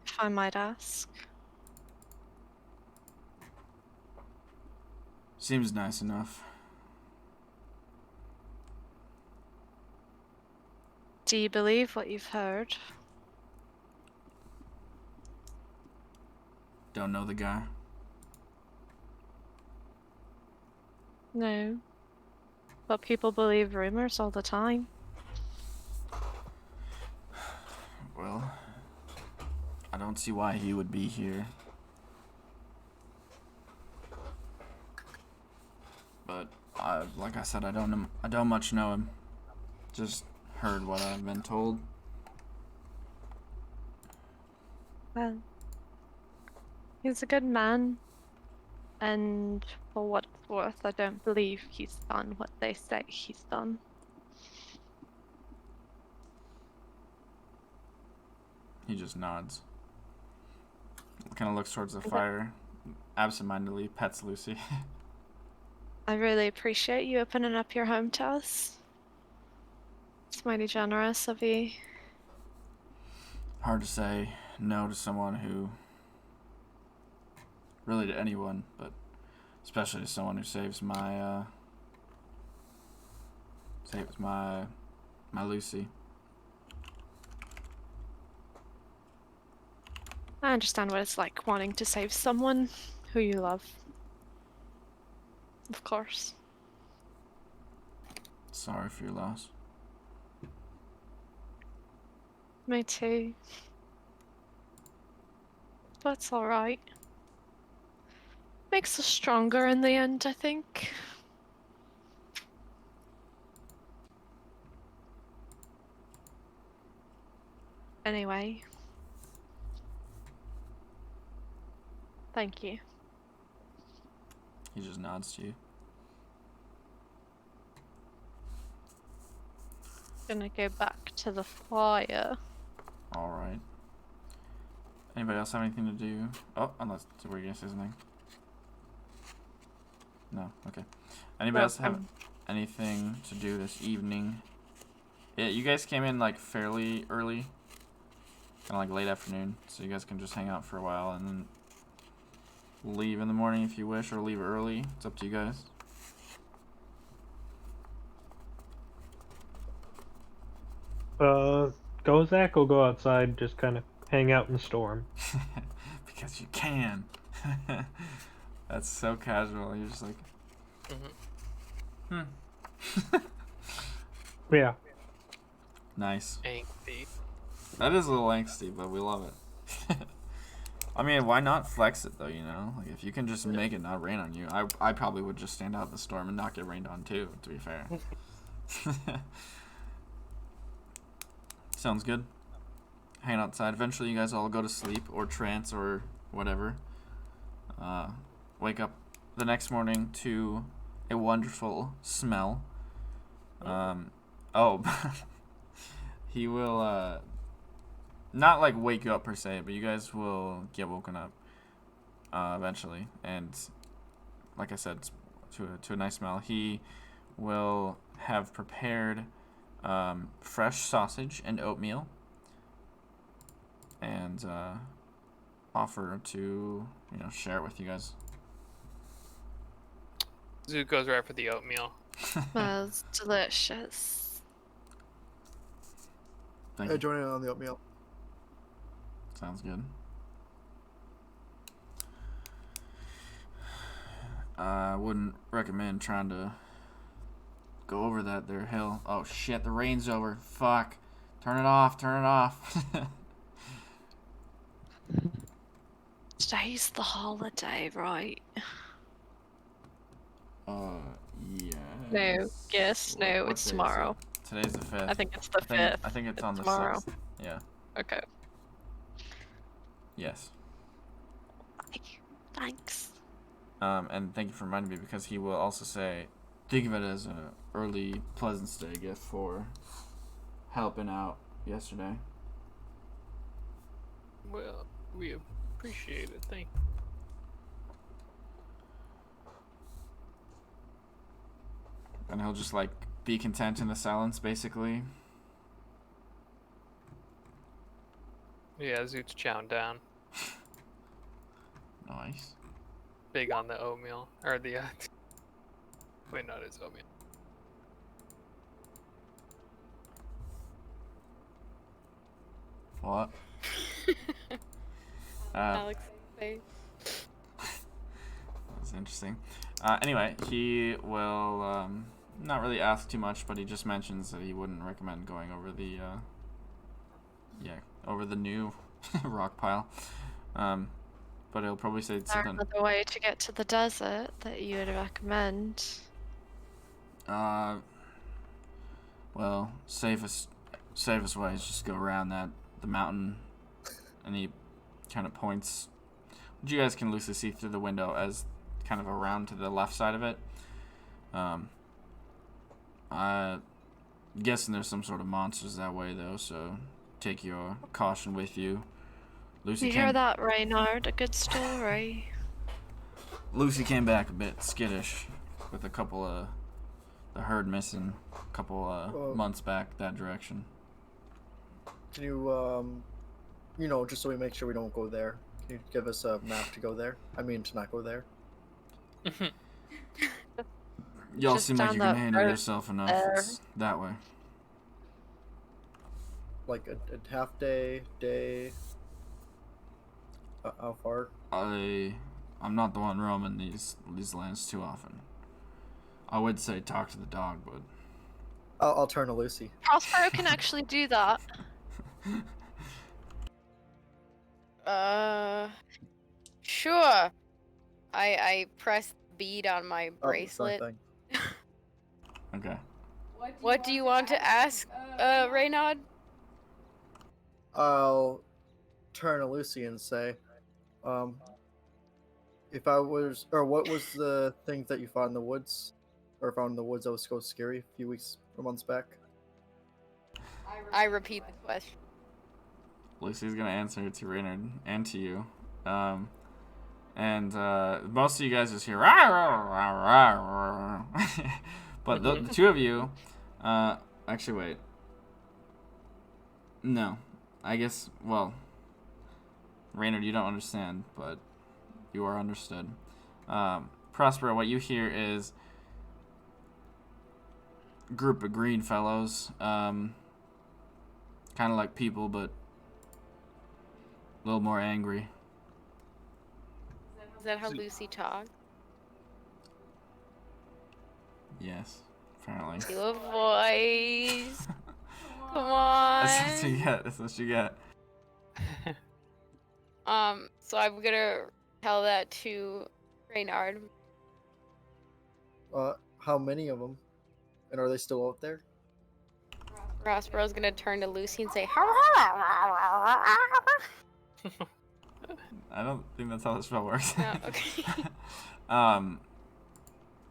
if I might ask. Seems nice enough. Do you believe what you've heard? Don't know the guy. No. But people believe rumors all the time. Well, I don't see why he would be here. But like I said, I don't much know him. Just heard what I've been told. Well, he's a good man. And for what it's worth, I don't believe he's done what they say he's done. He just nods. Kind of looks towards the fire. Absentmindedly pets Lucy. I really appreciate you opening up your home to us. It's mighty generous of you. Hard to say no to someone who... Really to anyone, but especially to someone who saves my Lucy. I understand what it's like wanting to save someone who you love. Of course. Sorry for your loss. Me too. But it's alright. Makes us stronger in the end, I think. Anyway. Thank you. He just nods to you. Gonna go back to the fire. Alright. Anybody else have anything to do? Oh, unless were you gonna say something? No, okay. Anybody else have anything to do this evening? Yeah, you guys came in like fairly early. kind of like late afternoon, so you guys can just hang out for a while and then leave in the morning if you wish, or leave early. It's up to you guys. Gozak will go outside, just kind of hang out in the storm. Because you can. That's so casual. You're just like, Yeah. nice. Angsty. That is a little angsty, but we love it. I mean, why not flex it though? You know, like if you can just make it not rain on you, I probably would just stand out in the storm and not get rained on too. To be fair. Sounds good. Hang outside. Eventually, you guys all go to sleep or trance or whatever. Wake up the next morning to a wonderful smell. He will not like wake you up per se, but you guys will get woken up eventually, and like I said, to a nice smell. He will have prepared fresh sausage and oatmeal, and offer to share it with you guys. Zoot goes right for the oatmeal. Smells delicious. Thank I you. join in on the oatmeal. Sounds good. I wouldn't recommend trying to go over that there hill. Oh shit, the rain's over. Fuck. Turn it off, turn it off. Today's the holiday, right? Yes. No, yes, no, What it's day is it? tomorrow. Today's the 5th. I think it's the 5th. I think it's on the tomorrow. 6th. Yeah. Okay. Yes. Thanks. And thank you for reminding me, because he will also say, think of it as an early Pleasance Day gift for helping out yesterday. Well, we appreciate it. Thank And he'll just like be content in the silence, basically. you. Yeah, Zoot's chowing down. Nice. Big on the oatmeal. Or the... Wait, not his oatmeal. What? Alex's face. That's interesting. Anyway, he will not really ask too much, but he just mentions that he wouldn't recommend going over the over the new rock pile. But he'll probably say Is there something. another way to get to the desert that you would recommend? Well, safest way is just go around the mountain, and he kind of points. You guys can loosely see through the window as kind of around to the left side of it. I'm guessing there's some sort of monsters that way though, so take your caution with you. Lucy You hear that, Reynard? A good story. Lucy came back a bit skittish with a couple of the herd missing a couple months back that direction. Can you, just so we make sure we don't go there, can you give us a map to go there? I mean, to not go there. Y'all Just seem like down you can that handle road yourself enough. there. It's that way. Like a half day. How far? I'm not the one roaming these lands too often. I would say talk to the dog, but I'll turn to Lucy. Prospero can actually do that. Sure. I press bead on my Oh, same bracelet. thing. okay. What do you want to ask, Reynard? I'll turn to Lucy and say, if I was, or what was the thing that you found in the woods, or found in the woods that was so scary a few weeks or months back? I repeat the question. Lucy's gonna answer it to Reynard and to you. And most of you guys just hear "Rah, rah, rah, rah, rah." But the two of you actually wait. No. I guess, well, Raynard, you don't understand, but you are understood. Prospero, what you hear is a group of green fellows, kind of like people, but a little more angry. Is that how Lucy talks? Yes, apparently. Do a voice. Come on. That's what you get. That's what you get. So I'm gonna tell that to Reynard. How many of them? And are they still out there? Prospero's gonna turn to Lucy and say, I don't think that's how the spell works. No, okay.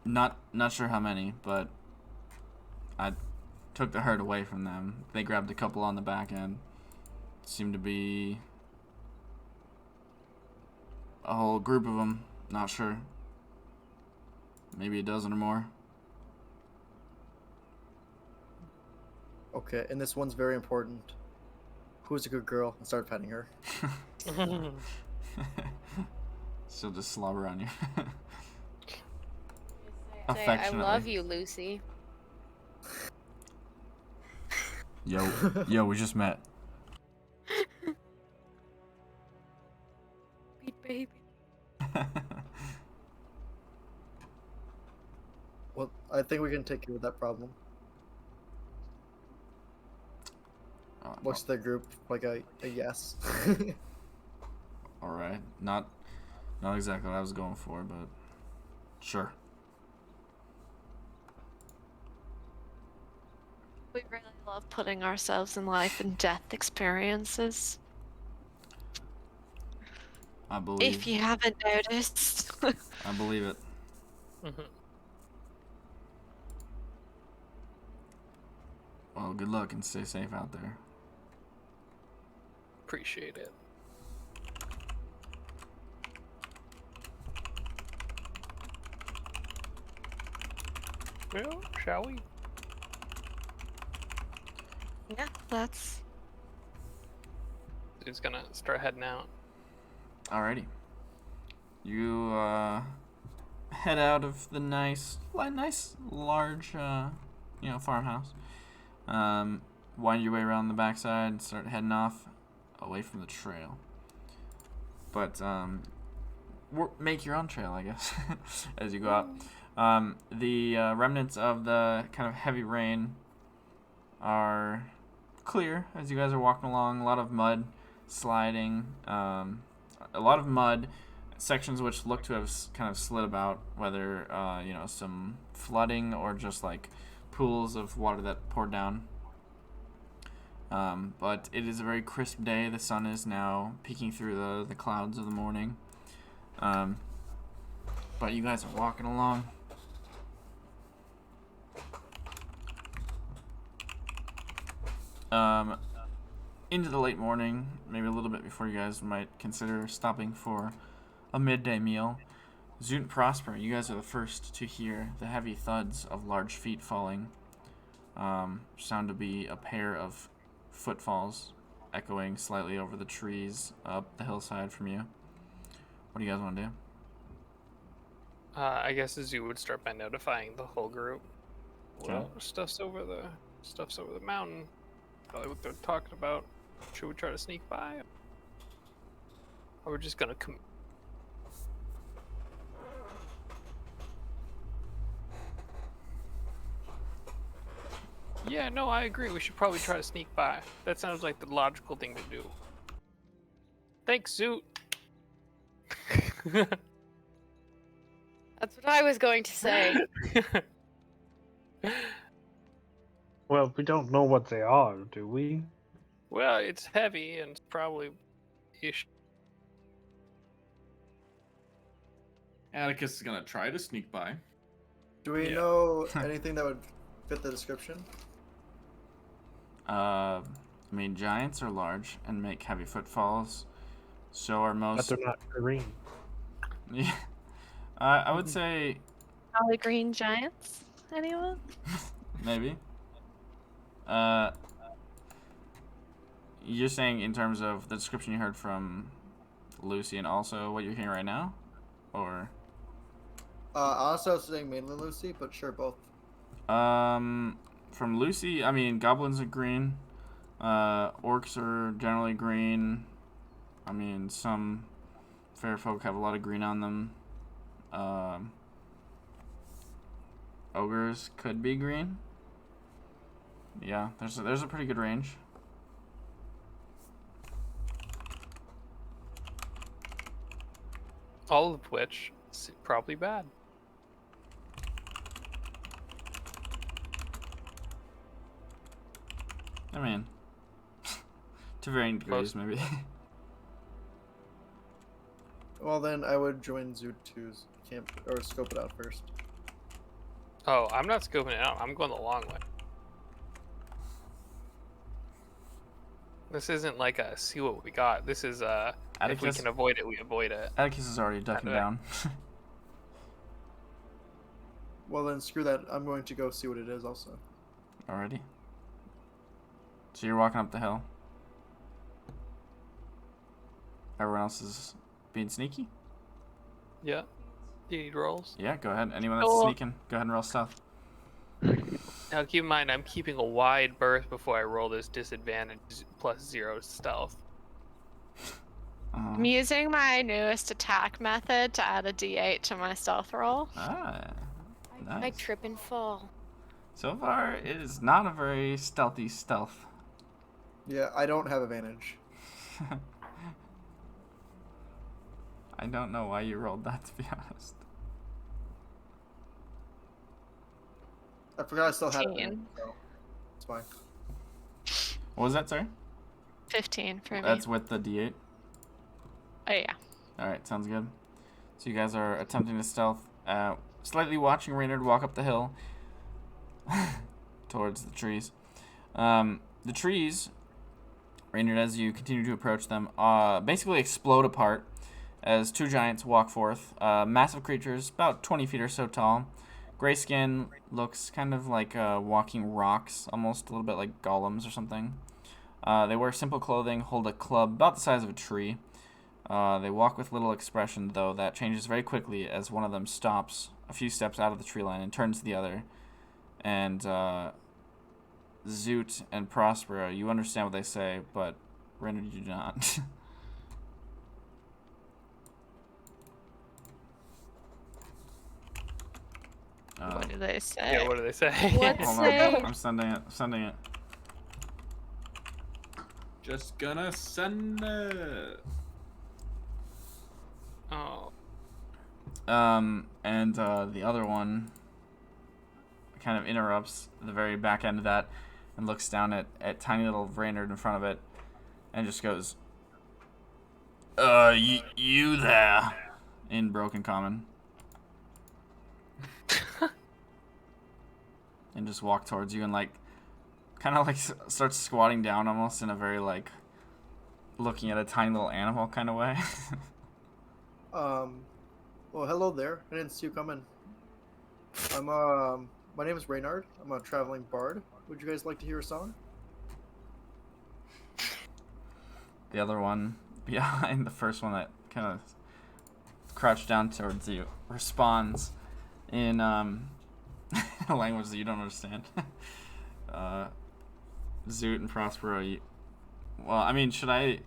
Not sure how many, but I took the herd away from them. They grabbed a couple on the back end. Seemed to be a whole group of them. Not sure. Maybe a dozen or more. Okay, and this one's very important. Who's a good girl? And start petting her. She'll just slobber on you. Say, I love you, Lucy. Yo, we just met. Sweet baby. Well, I think we can take care of that problem. Looks the group like a yes. All right, not exactly what I was going for, but sure. We really love putting ourselves in life and death experiences. I believe. If you haven't noticed. I believe it. Well, good luck and stay safe out there. Appreciate it. Well, shall we? Yeah, that's. Dude's gonna start heading out. Alrighty. You head out of the nice large farmhouse. Wind your way around the backside, start heading off away from the trail. But make your own trail, I guess, as you go out. The remnants of the kind of heavy rain are clear as you guys are walking along. A lot of mud sliding, a lot of mud, sections which look to have kind of slid about, whether some flooding or just like pools of water that poured down. But it is a very crisp day. The sun is now peeking through the clouds of the morning. But you guys are walking along. Into the late morning, maybe a little bit before you guys might consider stopping for a midday meal. Zoot and Prosper, you guys are the first to hear the heavy thuds of large feet falling. Sound to be a pair of footfalls echoing slightly over the trees up the hillside from you. What do you guys want to do? I guess Zoo would start by notifying the whole group. Okay. Well, stuff's over the mountain. Probably what they're talking about. Should we try to sneak by? Or we're just gonna come. Yeah, no, I agree. We should probably try to sneak by. That sounds like the logical thing to do. Thanks, Zoot. That's what I was going to say. Well, we don't know what they are, do we? Well, it's heavy and it's probably ish. Atticus is gonna try to sneak by. Do we Yeah. know anything that would fit the description? Giants are large and make heavy footfalls. So are But most. they're not green. Yeah. I would say Jolly green giants? Anyone? maybe. you're saying in terms of the description you heard from Lucy and also what you're hearing right now? Or? Honestly, I was saying mainly Lucy, but sure, both. From Lucy, I mean, goblins are green. Orcs are generally green. I mean, some fair folk have a lot of green on them. Ogres could be green. Yeah, there's a pretty good range. All of which is probably bad. I mean, to varying degrees, maybe. Well, then I would join Zoot 2's camp or scope it out first. Oh, I'm not scoping it out. I'm going the long way. This isn't like a see what we got. This is if we Atticus, can avoid it, we avoid it. Atticus is already ducking Right. down. Well, then screw that. I'm going to go see what it is also. Already. So you're walking up the hill. Everyone else is being sneaky? Yeah. Do you need rolls? Yeah, go ahead. Anyone that's Oh. sneaking, go ahead and roll stealth. Now keep in mind, I'm keeping a wide berth before I roll this disadvantage +0 stealth. I'm using my newest attack method to add a d8 to my stealth roll. Ah, I nice. trip and fall. So far, it is not a very stealthy stealth. Yeah, I don't have advantage. I don't know why you rolled that, to be honest. I forgot I still had it. 15. So it's fine. What was that, sorry? 15 for me. That's with the d8? Oh yeah. Alright, sounds good. So you guys are attempting to stealth, slightly watching Reynard walk up the hill towards the trees. The trees, Reynard, as you continue to approach them, basically explode apart as two giants walk forth. Massive creatures, about 20 feet or so tall. Gray skin, looks kind of like walking rocks, almost a little bit like golems or something. They wear simple clothing, hold a club about the size of a tree. They walk with little expression, though that changes very quickly as one of them stops a few steps out of the tree line and turns to the other. And Zoot and Prospera, you understand what they say, but Reynard, you do not. What do they say? Yeah, what do they say? What's Hold on, say? I'm sending it. Sending it. Just gonna send it. Oh. And the other one kind of interrupts the very back end of that and looks down at tiny little Reynard in front of it and just goes, you there, in broken common. And just walk towards you and kind of starts squatting down almost in a very looking at a tiny little animal kind of way. Well, hello there. I didn't see you coming. My name is Reynard. I'm a traveling bard. Would you guys like to hear a song? The other one behind the first one that kind of crouched down towards you responds in a language that you don't understand. Zoot and Prospero, well, I mean, should I?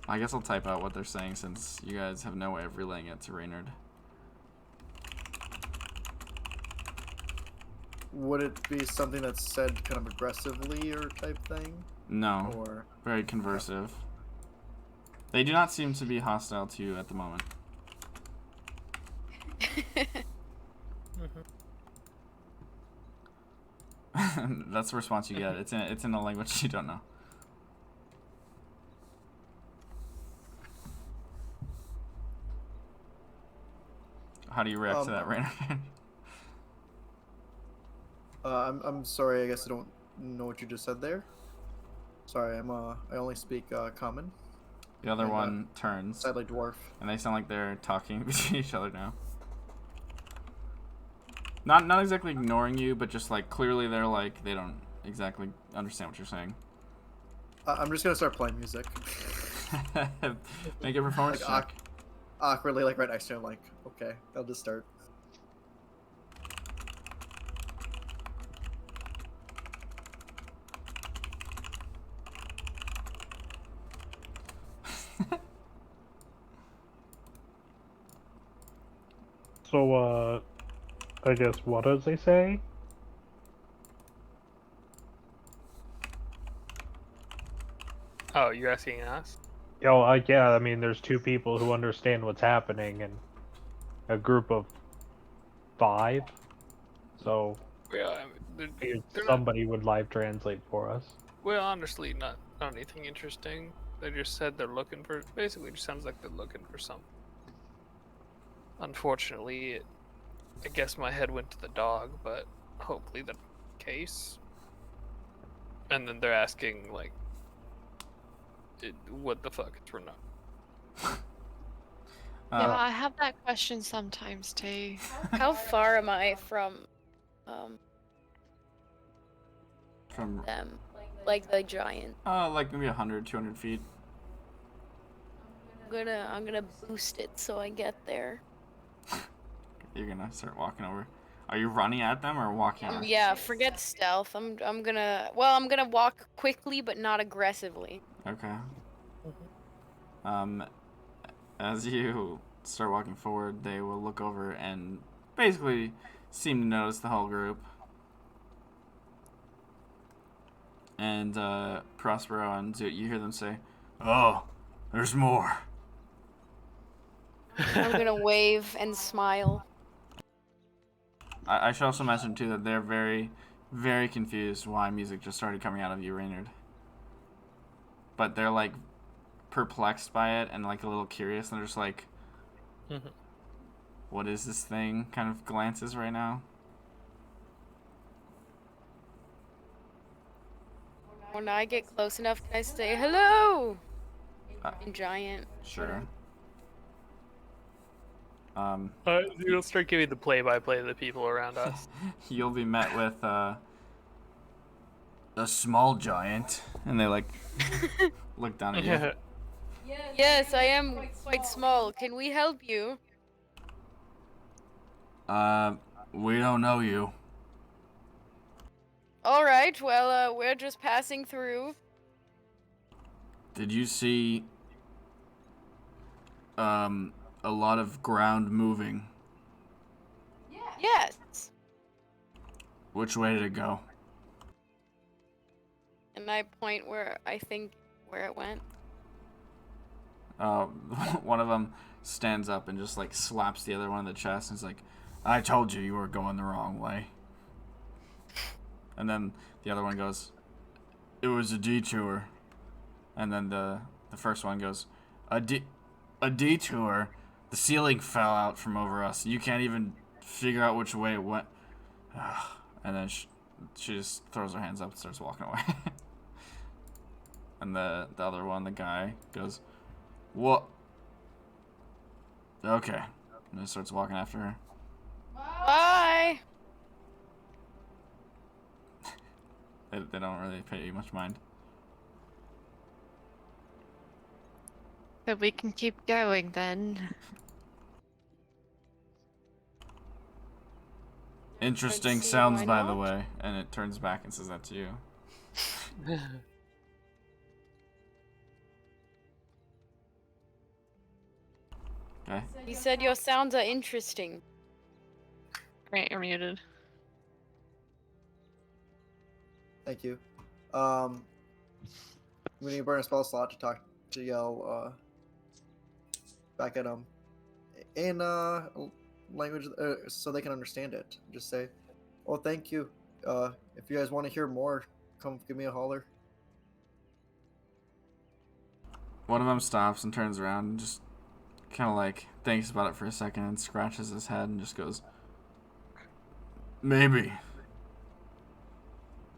I guess I'll type out what they're saying since you guys have no way of relaying it to Reynard. Would it be something that's said kind of aggressively or type thing? No, Or very conversive. They do not seem to be hostile to you at the moment. That's the response you get. It's in a language you don't know. How do you react to that, Reynard? I'm sorry. I guess I don't know what you just said there. Sorry, I only speak common. The other And, one turns, Sadly, dwarf. and they sound like they're talking between each other now. Not exactly ignoring you, but just clearly they're they don't exactly understand what you're saying. I'm just gonna start playing music. Make a performance Like, check. Awkwardly, like right next to him, like, okay, I'll just start. So, I guess what does they say? Oh, you're asking us? Yeah, I mean, there's two people who understand what's happening and a group of 5. So, Yeah, I mean, figured they're not, somebody would live translate for us. well, honestly, not anything interesting. They just said they're looking for. Basically, it just sounds like they're looking for something. Unfortunately, I guess my head went to the dog, but hopefully that's the case. And then they're asking like, what the fuck is Renault? Yeah, I have that question sometimes too. How far am I from From them? Like the giant. like maybe 100, 200 feet. I'm gonna boost it so I get there. You're gonna start walking over. Are you running at them or walking? At? Yeah, forget stealth. I'm gonna walk quickly but not aggressively. Okay. As you start walking forward, they will look over and basically seem to notice the whole group. And Prospero and Zoot, you hear them say, "Oh, there's more." I'm gonna wave and smile. I should also mention too that they're very, very confused why music just started coming out of you, Reynard. But they're like perplexed by it and like a little curious, and they're just like, "What is this thing?" Kind of glances right now. When I get close enough, can I say hello? In giant. Sure. You'll start giving the play-by-play to the people around us. You'll be met with a small giant, and they like look down at you. Yes, I am quite small. Can we help you? We don't know you. All right. Well, we're just passing through. Did you see a lot of ground moving? Yes. Which way did it go? And I point where I think where it went. One of them stands up and just like slaps the other one in the chest and is like, "I told you you were going the wrong way." And then the other one goes, "It was a detour." And then the first one goes, a detour? The ceiling fell out from over us. You can't even figure out which way it went." And then she just throws her hands up and starts walking away. And the other one, the guy, goes, "What?" "Okay." And he starts walking after her. Bye. They don't really pay you much mind. So we can keep going then. Interesting see sounds, why by the not. way. And it turns back and says that to you. Okay. He said your sounds are interesting. Great, you're muted. Thank you. I'm gonna burn a spell slot to talk to yell back at them in language so they can understand it. Just say, "Oh, thank you. If you guys want to hear more, come give me a holler." One of them stops and turns around and just kind of like thinks about it for a second and scratches his head and just goes, "Maybe.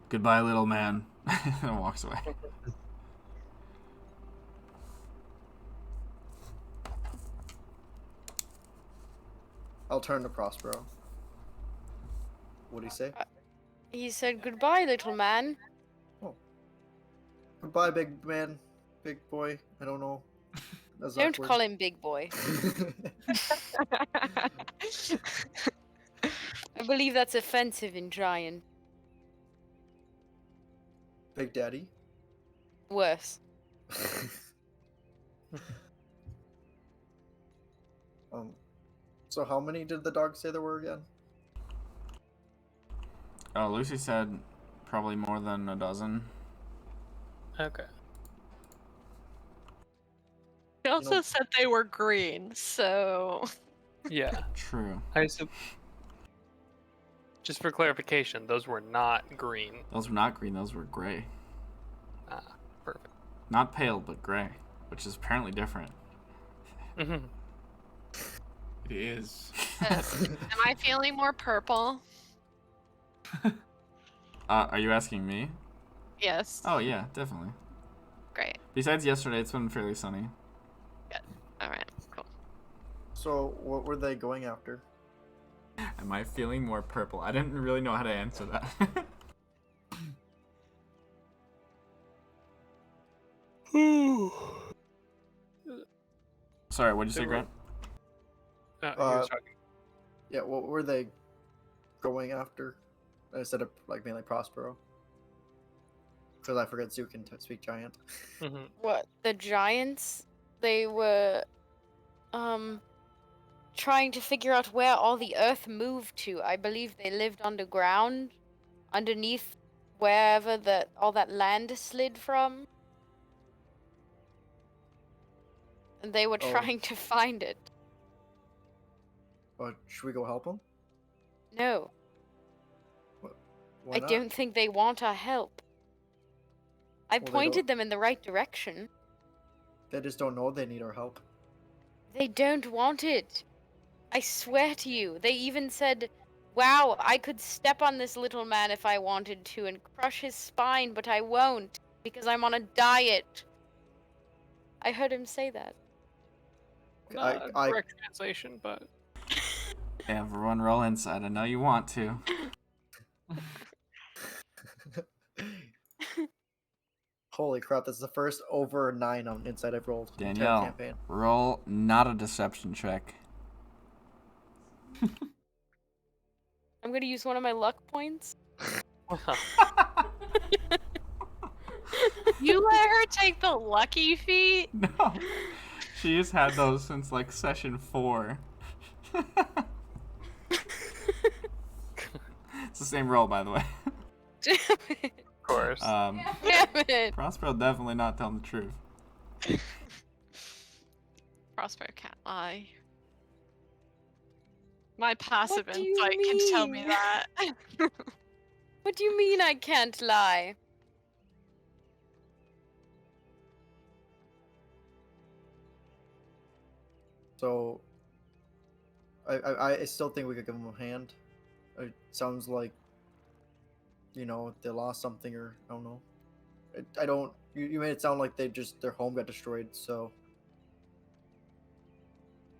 Goodbye, little man." And walks away. I'll turn to Prospero. What do you say? He said goodbye, little man. Goodbye, big man, big boy. I don't know. That's Don't call him big boy. I believe that's offensive in giant. Big Daddy. Worse. So how many did the dog say there were again? Lucy said probably more than a dozen. Okay. She also said they were green, so Yeah. True. Just for clarification, those were not green. Those were not green, those were gray. Ah, perfect. Not pale, but gray, which is apparently different. Mhm. It is. am I feeling more purple? Are you asking me? Yes. Oh, yeah, definitely. Great. Besides yesterday, it's been fairly sunny. All right. Cool. So what were they going after? Am I feeling more purple? I didn't really know how to answer that. Sorry, what'd you say, They were- Grant? He was talking. Yeah, what were they going after? Instead of like being like Prospero. Because I forget Zoo can speak giant. Mhm. What? The giants? They were, trying to figure out where all the earth moved to. I believe they lived underground, underneath wherever all that land slid from. And they were Oh. trying to find it. But should we go help them? No, Why I not? don't think they want our help. I Well, they pointed don't- them in the right direction. They just don't know they need our help. They don't want it. I swear to you. They even said, wow, I could step on this little man if I wanted to and crush his spine, but I won't because I'm on a diet. I heard him say that. Not a direct translation, but Everyone roll inside. I know you want to. Holy crap, that's the first over 9 on Inside I've rolled. the entire Danielle, campaign. roll not a deception check. I'm gonna use one of my luck points. You let her take the lucky feat? No. She's had those since like session 4. It's the same roll, by the way. Damn it. of course. Damn it. Prospero definitely not telling the truth. Prospero can't lie. My passive What do you insight can tell me mean? that. What do you mean I can't lie? So, I still think we could give them a hand. It sounds like, they lost something or I don't know. I don't. You made it sound like their home got destroyed. So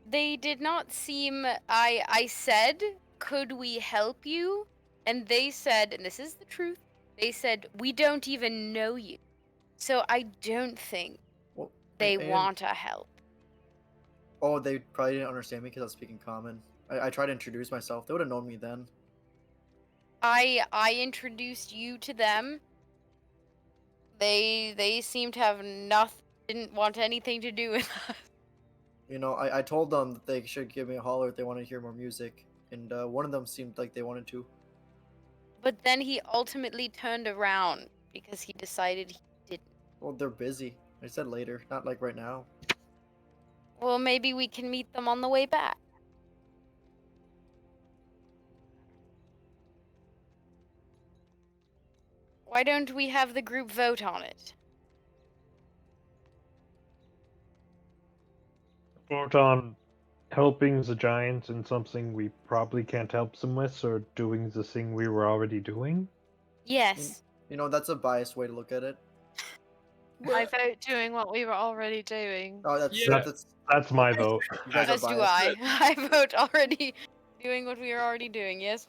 They did not seem. I said, could we help you? And they said, and this is the truth, they said, we don't even know you. So I don't think well, they and- want our help. Oh, they probably didn't understand me because I was speaking common. I tried to introduce myself. They would have known me then. I introduced you to them. They seemed to have didn't want anything to do with us. I told them that they should give me a holler if they want to hear more music, and one of them seemed like they wanted to. But then he ultimately turned around because he decided he didn't. Well, they're busy. I said later, not like right now. Well, maybe we can meet them on the way back. Why don't we have the group vote on it? Vote on helping the giants in something we probably can't help them with, or doing the thing we were already doing? Yes. That's a biased way to look at it. I vote doing what we were already doing. Oh, that's Yeah. That's my vote. You guys are As do biased. I. I vote already doing what we are already doing, yes?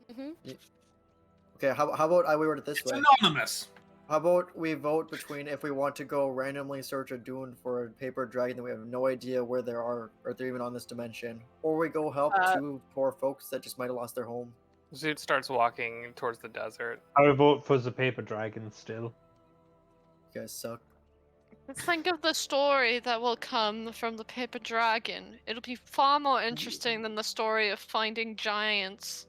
Okay, how about I word it this It's way? anonymous. How about we vote between if we want to go randomly search a dune for a paper dragon that we have no idea where they are or if they're even on this dimension, or we go help two poor folks that just might have lost their home. Zoot starts walking towards the desert. I would vote for the paper dragon still. You guys suck. Let's think of the story that will come from the paper dragon. It'll be far more interesting than the story of finding giants.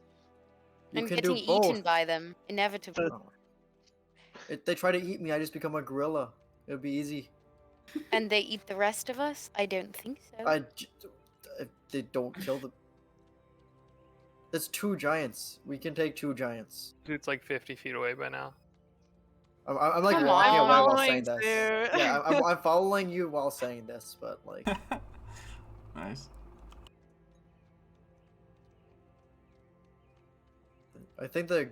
You and can getting do both. eaten by them, inevitably. Oh. If they try to eat me, I just become a gorilla. It'll be easy. And they eat the rest of us? I don't think so. If they don't kill them. It's 2 giants. We can take 2 giants. Zoot's like 50 feet away by now. I'm like Come walking on. away while Following saying this. you. Yeah, I'm following you while saying this, but like, Nice. I think the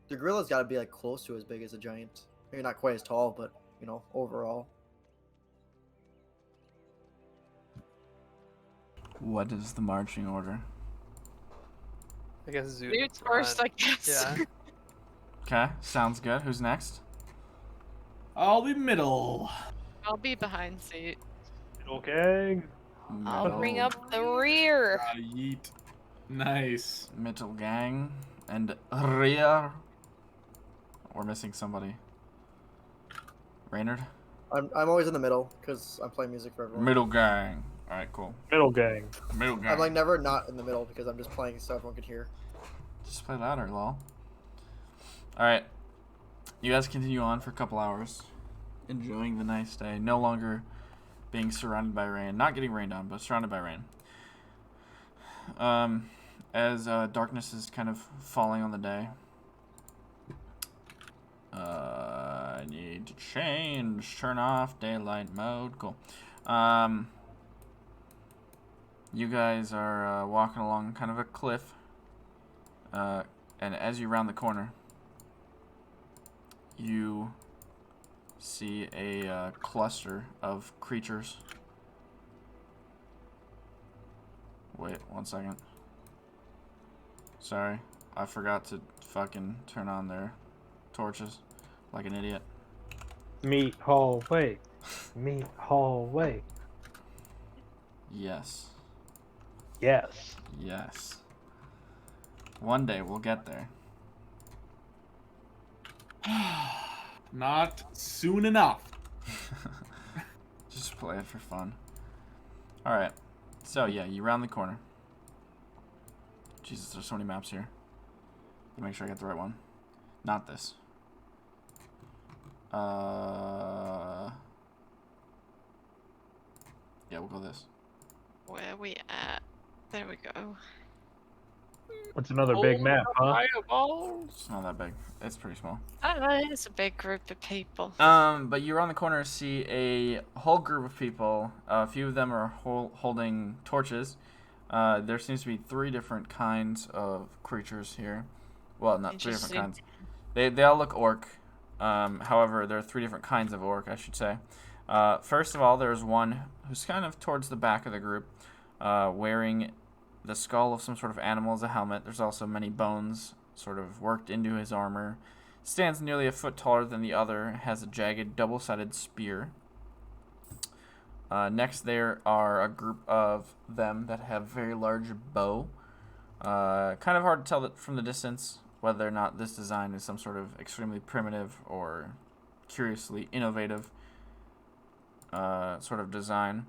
gorilla's got to be like close to as big as a giant. Maybe not quite as tall, but you know, overall. What is the marching order? I guess Zoot. Zoot's first, I guess. Yeah. Okay, sounds good. Who's next? I'll be middle. I'll be behind Zoot. Middle gang. I'll bring Middle- up the rear. Yeet. Nice. Middle gang and rear. We're missing somebody. Reynard? I'm always in the middle because I'm playing music for everyone. Middle gang. Alright, cool. Middle gang. Middle gang. I'm like never not in the middle because I'm just playing so everyone can hear. Just play louder, lol. Alright. You guys continue on for a couple hours. Enjoying the nice day. No longer being surrounded by rain. Not getting rained on, but surrounded by rain. As darkness is kind of falling on the day. I need to change. Turn off daylight mode. Cool. You guys are walking along kind of a cliff. And as you round the corner, you see a cluster of creatures. Wait, 1 second. Sorry, I forgot to fucking turn on their torches like an idiot. Meat hallway. Meat hallway. Yes. Yes. Yes. One day we'll get there. Not soon enough. Just play it for fun. Alright. So, yeah, you round the corner. Jesus, there's so many maps here. Let me make sure I get the right one. Not this. Yeah, we'll go this. Where are we at? There we go. What's another big map, huh? Fireballs. It's not that big. It's pretty small. It's a big group of people. But you around the corner see a whole group of people. A few of them are holding torches. There seems to be 3 different kinds of creatures here. Well, not 3 different kinds. They all look orc. However, there are 3 different kinds of orc, I should say. First of all, there's one who's kind of towards the back of the group, wearing the skull of some sort of animal as a helmet. There's also many bones sort of worked into his armor. Stands nearly a foot taller than the other, has a jagged double-sided spear. Next there are a group of them that have very large bow. Kind of hard to tell from the distance whether or not this design is some sort of extremely primitive or curiously innovative sort of design.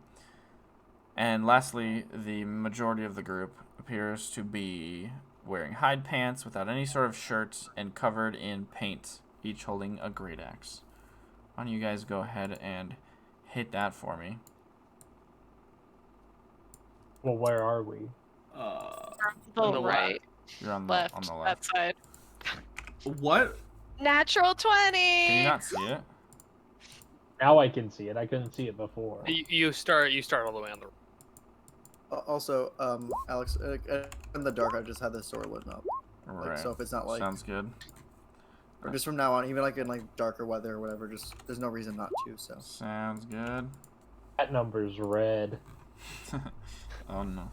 And lastly, the majority of the group appears to be wearing hide pants without any sort of shirts and covered in paint, each holding a great axe. Why don't you guys go ahead and hit that for me? Well, where are we? On the right, You're on left, the that left. side. What? Natural 20! Can you not see it? Now I can see it. I couldn't see it before. You start all the way on the. Also, Alex, in the dark, I just had this door lit up. Right. Like, so if it's not like, Sounds good. or just from now on, even like in like darker weather or whatever, just there's no reason not to. So Sounds good. That number's red. Oh no.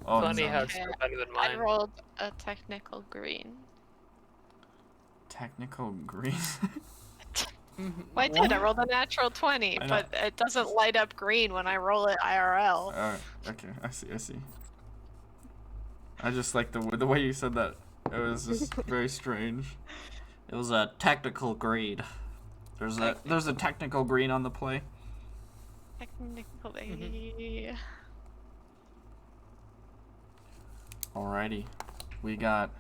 Oh Funny no. how it's still better than I mine. rolled a technical green. Technical green. Well, I did. I rolled a natural 20, I know. but it doesn't light up green when I roll it IRL. Okay, I see. I just like the way you said that. It was just very strange. It was a technical green. There's a technical green on the play. Technically. Alrighty, we got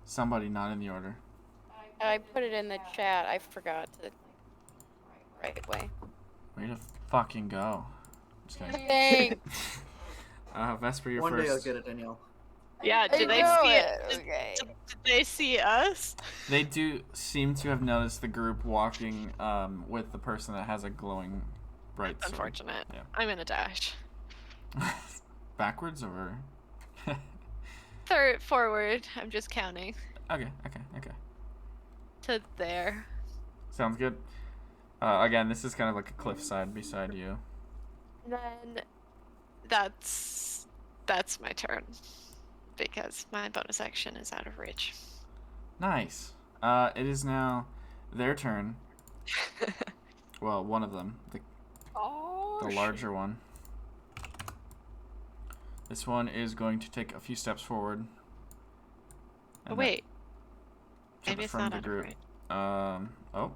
somebody not in the order. I put it in the chat. I forgot to right way. Way to fucking go. Just kidding. Thanks. Vesper, you're One day I'll first. get it, Danielle. Yeah, I did they know see it. it? Okay. Did they see us? They do seem to have noticed the group walking with the person that has a glowing bright sword. Unfortunate. Yeah. I'm in a dash. Backwards or? Third forward. I'm just counting Okay. to there. Sounds good. Again, this is kind of like a cliffside beside you. And then that's my turn because my bonus action is out of reach. Nice. It is now their turn. Well, one of them, the larger one. This one is going to take a few steps forward. Oh, wait. to Maybe it's affirm not the out of group. reach. Oh,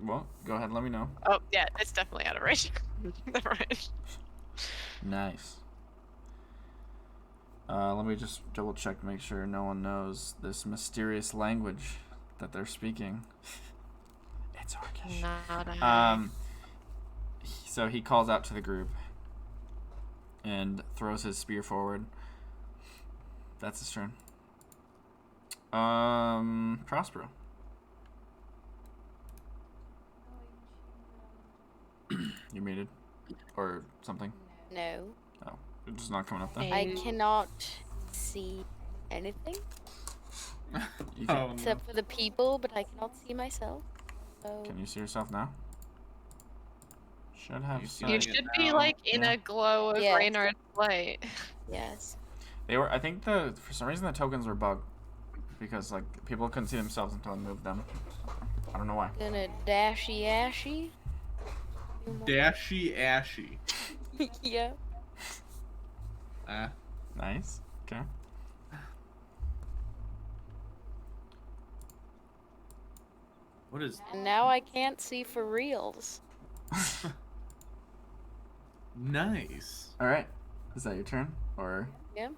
well, go ahead. Let me know. Oh, yeah, it's definitely out of reach. Never mind. Nice. Let me just double check to make sure no one knows this mysterious language that they're speaking. It's Orcish. Not I. So he calls out to the group and throws his spear forward. That's his turn. Prospero. You muted? Or something? No. Oh, it's just not coming up then. I cannot see anything You can, Oh, no. except for the people, but I cannot see myself. So can you see yourself now? Should have You sight. You Seeing it should be now. like in Yeah. a glow of Yes. Raynard's light. yes. They were. I think for some reason the tokens were bugged because like people couldn't see themselves until I moved them. I don't know why. Gonna dashy ashy. Dashy ashy. Yeah. Nice. Okay. What is And now I can't see for reals. nice? All right. Is that your turn or? Yeah.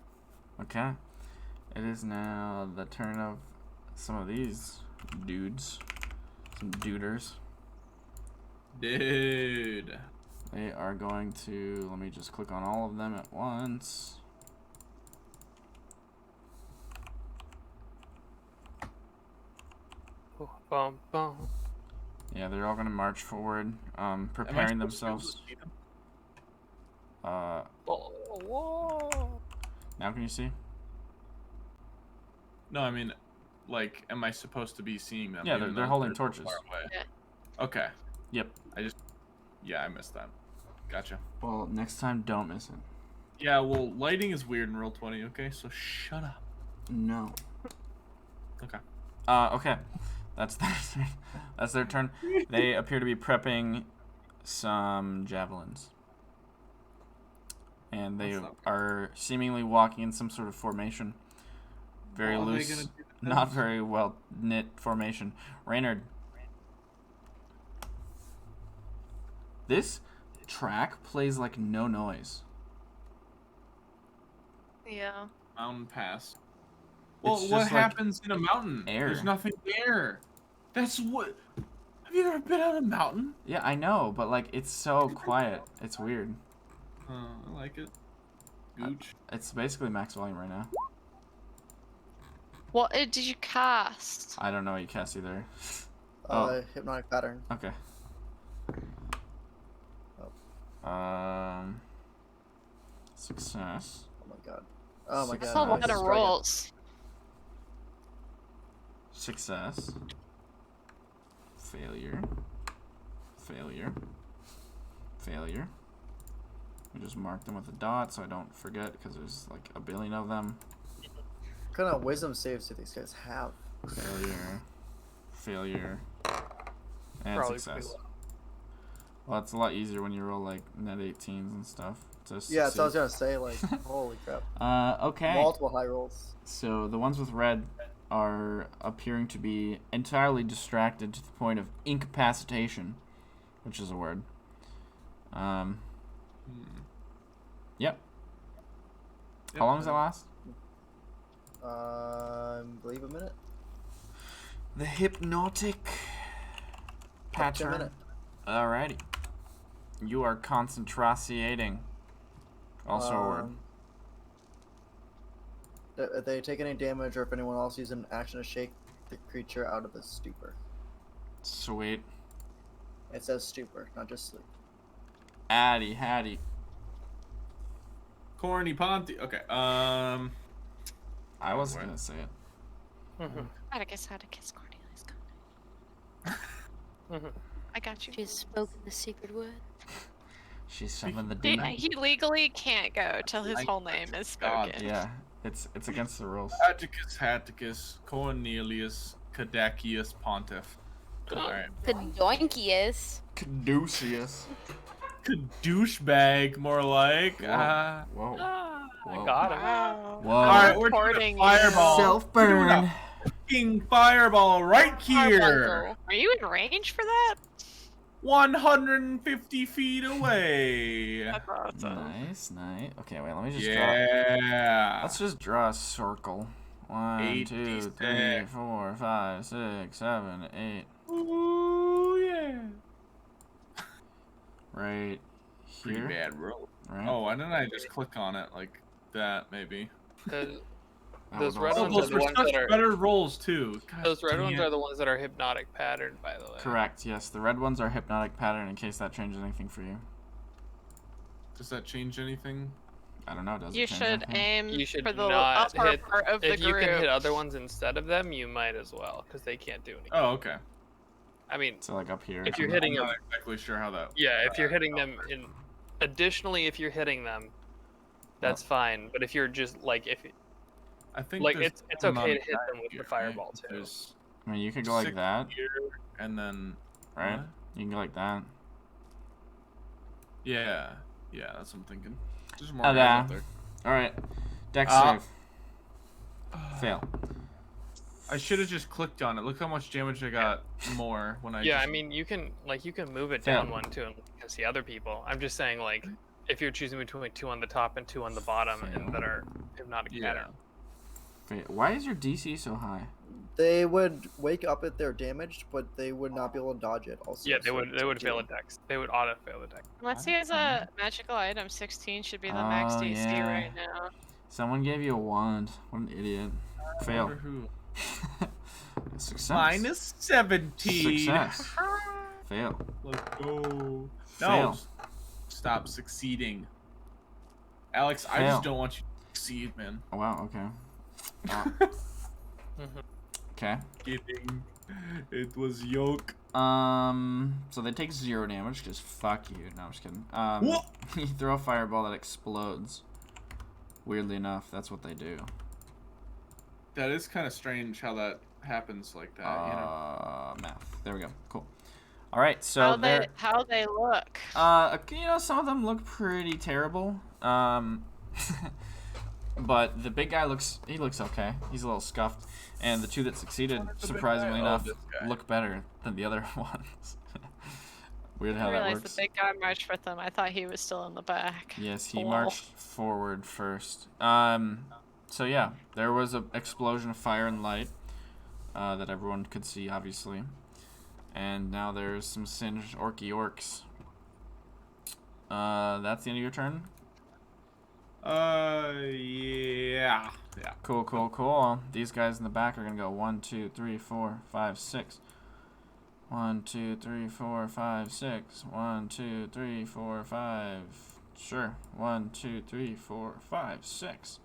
Okay. It is now the turn of some of these dudes, some duders. Dude. They are going to. Let me just click on all of them at once. Bum, bum. Yeah, they're all going to march forward, Am I preparing supposed to be able to themselves. see them? Oh, whoa. Now can you see? No, I mean, like, am I supposed to be seeing them? Yeah, even they're though holding so torches. far away? Yeah. Okay. Yep. Yeah, I missed that. Gotcha. Well, next time don't miss it. Yeah, well, lighting is weird in Roll20, okay? So shut up. No. Okay. Okay. That's their turn. They appear to be prepping some javelins. And they That's not are seemingly walking in some sort of formation. Very Well, are they loose, gonna do not this? very well knit formation. Reynard. This track plays like no noise. Yeah. Mountain pass. Well, It's what just like happens in a mountain? air. There's nothing there. That's what. Have you ever been on a mountain? Yeah, I know, but like it's so quiet. It's weird. I like it. Gooch. It's basically max volume right now. What did you cast? I don't know what you cast either. Oh. Hypnotic pattern. Okay. Success. Oh my god. Oh my That's god. That's a lot this of is dragon. rolls. Success. Failure. Failure. Failure. We just mark them with a dot so I don't forget because there's like a billion of them. What kind of wisdom saves do these guys have? Failure. failure, and Probably success. pretty Well, it's a lot easier when you roll like net 18s and stuff. To Yeah, so I was succeed. gonna say, like, holy crap. Okay. Multiple high rolls. So the ones with red are appearing to be entirely distracted to the point of incapacitation, which is a word. Yep. How long does that last? I believe a minute. The hypnotic Up to a pattern. minute. Alrighty. You are concentrating. Also a word. If they take any damage or if anyone else uses an action to shake the creature out of the stupor. Sweet. It says stupor, not just sleep. Addy Hattie. Corny Ponty. Okay. I wasn't gonna say it. Atticus, Cornelius, I got you. She's spoken the secret word. She summoned the He, demon. he legally can't go till his whole name is spoken. Yeah, it's against the rules. Atticus, Hatticus, Cornelius, Cadacius, Pontiff. Alright. The doinkiest. Caduceus. Douchebag, more like. Whoa. I Whoa. got him. Wow. Whoa. Alright, we're Recording doing a fireball. Self-burn. We're doing a fucking fireball right here. Are you in range for that? 150 feet away. That's awesome. Nice. Okay, wait, let me just draw. Yeah. Let's just draw a circle. 1, 2, 86. 3, 4, 5, 6, 7, 8. Ooh, yeah. Right Pretty here. bad roll. Right. Oh, why didn't I just click on it like that, maybe? The- That those would red also- ones those are the were ones such that are- better rolls, too. God Those red damn. ones are the ones that are hypnotic patterned, by the way. Correct, yes. The red ones are hypnotic pattern in case that changes anything for you. Does that change anything? I don't know, does You it change should anything? aim You should for the not upper hit. part of the If you group. can hit other ones instead of them, you might as well, because they can't do anything. Oh, okay. I mean, So like up here. if you're I'm- hitting I'm them, not exactly sure how that. yeah, if you're hitting them in. Additionally, if you're hitting them, that's fine. But if you're just like I think like there's it's some okay on to hit them with here, the fireball right? too. There's I mean, you could go like 6 that, here, and then right? what? You can go like that. Yeah, that's what I'm thinking. There's more Okay. guys out there. Alright. Dex Uh, save. Fail. I should have just clicked on it. Look how much damage I got more when I. Yeah, just... I mean you can move it Fail. down one too, and you can see other people. I'm just saying like if you're choosing between 2 on the top and 2 on the bottom and that are hypnotic Yeah. pattern. Fail. Why is your DC so high? They would wake up if they're damaged, but they would not be able to dodge it. Also, Yeah, they so would it's fail a a dex. They would auto fail the dex. Unless he has a magical item, 16 should be the max Oh, DC yeah. right now. Someone gave you a wand. What an idiot. Fail. Wonder who. Success. Minus 17. Success. Fail. Let's go. Fail. No. Stop succeeding. Alex, I Fail. just don't want you to succeed, man. Oh, wow, okay. Okay. Kidding. It was yoke. So they take 0 damage, because fuck you. No, I'm just kidding. What? You throw a fireball that explodes. Weirdly enough, that's what they do. That is kind of strange how that happens like that, you know? Math. There we go. Cool. Alright, so they're... How they look. You know, some of them look pretty terrible. But the big guy looks okay. He's a little scuffed. And the 2 that succeeded, surprisingly Oh, enough, this guy. look better than the other ones. Weird I how that realized works. the big guy marched with them. I thought he was still in the back. Yes, he Lol. marched forward first. So yeah, there was an explosion of fire and light that everyone could see, obviously. And now there's some singed orcs. That's the end of your turn? Yeah. Cool. These guys in the back are gonna go 1, 2, 3, 4, 5, 6. 1, 2, 3, 4, 5, 6. 1, 2, 3, 4, 5. Sure. 1, 2, 3, 4, 5, 6.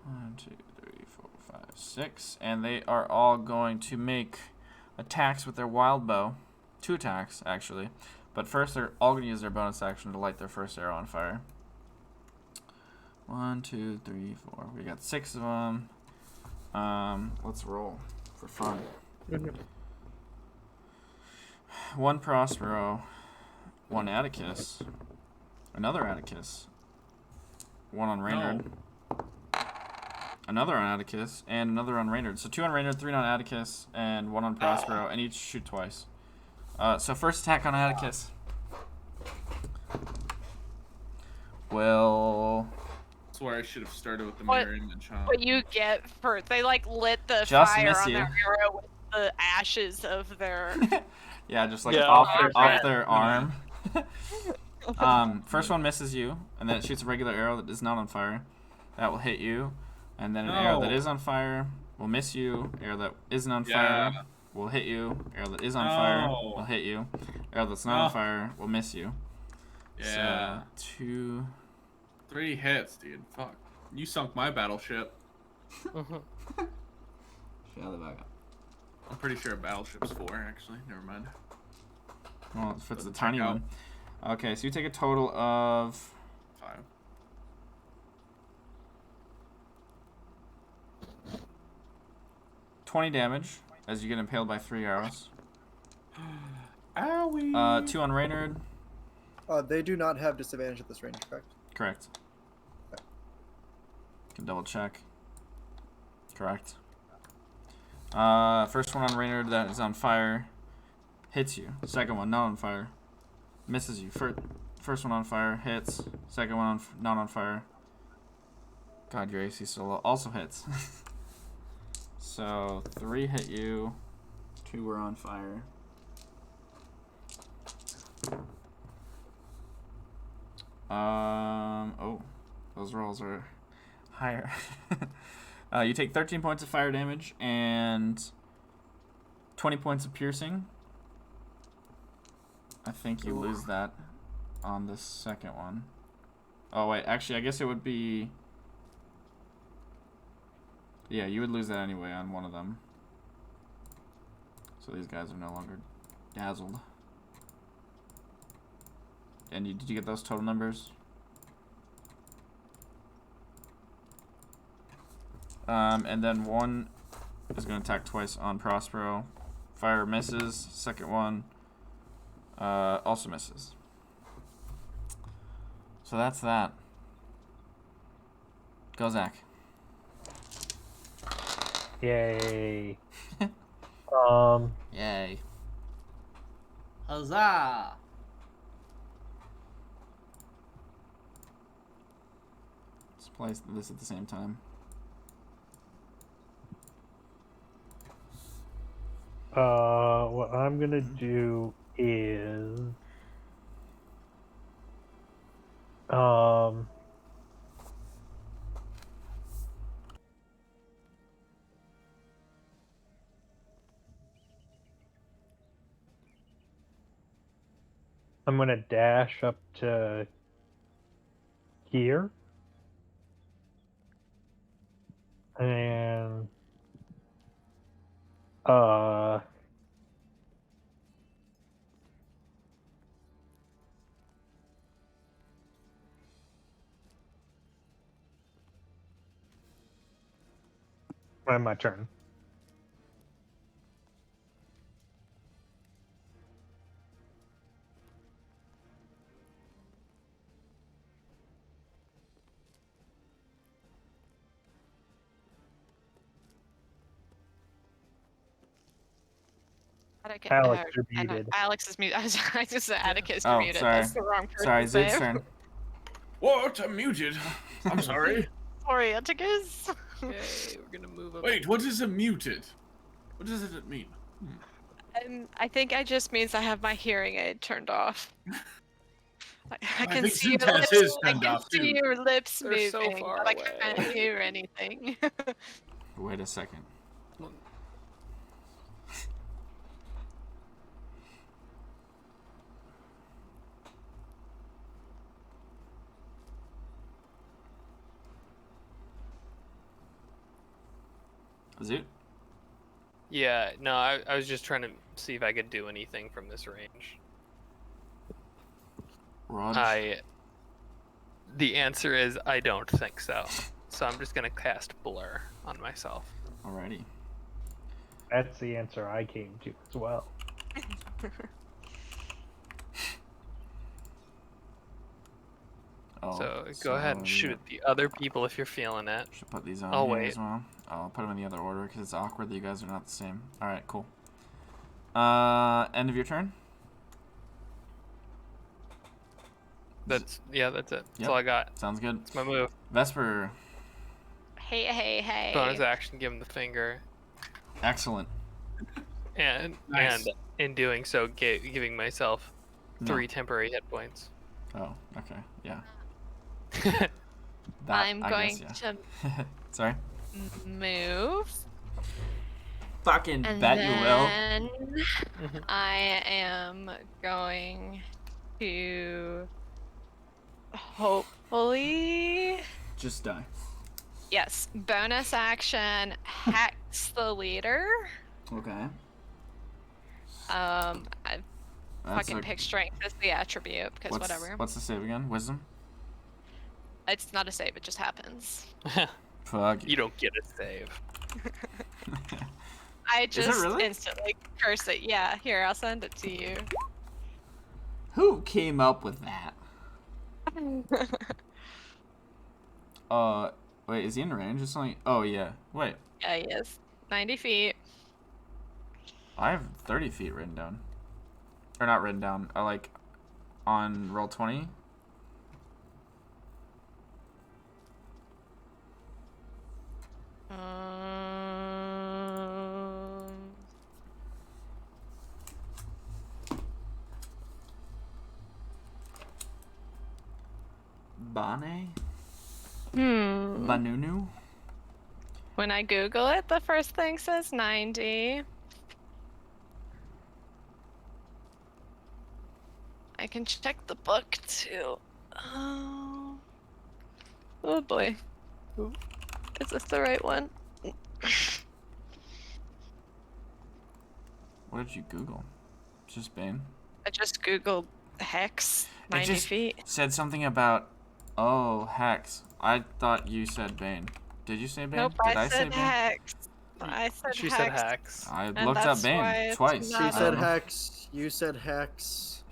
1, 2, 3, 4, 5, 6. And they are all going to make attacks with their wild bow. 2 attacks, actually. But first, they're all going to use their bonus action to light their first arrow on fire. 1, 2, 3, 4. We got 6 of them. Let's roll for fun. One Prospero, one Atticus, another Atticus, one on Reynard, another on Atticus, and another on Reynard. So 2 on Reynard, 3 on Atticus, and 1 on Prospero, and each shoot twice. So first attack on Atticus. Well, That's where I should have started with the mirror image, huh? What you get for they like lit the Just fire miss on you. their arrow with the ashes of their. yeah, just like Yeah, off their arm. First one misses you, and then it shoots a regular arrow that is not on fire. That will hit you, and then an arrow that is on fire will miss you. Arrow that isn't on fire will hit you. Arrow that is on fire will hit you. Arrow that's not on fire will miss you. Yeah. So 3 hits, dude. Fuck. You sunk my battleship. shut the back up. I'm pretty sure a battleship's 4, actually. Never mind. Well, if it's the Doesn't tiny check out. one. Okay, so you take a total of 5. 20 damage as you get impaled by 3 arrows. Owie. 2 on Reynard. They do not have disadvantage at this range, correct? Correct. Can double check. Correct. First one on Reynard that is on fire hits you. Second one not on fire misses you. First one on fire hits. Second one not on fire. God, your AC still also hits. So 3 hit you. 2 were on fire. Oh, those rolls are higher. You take 13 points of fire damage and 20 points of piercing. I think you lose that on the second one. Oh, wait. Actually, I guess it would be... Yeah, you would lose that anyway on one of them. So these guys are no longer dazzled. And did you get those total numbers? And then one is going to attack twice on Prospero. Fire misses. Second one also misses. So that's that. Go, Zach. Yay. Yay. Huzzah! Let's play this at the same time. What I'm gonna do is I'm gonna dash up to here and my turn. Alex, you're muted. Alex is muted. I just said Atticus Oh, muted. sorry. That's the wrong person Sorry, to say. Zoot's turn. What? I'm muted. I'm sorry. Sorry, Atticus. Okay, we're gonna move up. Wait, what is a muted? What does it mean? I think it just means I have my hearing aid turned off. I can think see your Zoot has lips. his I turned can off, see too. your lips They're moving, so far but I can't away. hear anything. Wait a second. Zoot? Yeah, no, I was just trying to see if I could do anything from this range. Raj? The answer is I don't think so. So I'm just gonna cast Blur on myself. Alrighty. That's the answer I came to as well. Oh, So go ahead and shoot at the other people if you're feeling it. Should put these on I'll here wait. as well. I'll put them in the other order because it's awkward that you guys are not the same. All right, cool. End of your turn. That's it. That's Yep. all I got. Sounds good. It's my move. Vesper. Hey. Bonus action, give him the finger, Excellent. and Nice. and in doing so, giving myself No. 3 temporary hit points. Oh, okay. Yeah. I'm I going guess, to yeah. Sorry. move. Fucking And bet you will. then Mhm. I am going to hopefully, Just die. yes, bonus action, hex the leader. Okay. I That's fucking pick strength as the attribute because whatever. What's the save again? Wisdom? It's not a save, it just happens. Fuck You don't get a save. I it just really? instantly curse it. Yeah, here, I'll send it to you. Who came up with that? Wait, is he in range? It's only. Oh yeah. Wait, Yeah, he is. 90 feet. I have 30 feet written down. Or not written down. Like, on roll 20. Bane? Banunu? When I Google it, the first thing says 90. I can check the book too. Oh boy. Is this the right one? What did you Google? Just Bane? I just Googled hex 90 just feet. said something about. Oh, hex. I thought you said Bane. Did you say Bane? Nope, Did I say said Bane? hex. I said She hex. said hex. I And looked up that's why Bane it's twice. not She I said don't know. hex. You said hex.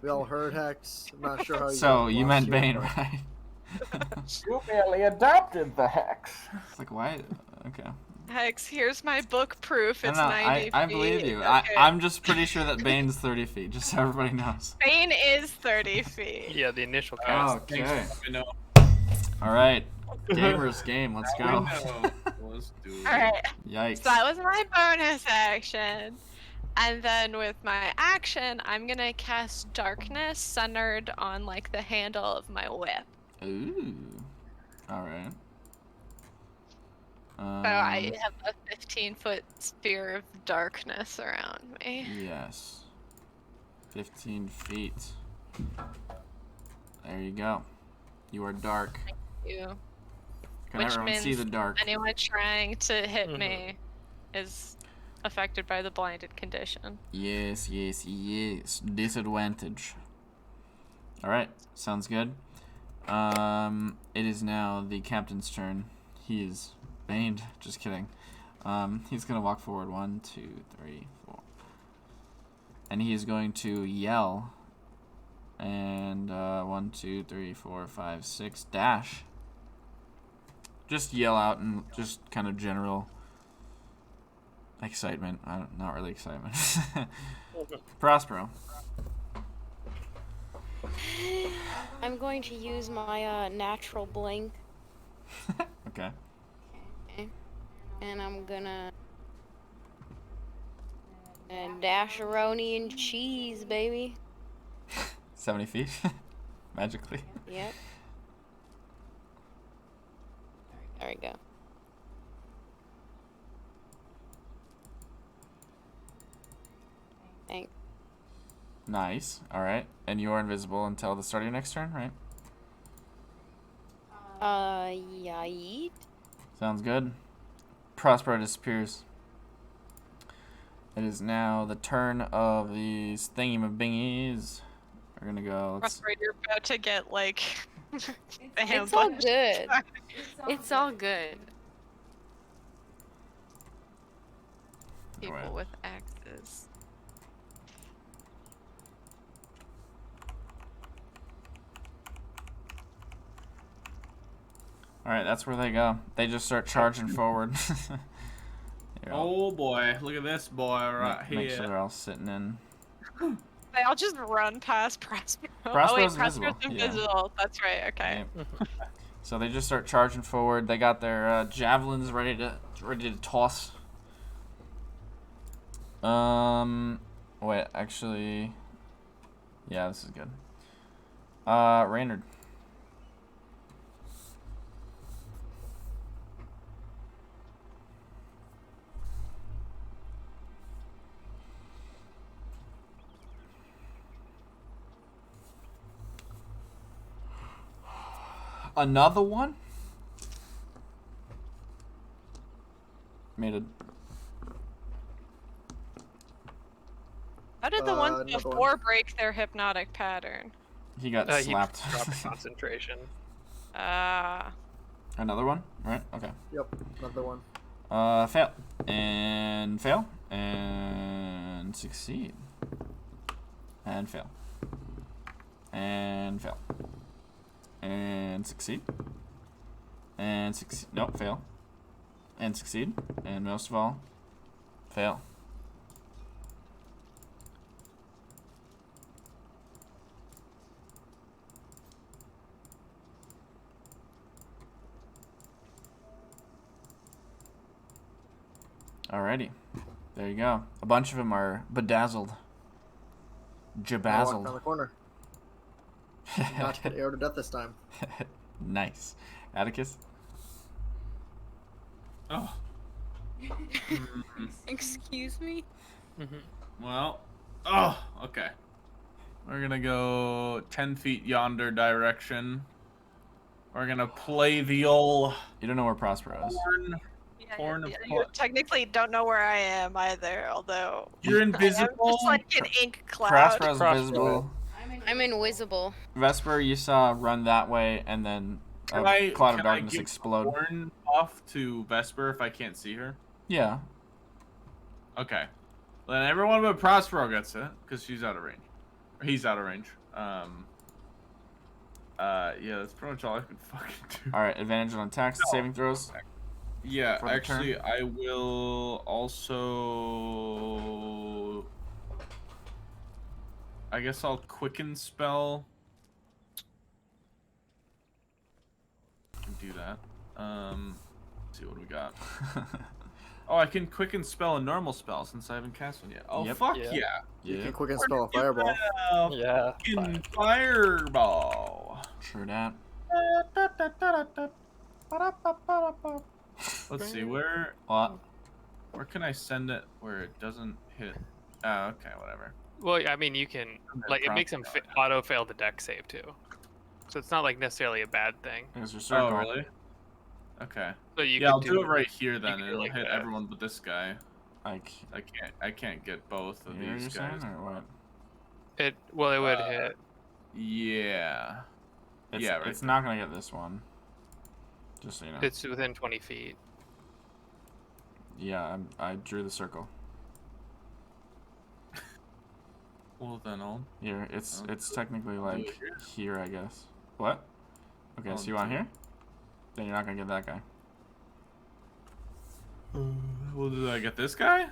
We all heard hex. I'm not sure how you. So you meant lost Bane, your- right? You merely adopted the hex. It's like, why? Okay. Hex, here's my book proof. It's no, 90 feet. I believe you. Okay. I'm just pretty sure that Bane's 30 feet, just so everybody knows. Bane is 30 feet. Yeah, the initial Oh, cast. okay. Thanks, I know. All right. Gamers game. Let's Now go. we know. Let's do it. Alright, Yikes. so that was my bonus action. And then with my action, I'm gonna cast Darkness centered on like the handle of my whip. Ooh. All right. So I have a 15-foot sphere of darkness around me. Yes. 15 feet. There you go. You are dark. You. Can Which everyone see means the dark? Anyone trying to hit Mhm. me is affected by the blinded condition. Yes, yes, yes. Disadvantage. Alright, sounds good. It is now the captain's turn. He is baned. Just kidding. He's gonna walk forward 1, 2, 3, 4. And he is going to yell. And 1, 2, 3, 4, 5, 6, dash. Just yell out and just kind of general excitement. Not really excitement. Prospero. I'm going to use my natural blink, Okay. and I'm gonna dash-a-roni and cheese, baby. 70 feet. Magically. Yep. There we go. Thanks. Nice. Alright. And you are invisible until the start of your next turn, right? Yeet. Sounds good. Prospero disappears. It is now the turn of these thingy-mabingies. We're gonna go. Prosper, you're about to get like It's all good. It's all good. people wait. with axes. Alright, that's where they go. They just start charging forward. Here, Oh boy, look at this boy right make here. sure they're all sitting in. I'll just run past Prospero. Prospero's Prospero's invisible, yeah. invisible. That's right. Okay. Yep. So they just start charging forward. They got their javelins ready to toss. Wait, actually, yeah, this is good. Raynard. Another one? Made a... How did the ones another before one. break their hypnotic pattern? He got He slapped. dropped concentration. Another one? Right? Okay. Yep, another one. Fail. And fail. And succeed. And fail. And fail. And succeed. And succeed. Nope, fail. And succeed. And most of all, fail. Alrighty. There you go. A bunch of them are bedazzled. I walked Jabazzled. around the corner. Not to get arrowed to death this time. Nice. Atticus? Oh. Excuse me? Well. Oh, okay. We're gonna go 10 feet yonder direction. We're gonna play the old You don't know where Prospero is. horn. Yeah, Horn of you technically don't know where I am either, although You're I am invisible. just like an ink cloud. Prospero's Prospero. invisible. I'm invisible. Vesper, you saw run that way, and then a cloud of darkness give explode. Horn off to Vesper if I can't see her. Yeah. Okay. Then everyone but Prospero gets it because she's out of range. Or he's out of range. Yeah, that's pretty much all I can fucking do. Alright, advantage on attacks and saving throws. Yeah, For the actually, I will also. I guess I'll quicken spell. I can do that. Let's see what we got. Oh, I can quicken spell a normal spell since I haven't cast one yet. Oh, Yep. fuck Yeah. yeah. You Yeah, can quick and spell a fireball. Yeah. Fucking fireball. true that. Let's see, where can I send it where it doesn't hit? Oh, okay, whatever. Well, I mean, you can like it makes him auto fail the deck save too, so it's not like necessarily a bad thing. There's your circle. Oh, really? Okay. So you Yeah, I'll could do it right here then. can do It'll like hit that. everyone but this guy. Like, I can't get both of here you're these saying, guys. or what? It would hit. Yeah. It's, Yeah, right It's not gonna get this one. Just so you know. It's within 20 feet. Yeah, I drew the circle. Well then I'll. Here, it's Oh. technically Do like it here. here, I guess. What? Okay, Oh, so you want do it. here? Then you're not gonna get that guy. Well, did I get this guy?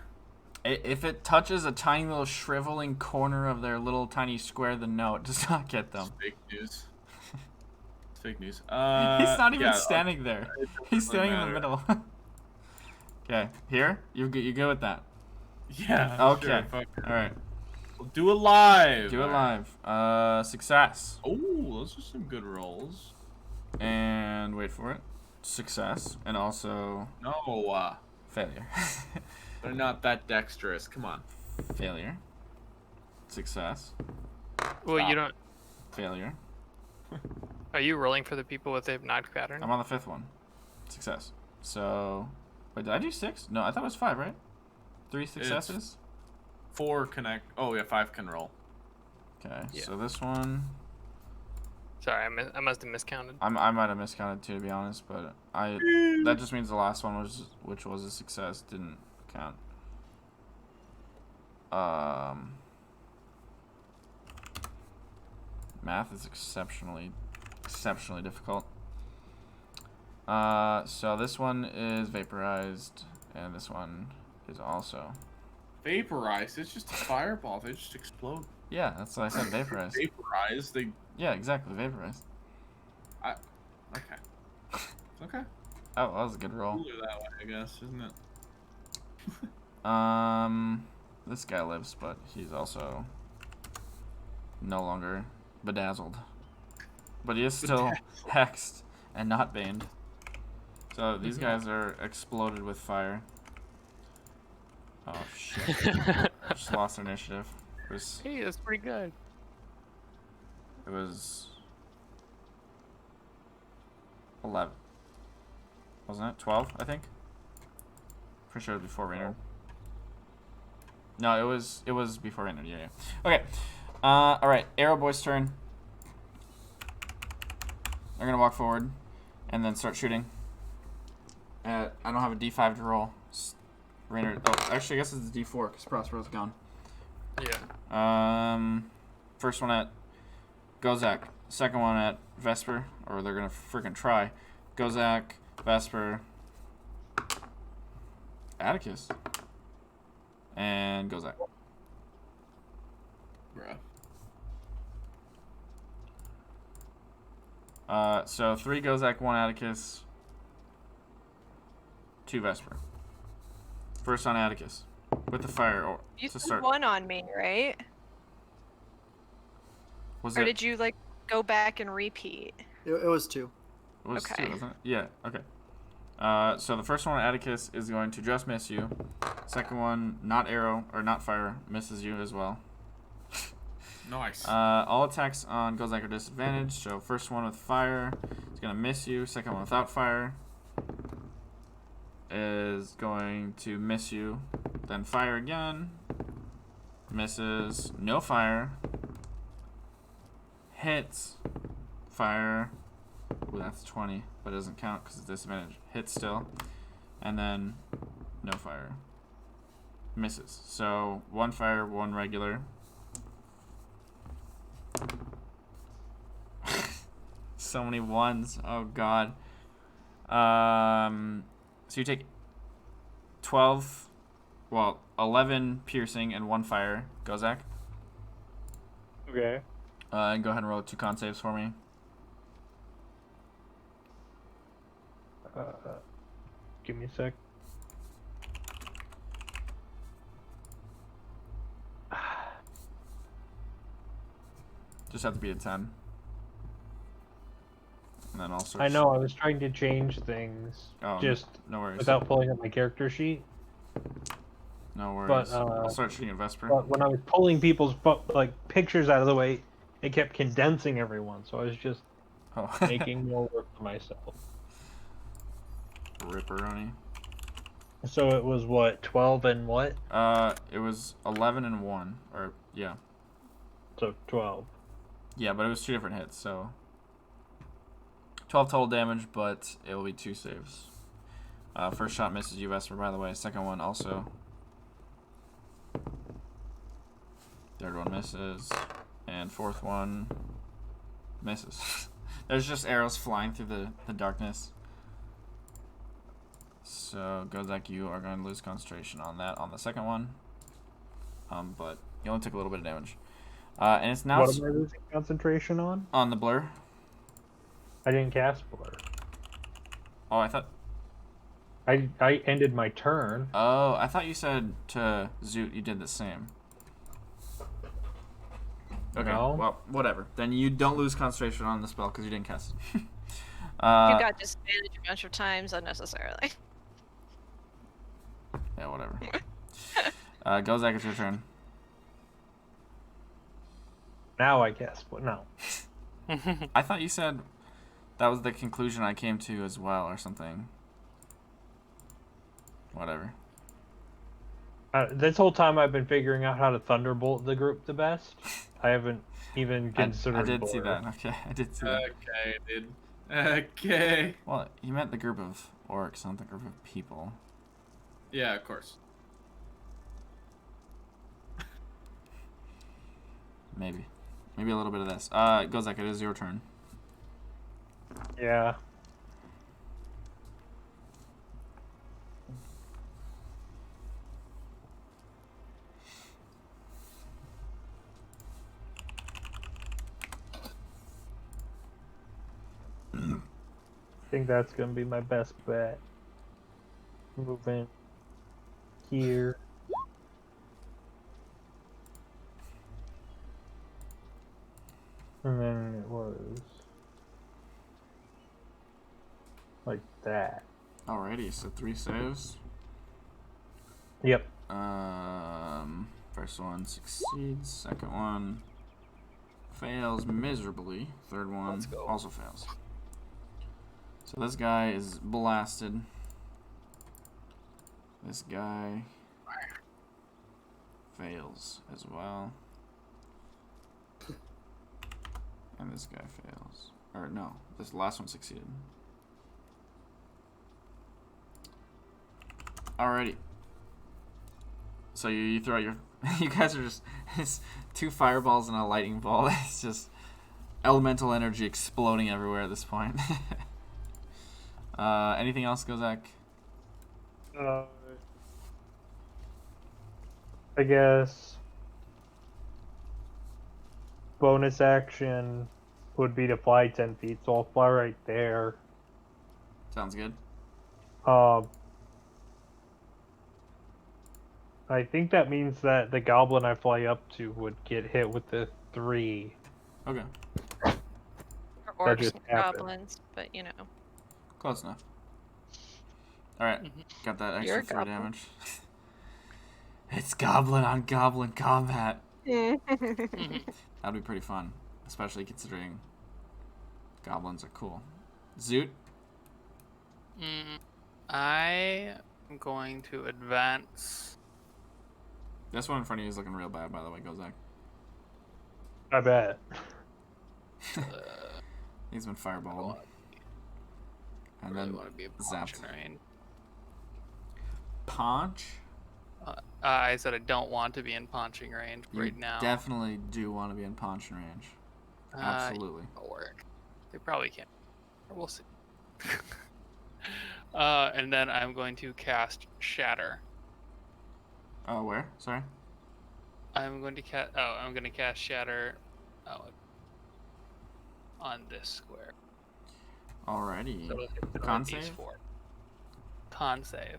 If it touches a tiny little shriveling corner of their little tiny square, then no, it does not get them. It's fake news. It's fake news. He's not even yeah, standing there. it doesn't He's standing in matter. the middle. Okay, here? You good with that? Yeah. Okay. Sure, fuck. Alright. We'll do it live. Do it live. Success. Oh, those are some good rolls. And wait for it. Success. And also No, failure. they're not that dexterous. Come on. Failure. Success. Well, Stop. you don't. Failure. Are you rolling for the people with the hypnotic pattern? I'm on the 5th one. Success. So, wait, did I do 6? No, I thought it was 5, right? 3 successes? 4 connect. Oh yeah, 5 can roll. Okay, Yeah. so this one, Sorry, I must have miscounted. I might have miscounted too, to be honest, but that just means the last one which was a success didn't count. Math is exceptionally difficult. So this one is vaporized, and this one is also Vaporized. It's just a fireball. They just explode. Yeah, that's what I said. Vaporized. Vaporized. They. Yeah, exactly. Vaporized. Okay. Okay. Oh, that was a good roll. Cooler that way, I guess, isn't it? This guy lives, but he's also no longer bedazzled. But he is still hexed and not baned. So these guys are exploded with fire. Oh shit. Just lost their initiative. Hey, that's pretty good. It was 11. Wasn't it? 12, I think? Pretty sure it was before Raynard. No, it was before Raynard, yeah. Okay. Alright, Arrow Boy's turn. They're gonna walk forward and then start shooting. I don't have a D5 to roll. Raynard, oh, actually, I guess it's a D4 because Prospero's gone. Yeah. First one at Gozak. Second one at Vesper, or they're gonna freaking try. Gozak, Vesper, Atticus, and Gozak. Bruh. So 3 Gozak, 1 Atticus, 2 Vesper. First on Atticus with the fire or You to said start. 1 on me, right? Was Or it? did you like go back and repeat? It was 2. It was Okay. 2, wasn't it? Yeah. Okay. So the first one on Atticus is going to just miss you. Second one, not arrow or not fire, misses you as well. Nice. All attacks on Gozak are disadvantaged. So first one with fire is gonna miss you. Second one without fire is going to miss you. Then fire again. Misses. No fire. Hits. Fire. Ooh, that's 20, but it doesn't count because it's disadvantage. Hits still. And then no fire. Misses. So 1 fire, 1 regular. So many ones. Oh god. So you take 12, well, 11 piercing and 1 fire. Gozak. Okay. And go ahead and roll 2 con saves for me. Give me a sec. Just have to be a 10. And then also. I know, I was trying to change things just no worries. without pulling up my character sheet. No worries. But, I'll start shooting at Vesper. But when I was pulling people's pictures out of the way, it kept condensing everyone, so I was just making more work for myself. Ripperoni. So it was what, 12 and what? It was 11 and 1, or yeah. So 12. Yeah, but it was 2 different hits, so 12 total damage, but it will be 2 saves. First shot misses you, Vesper, by the way. Second one also. Third one misses, and fourth one misses. There's just arrows flying through the darkness. So Gozak, you are going to lose concentration on that on the second one. But you only took a little bit of damage. And it's now What am I losing concentration on? on the blur. I didn't cast blur. Oh, I thought. I ended my turn. Oh, I thought you said to Zoot you did the same. Okay, No. well, whatever. Then you don't lose concentration on the spell because you didn't cast it. You got disadvantage a bunch of times unnecessarily. Yeah, whatever. Gozak, it's your turn. Now I cast blur. No. I thought you said that was the conclusion I came to as well, or something. Whatever. This whole time I've been figuring out how to thunderbolt the group the best. I haven't even considered I did see blur. that. Okay, I did see that. Okay, dude. Okay. Well, you meant the group of orcs, not the group of people. Yeah, of course. Maybe a little bit of this. Gozak, it is your turn. Yeah. I think that's gonna be my best bet. Move in here. And then it was like that. Alrighty, so 3 saves. Yep. First one succeeds. Second one fails miserably. Third one Let's go. also fails. So this guy is blasted. This guy fails as well. And this guy fails. Or no, this last one succeeded. Alrighty. So you throw out your... You guys are just... It's 2 fireballs and a lightning bolt. It's just elemental energy exploding everywhere at this point. Anything else, Gozak? I guess bonus action would be to fly 10 feet, so I'll fly right there. Sounds good. I think that means that the goblin I fly up to would get hit with the 3. Okay. Or That orcs just and happened. goblins, but you know. Close enough. Alright. Got that You're extra a 3 goblin. damage. It's goblin on goblin combat. Mhm. That'd be pretty fun. Especially considering goblins are cool. Zoot? I am going to advance. This one in front of you is looking real bad, by the way, Gozak. I bet. He's been fireballed. And Really then want to be a zapped. punching range. Punch? I said I don't want to be in punching range You right now. definitely do want to be in punching range. Absolutely. It'll work. They probably can't. Or we'll see. And then I'm going to cast Shatter. Oh, where? Sorry? I'm going to cast Shatter on this square. Alrighty. So it'll Con hit these save? 4. Con save.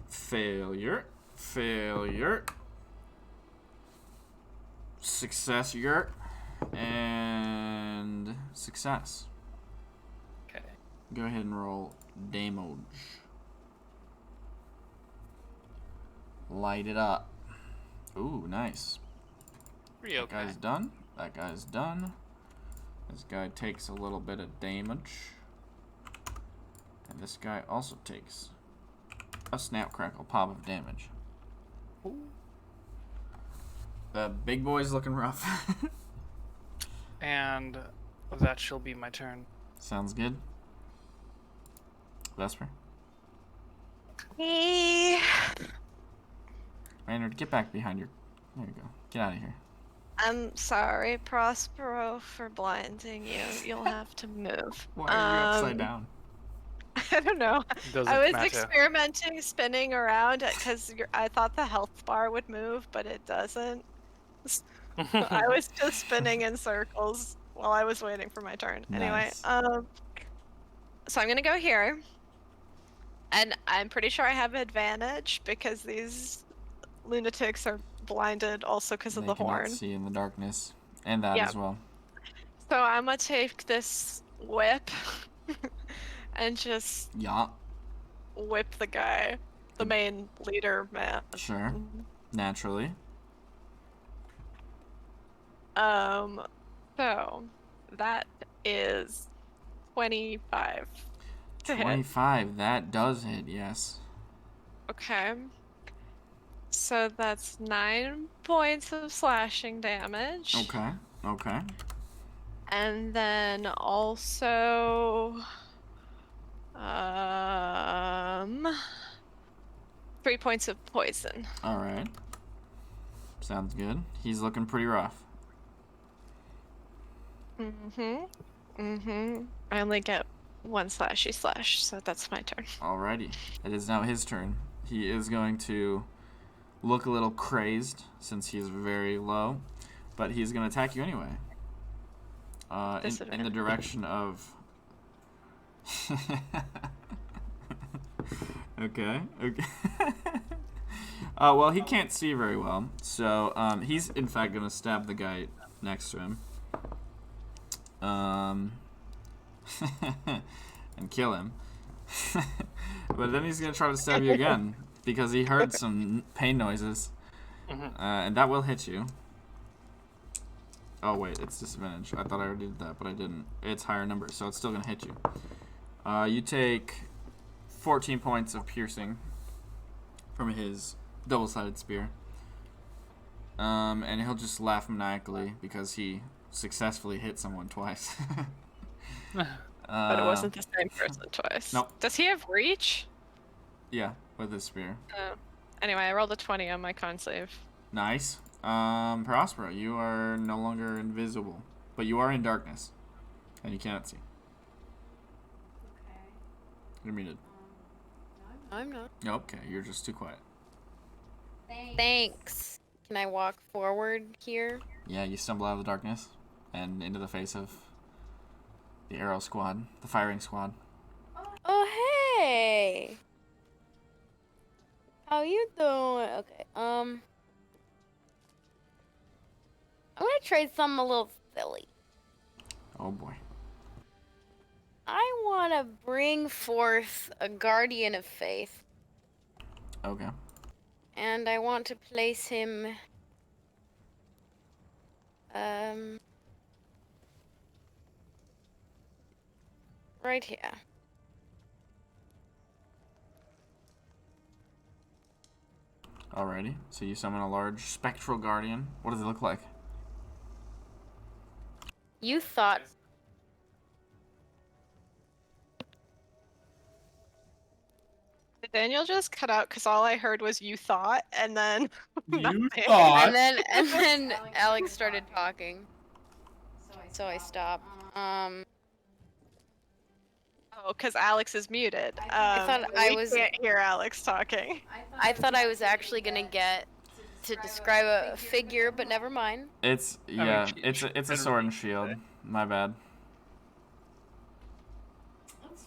Failure. Failure. Success, yurt. And success. Okay. Go ahead and roll damage. Light it up. Ooh, nice. Pretty That okay. guy's done. That guy's done. This guy takes a little bit of damage. And this guy also takes a snap, crackle, pop of damage. Ooh. The big boy's looking rough. And that shall be my turn. Sounds good. Vesper? Hey. Maynard, get back behind your... There you go. Get out of here. I'm sorry, Prospero, for blinding you. You'll have to move. Why are you upside down? I don't know. Doesn't I was matter. experimenting, spinning around because I thought the health bar would move, but it doesn't. I was just spinning in circles while I was waiting for my turn. Anyway, Nice. so I'm gonna go here, and I'm pretty sure I have advantage because these lunatics are blinded also because of They the cannot horn. see in the darkness. And that Yeah. as well. So I'm gonna take this whip and just Yeah. whip the guy, the main leader man. Sure. Naturally. So that is 25 to hit. 25. That does hit, yes. Okay. So that's 9 points of slashing damage. Okay. Okay. And then also 3 points of poison. Alright. Sounds good. He's looking pretty rough. I only get one slashy slash, so that's my turn. Alrighty. It is now his turn. He is going to look a little crazed since he's very low, but he's going to attack you anyway. In the direction of... Okay. Well, he can't see very well, so he's in fact going to stab the guy next to him. And kill him. But then he's going to try to stab you again, because he heard some pain noises. And that will hit you. Oh, wait, it's disadvantage. I thought I already did that, but I didn't. It's higher number, so it's still going to hit you. You take 14 points of piercing from his double-sided spear. And he'll just laugh maniacally because he successfully hit someone twice. But it wasn't the same person twice. Nope. Does he have reach? Yeah, with his spear. Oh. Anyway, I rolled a 20 on my con save. Nice. Prospero, you are no longer invisible, but you are in darkness, and you cannot see. You're muted. I'm not. Okay, you're just too quiet. Thanks. Can I walk forward here? Yeah, you stumble out of the darkness and into the face of the arrow squad, the firing squad. Oh, hey! How you doing? Okay, I'm gonna trade something a little silly. Oh boy. I wanna bring forth a guardian of faith, Okay. and I want to place him, right here. Alrighty. So you summon a large spectral guardian. What does it look like? You thought Did Daniel just cut out because all I heard was you thought, and then You nothing. thought. and then Alex started talking. So I stopped. Oh, because Alex is muted. I thought I we was- can't hear Alex talking. I thought I was actually gonna get to describe a figure, but never mind. It's it's a sword and shield. My bad.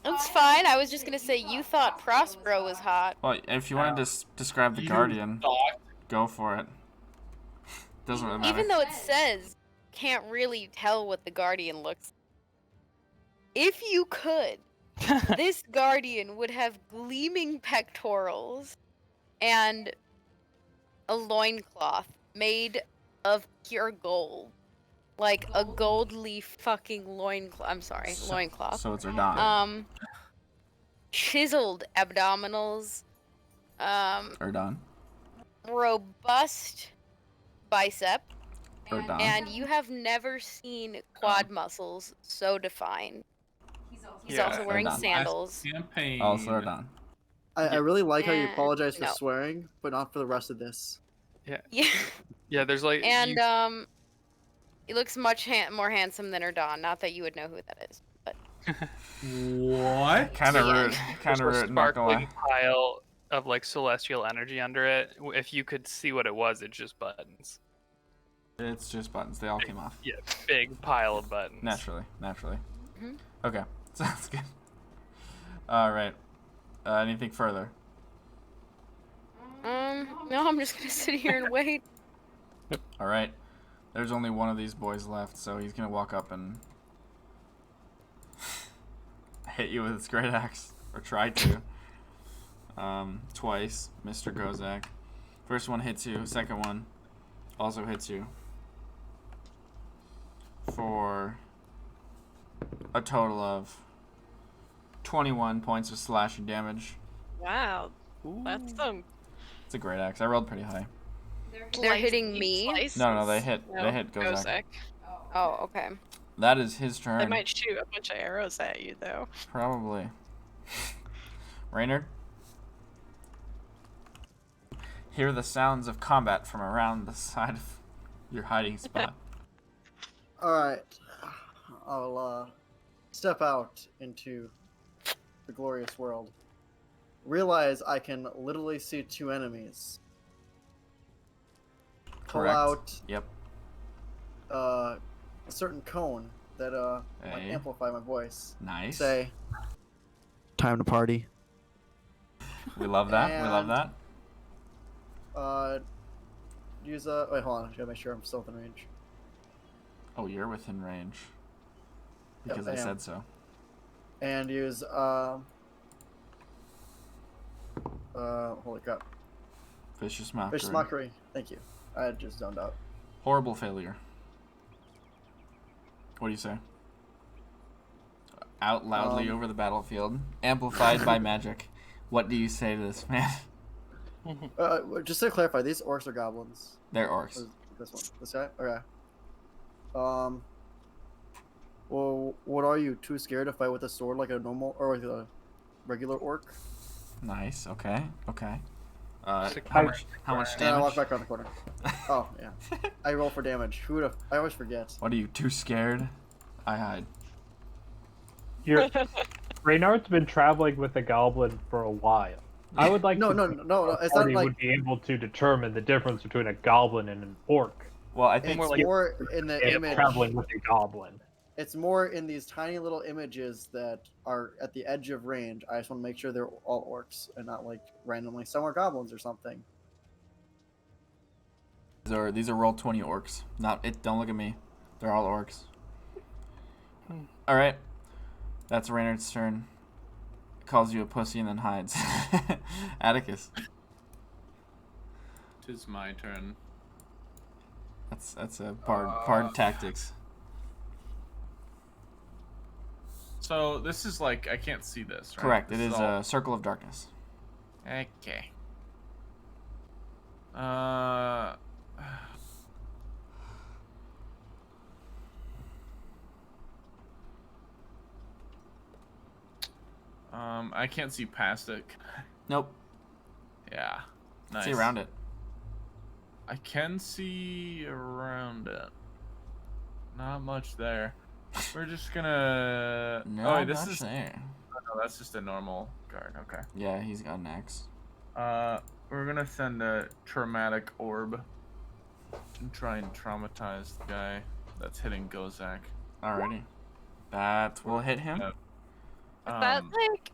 It's fine. I was just gonna say you thought Prospero was hot. Well, if you want to describe the You guardian, thought. go for it. Doesn't really matter. Even though it says can't really tell what the guardian looks. If you could, this guardian would have gleaming pectorals and a loincloth made of pure gold. Like a gold leaf fucking loincloth. I'm sorry, loincloth. So it's Erdon. Chiseled abdominals. Erdon. Robust bicep. Erdon. And you have never seen quad muscles so defined. He's Yeah, also wearing Erdon. sandals. Campaign. Also Erdon. I really like how you And- apologize for no. swearing, but not for the rest of this. Yeah. Yeah, there's like And he looks much more handsome than Erdon. Not that you would know who that is, but What? Kind of Yeah. rude. Kind of there's a rude. Not gonna sparkling lie. pile of like celestial energy under it. If you could see what it was, it's just buttons. It's just buttons. They all came off. Yeah, big pile of buttons. Naturally. Mhm. Okay. Sounds good. All right. Anything further? no, I'm just gonna sit here and wait. All right. There's only one of these boys left, so he's gonna walk up and hit you with his great axe, or try to. Twice, Mr. Gozak. First one hits you. Second one also hits you for a total of 21 points of slashing damage. Wow, that's some. It's a great axe. I rolled pretty high. They're hitting me? No, they hit Gozak. Gozak. Oh, okay. That is his They turn. might shoot a bunch of arrows at you, though. Probably. Raynard? Hear the sounds of combat from around the side of your hiding spot. Alright. I'll step out into the glorious world. Realize I can literally see two enemies. Pull Correct. out Yep. a certain cone that might Hey. amplify my voice. Nice. Say, time to party. We love that. We love And- that. Use a wait. Hold on. I gotta make sure I'm still within range. Oh, you're within range. Yep, Because I I am. said so. And use holy crap. Vicious mockery. Vicious mockery. Thank you. I had just zoned out. Horrible failure. What do you say? Out loudly over the battlefield, amplified by magic. What do you say to this man? Just to clarify, these orcs are goblins. They're orcs. This one. This guy? Okay. Well, what are you? Too scared to fight with a sword like a normal or like a regular orc? Nice. Okay. Okay. Sick How hammer. much? How much And I walk damage? back around the corner. Oh yeah. I roll for damage. Who would have? I always forget. What are you? Too scared? I hide. Reynard's been traveling with the goblin for a while. I would like No, to no, think no, no. the It's not party like would be able to determine the difference between a goblin and an orc. Well, I it's think more in the And image. traveling with a goblin. It's more in these tiny little images that are at the edge of range. I just want to make sure they're all orcs and not like randomly some are goblins or something. these are roll 20 orcs. Not it. Don't look at me. They're all orcs. All right. That's Reynard's turn. Calls you a pussy and then hides. Atticus. Tis my turn. That's a bard tactics. So this is like I can't see this, right? Correct. This It is all- a circle of darkness. Okay. I can't see past it. Nope. Yeah. Nice. See around it. I can see around it. Not much there. We're just gonna. No, oh, this not is. there. No, that's just a normal guard. Okay. Yeah, he's got an axe. We're gonna send a traumatic orb and try and traumatize the guy that's hitting Gozak. Alrighty. That will hit him. Yeah. Is that like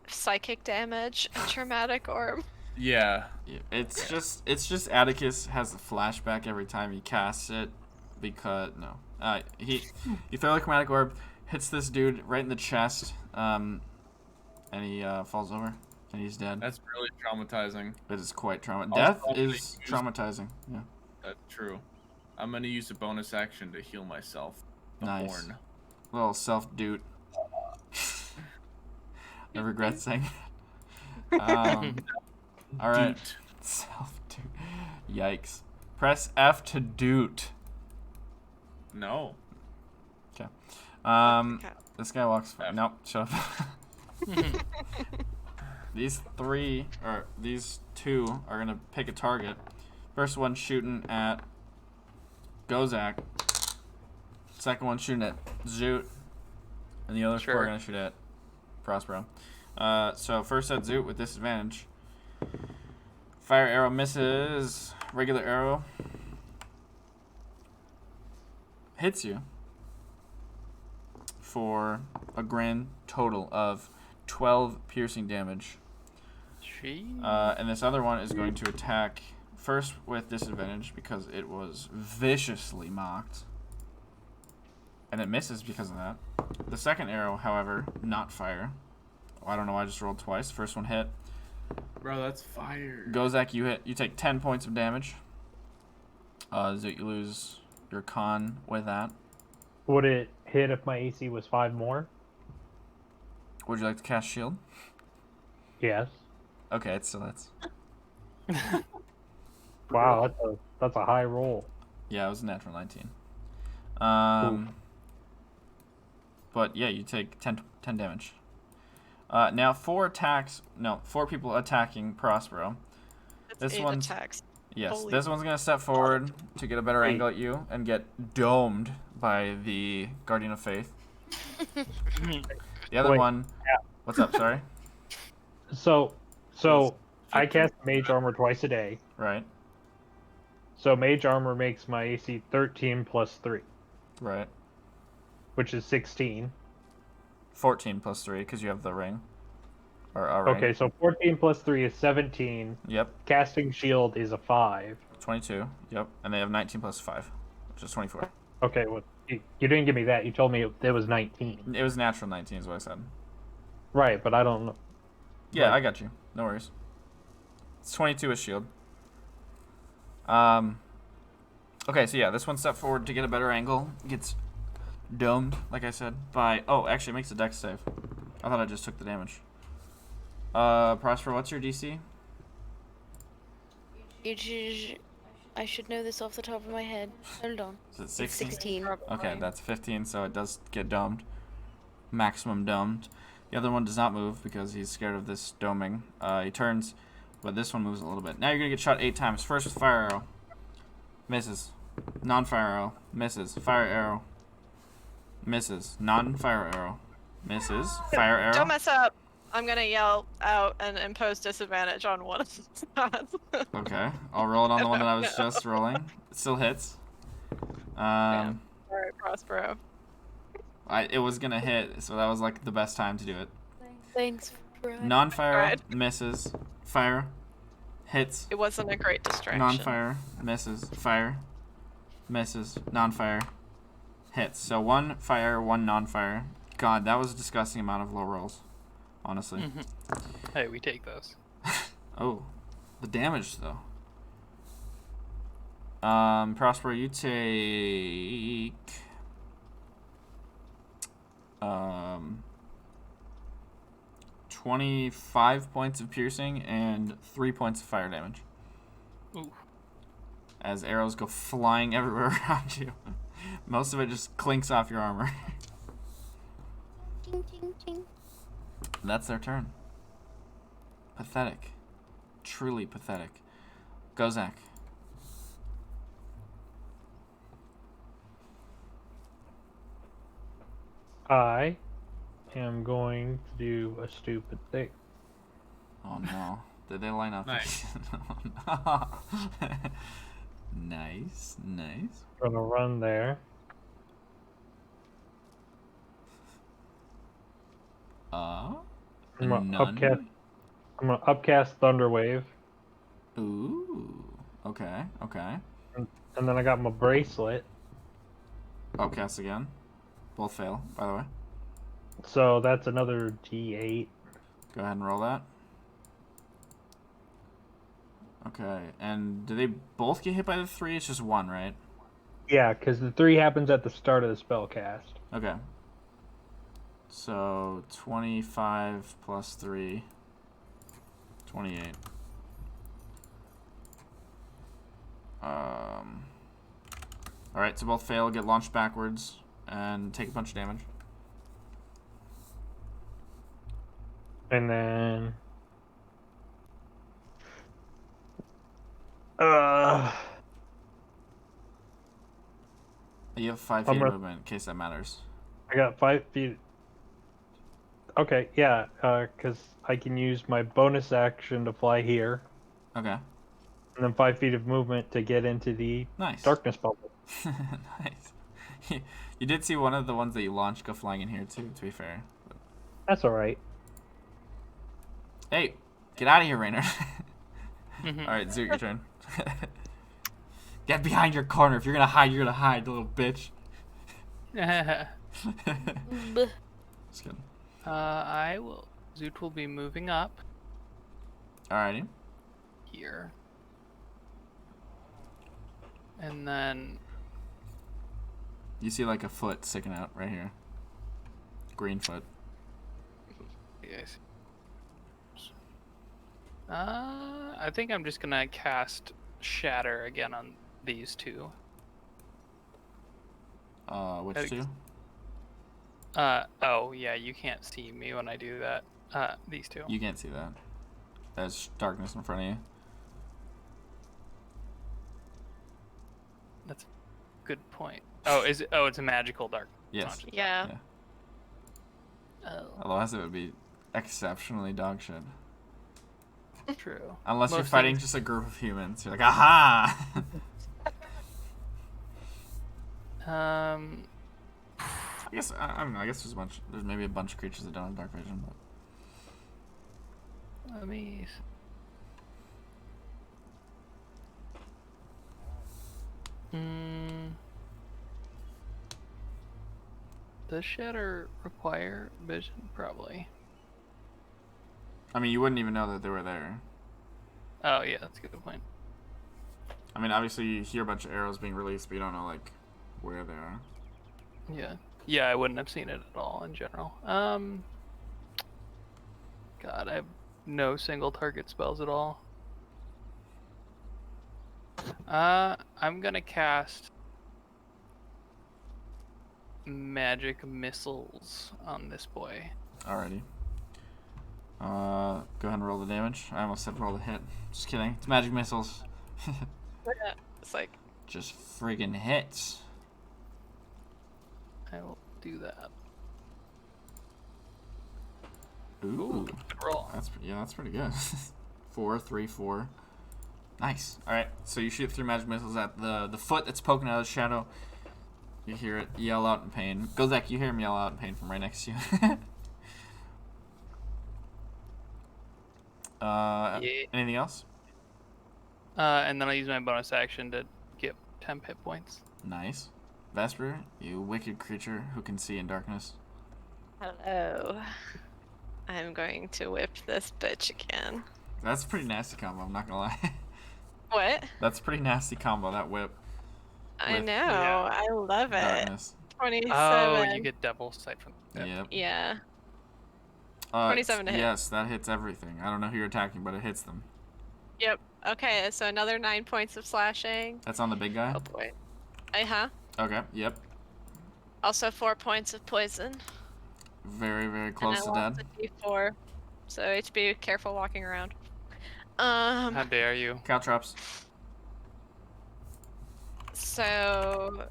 psychic damage and traumatic orb? Yeah. Yeah, it's just Atticus has a flashback every time he casts it because you throw the chromatic orb, hits this dude right in the chest, and he falls over and he's dead. That's really traumatizing. It is quite trauma. Also, Death I'm gonna is use- traumatizing. Yeah. That's true. I'm gonna use a bonus action to heal myself. The Nice. horn. Little self-doot. I regret saying it. Alright. Doot. Self-doot. Yikes. Press F to doot. No. Okay. Okay. This guy walks. F. Nope. Shut up. These two are gonna pick a target. First one shooting at Gozak. Second one shooting at Zoot. And the other four are Sure. gonna shoot at Prospero. So first at Zoot with disadvantage. Fire arrow misses. Regular arrow hits you for a grand total of 12 piercing damage. And this other one is going to attack first with disadvantage because it was viciously mocked. And it misses because of that. The second arrow, however, not fire. I don't know why I just rolled twice. First one hit. Bro, that's fire. Gozak, you take 10 points of damage. Zoot, you lose your con with that. Would it hit if my AC was 5 more? Would you like to cast shield? Yes. Okay, it still hits. Wow, that's a high roll. Yeah, it was a natural 19. But yeah, you take 10 damage. Now 4 people attacking Prospero. That's This 8 one's- attacks. Yes, Holy- this one's gonna step forward to get a better angle at you and get domed by the Guardian of Faith. The other Wait, one. yeah. What's up? Sorry. So I 15. cast Mage Armor twice a day. Right. So Mage Armor makes my AC 13 plus 3, Right. which is 16. 14 plus 3 because you have the ring. Or a ring. Okay, so 14 plus 3 is 17. Yep. Casting Shield is a 5. 22. Yep. And they have 19 plus 5, which is 24. Okay, well, you didn't give me that. You told me it was 19. It was natural 19 is what I said. Right, but I don't know. Yeah, Right. I got you. No worries. It's 22 with shield. Okay, so yeah, this one step forward to get a better angle. Gets domed, like I said, by... Oh, actually, it makes a dex save. I thought I just took the damage. Prosper, what's your DC? I should know this off the top of my head. Hold on. Is it It's 16? 16. Okay, that's 15, so it does get domed. Maximum domed. The other one does not move because he's scared of this doming. He turns, but this one moves a little bit. Now you're going to get shot 8 times. First with fire arrow. Misses. Non-fire arrow. Misses. Fire arrow. Misses. Non-fire arrow. Misses. Fire arrow. Don't mess up. I'm gonna yell out and impose disadvantage on one of the shots. Okay, I'll roll it on the one that I was just rolling. It still hits. Alright, Prospero. It was gonna hit, so that was like the best time to do it. Thanks, Brian. Non-fire Alright. misses. Fire hits. It wasn't a great distraction. Non-fire misses. Fire misses. Non-fire hits. So 1 fire, 1 non-fire. God, that was a disgusting amount of low rolls. Honestly. Hey, we take those. Oh, the damage though. Prosper, you take 25 points of piercing and 3 points of fire damage. Ooh. As arrows go flying everywhere around you. Most of it just clinks off your armor. Ting, ting, ting. That's their turn. Pathetic. Truly pathetic. Gozak. I am going to do a stupid thing. Oh no. Did they line up? Nice. Oh, no. Nice. Nice. Gonna run there. Uh, I'm gonna none. upcast Thunderwave, Ooh. Okay. Okay. and then I got my bracelet. Upcast again. Both fail, by the way. So that's another D8. Go ahead and roll that. Okay. And do they both get hit by the 3? It's just 1, right? Yeah, because the 3 happens at the start of the spell cast. Okay. So 25 plus 3. 28. Alright, so both fail, get launched backwards, and take a bunch of damage. And then... You have 5 feet of movement, in case that matters. I got 5 feet. Okay, yeah, because I can use my bonus action to fly here, Okay. and then 5 feet of movement to get into the Nice. darkness bubble. Nice. You did see one of the ones that you launched go flying in here, too, to be fair. That's alright. Hey, get out of here, Rainer. Alright, Zoot, your turn. Get behind your corner. If you're gonna hide, you're gonna hide, little bitch. Bleh. Just kidding. I will. Zoot will be moving up Alrighty. here. And then You see like a foot sticking out right here. Green foot. yes. I think I'm just gonna cast Shatter again on these two. Which I think- two? Oh yeah, you can't see me when I do that. These two. You can't see that. There's darkness in front of you. That's good point. Oh, is it? Oh, it's a magical dark. Yes. Yeah. Oh, Otherwise, it would be exceptionally dog shit. true. Unless you're Most fighting things- just a group of humans. You're like, aha! I guess I don't know. I guess there's maybe a bunch of creatures that don't have dark vision, but Let me. Does shatter require vision? Probably. I mean, you wouldn't even know that they were there. Oh yeah, that's a good point. I mean, obviously you hear a bunch of arrows being released, but you don't know like where they are. Yeah. Yeah, I wouldn't have seen it at all in general. God, I have no single target spells at all. I'm gonna cast magic missiles on this boy. Alrighty. Go ahead and roll the damage. I almost said roll the hit. Just kidding. It's magic missiles. Yeah. It's like Just friggin' hits. I will do that. Ooh. Good roll. That's pretty good. 4, 3, 4. Nice. All right. So you shoot 3 magic missiles at the foot that's poking out of the shadow. You hear it yell out in pain. Gozak, you hear him yell out in pain from right next to you. Yeah. Anything else? And then I'll use my bonus action to get 10 hit points. Nice. Vesper, you wicked creature who can see in darkness. hello. I'm going to whip this bitch again. That's a pretty nasty combo. I'm not gonna lie. What? That's a pretty nasty combo. That whip. I With- know. Yeah. I love it. Darkness. 27. Oh, you get double sight from that. Yep. Yeah. 27 27 to hit. Yes, that hits everything. I don't know who you're attacking, but it hits them. Yep. Okay, so another 9 points of slashing. That's on the big guy? Oh boy. Uh-huh. Okay, yep. Also 4 points of poison. Very, very close to and I dead. lost a D4. So HB, careful walking around. How dare you? Cow traps. So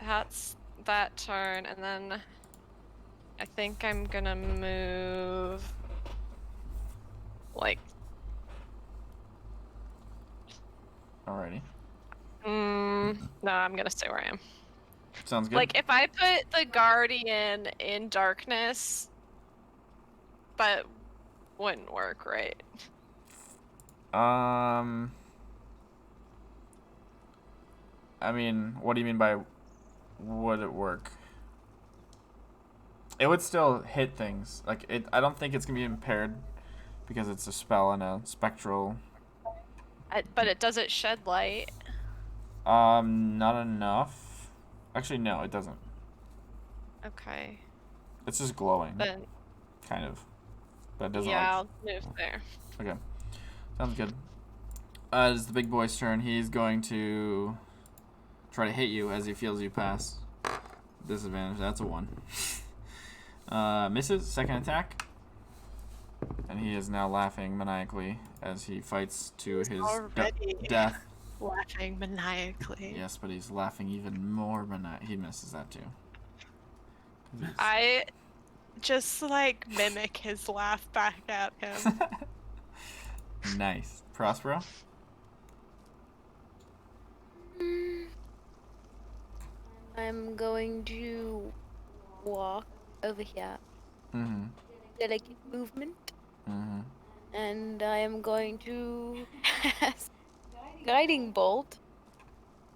that's that turn, and then I think I'm gonna move like Alrighty. no, I'm gonna stay where I am. Sounds good. Like if I put the guardian in darkness, but wouldn't work, right? I mean, what do you mean by would it work? It would still hit things. Like it I don't think it's gonna be impaired because it's a spell and a spectral. But it doesn't shed light. Not enough. Actually no, it doesn't. Okay. It's just glowing. Then Kind of. But it doesn't yeah, like I'll move there. Okay. Sounds good. It's the big boy's turn. He's going to try to hit you as he feels you pass. Disadvantage. That's a 1. Misses. Second attack. And he is now laughing maniacally as he fights to his already death. laughing maniacally. Yes, but he's laughing even more He misses that too. I just like mimic his laugh back at him. Nice. Prospero? I'm going to walk over here. Mm-hmm. Delicate movement. Mm-hmm. And I am going to cast Guiding Bolt.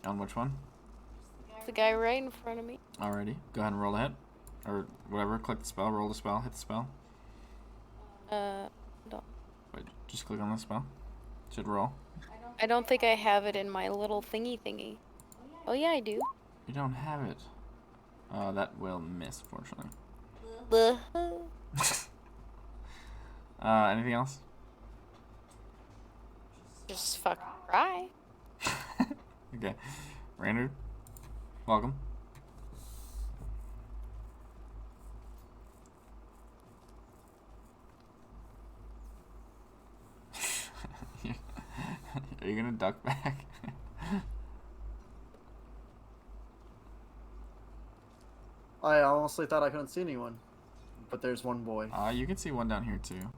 On which one? The guy right in front of me. Alrighty. Go ahead and roll a hit. Or whatever. Click the spell. Roll the spell. Hit the spell. Wait, just click on the spell. Should roll. I don't think I have it in my little thingy. Oh yeah, I do. You don't have it. That will miss, fortunately. Buh. Anything else? Just fucking cry. Okay. Raynard, welcome. Are you gonna duck back? I honestly thought I couldn't see anyone, but there's one boy. You can see one down here too.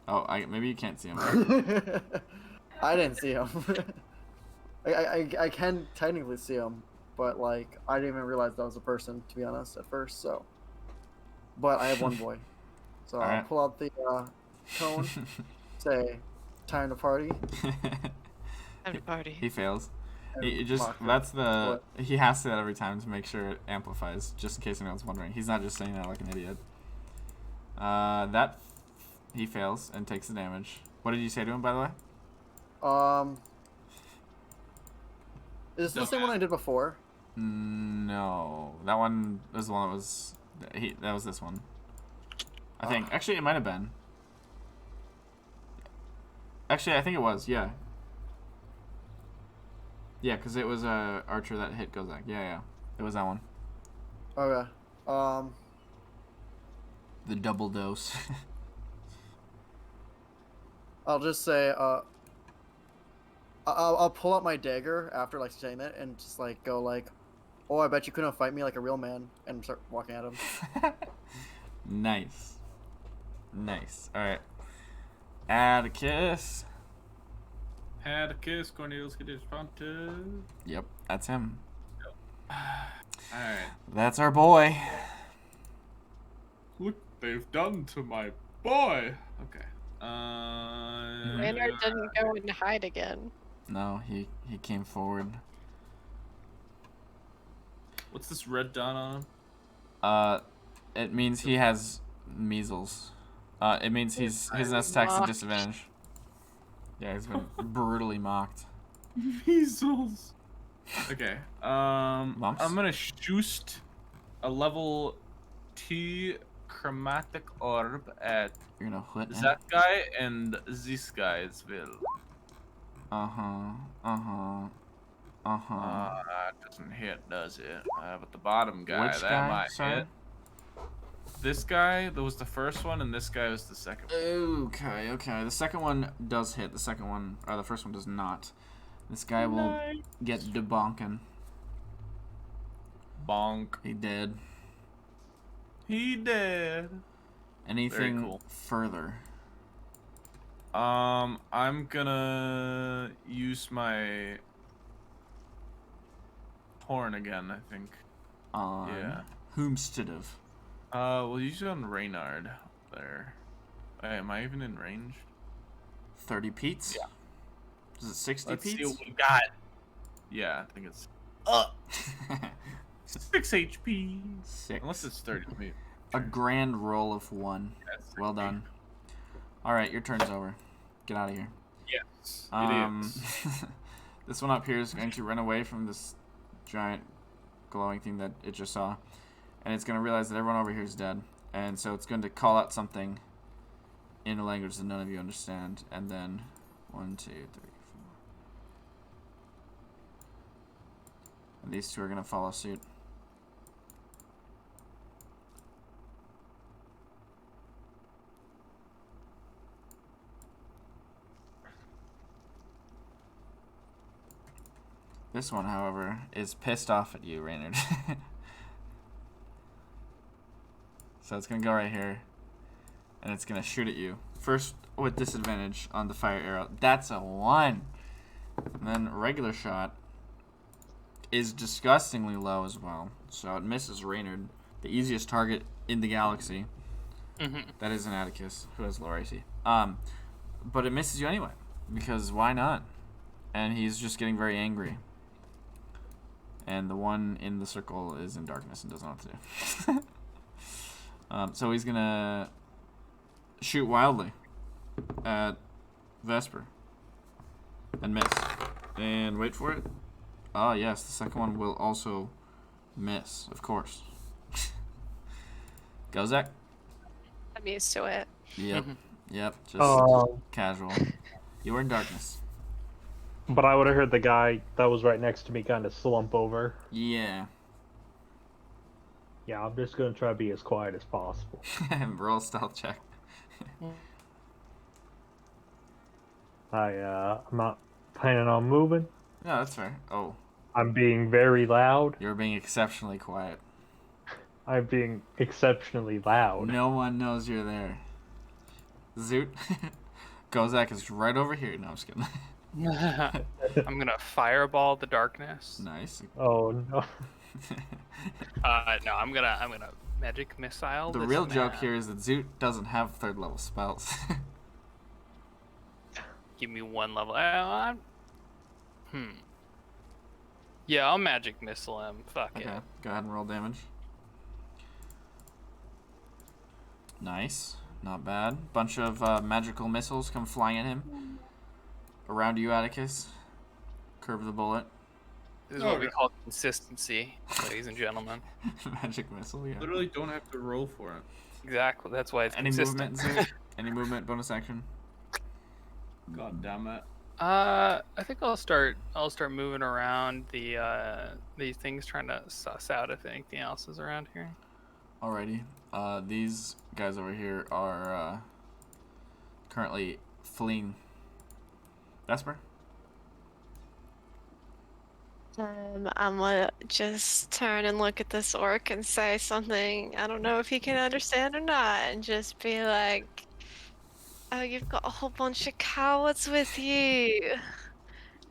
Oh, maybe you can't see him. I didn't see him. I can technically see him, but like I didn't even realize that was a person, to be honest, at first. So, but I have one boy, so I'll Alright. pull out the cone, say, "Time to party." Time to party. He fails. and He just mock him. that's the What? he has to that every time to make sure it amplifies, just in case anyone's wondering. He's not just saying that like an idiot. That he fails and takes the damage. What did you say to him, by the way? Is this the same one I did before? No, that one was the one that was that was this one. I think actually it might have been. Actually, I think it was. Yeah. Yeah, because it was a archer that hit Gozak. Yeah, it was that one. Okay. The double dose. I'll just say, I'll pull out my dagger after like saying that and just like go like, "Oh, I bet you couldn't fight me like a real man," and start walking at him. Nice. All right. Atticus. Had a kiss, Cornelius get his fronted. Yep, that's him. Alright. That's our boy. Look, they've done to my boy. Okay. Raynard didn't go and hide again. No, he came forward. What's this red dot on him? It means he has measles. It means his attacks at Mocked. disadvantage. Yeah, he's been brutally mocked. Measles. Okay. Mumps? I'm gonna shoot a level T chromatic orb at You're gonna hit him? that guy and this guy as well. Doesn't hit, does it? But the bottom guy, Which that guy? might Sorry? hit. This guy, that was the first one, and this guy was the second one. Okay. The second one does hit. The first one does not. This guy will get debonkin'. Bonk. He did. He did. Anything cool. further? I'm gonna use my horn again, I think. On whomstead of? We'll use it on Reynard there. Wait, am I even in range? 30 Pete's? Yeah. Is it 60 Let's see Pete's? what we got. Yeah, I think it's 6 HP. 6. Unless it's 30. Wait, A grand roll of 1. that's Well 60. done. Alright, your turn's over. Get out of here. Yes, it is. This one up here is going to run away from this giant glowing thing that it just saw. And it's going to realize that everyone over here is dead. And so it's going to call out something in a language that none of you understand. And then 1, 2, 3, 4. And these two are going to follow suit. This one, however, is pissed off at you, Reynard. So it's going to go right here. And it's going to shoot at you. First with disadvantage on the fire arrow. That's a 1. And then regular shot is disgustingly low as well. So it misses Reynard, the easiest target in the galaxy. That is an Atticus, who has low AC. But it misses you anyway. Because why not? And he's just getting very angry. And the one in the circle is in darkness and doesn't know what to do. So he's going to shoot wildly at Vesper. And miss. And wait for it. Ah, yes, the second one will also miss, of course. Gozak? I'm used to it. Yep, just casual. You were in darkness. But I would have heard the guy that was right next to me kind of slump over. Yeah. Yeah, I'm just gonna try to be as quiet as possible. Roll a stealth check. I'm not planning on moving. No, that's fair. Oh, I'm being very loud. you're being exceptionally quiet. I'm being exceptionally loud. No one knows you're there. Zoot. Kozak is right over here. No, I'm just kidding. I'm gonna fireball the darkness. Nice. Oh no. No, I'm gonna magic missile. The this real joke man. here is that Zoot doesn't have 3rd level spells. Give me 1 level. Yeah, I'll magic missile him. Fuck Okay, it. go ahead and roll damage. Nice. Not bad. Bunch of magical missiles come flying at him. Around you, Atticus. Curve the bullet. This is what we call consistency, ladies and gentlemen. Magic missile, yeah. Literally don't have to roll for it. Exactly. That's why it's Any consistent. movement, Zoot? Any movement, bonus action? God damn it. I think I'll start moving around the these things, trying to suss out if anything else is around here. Alrighty. These guys over here are currently fleeing. Vesper? I'm gonna just turn and look at this orc and say something. I don't know if he can understand or not, and just be like, "Oh, you've got a whole bunch of cowards with you,"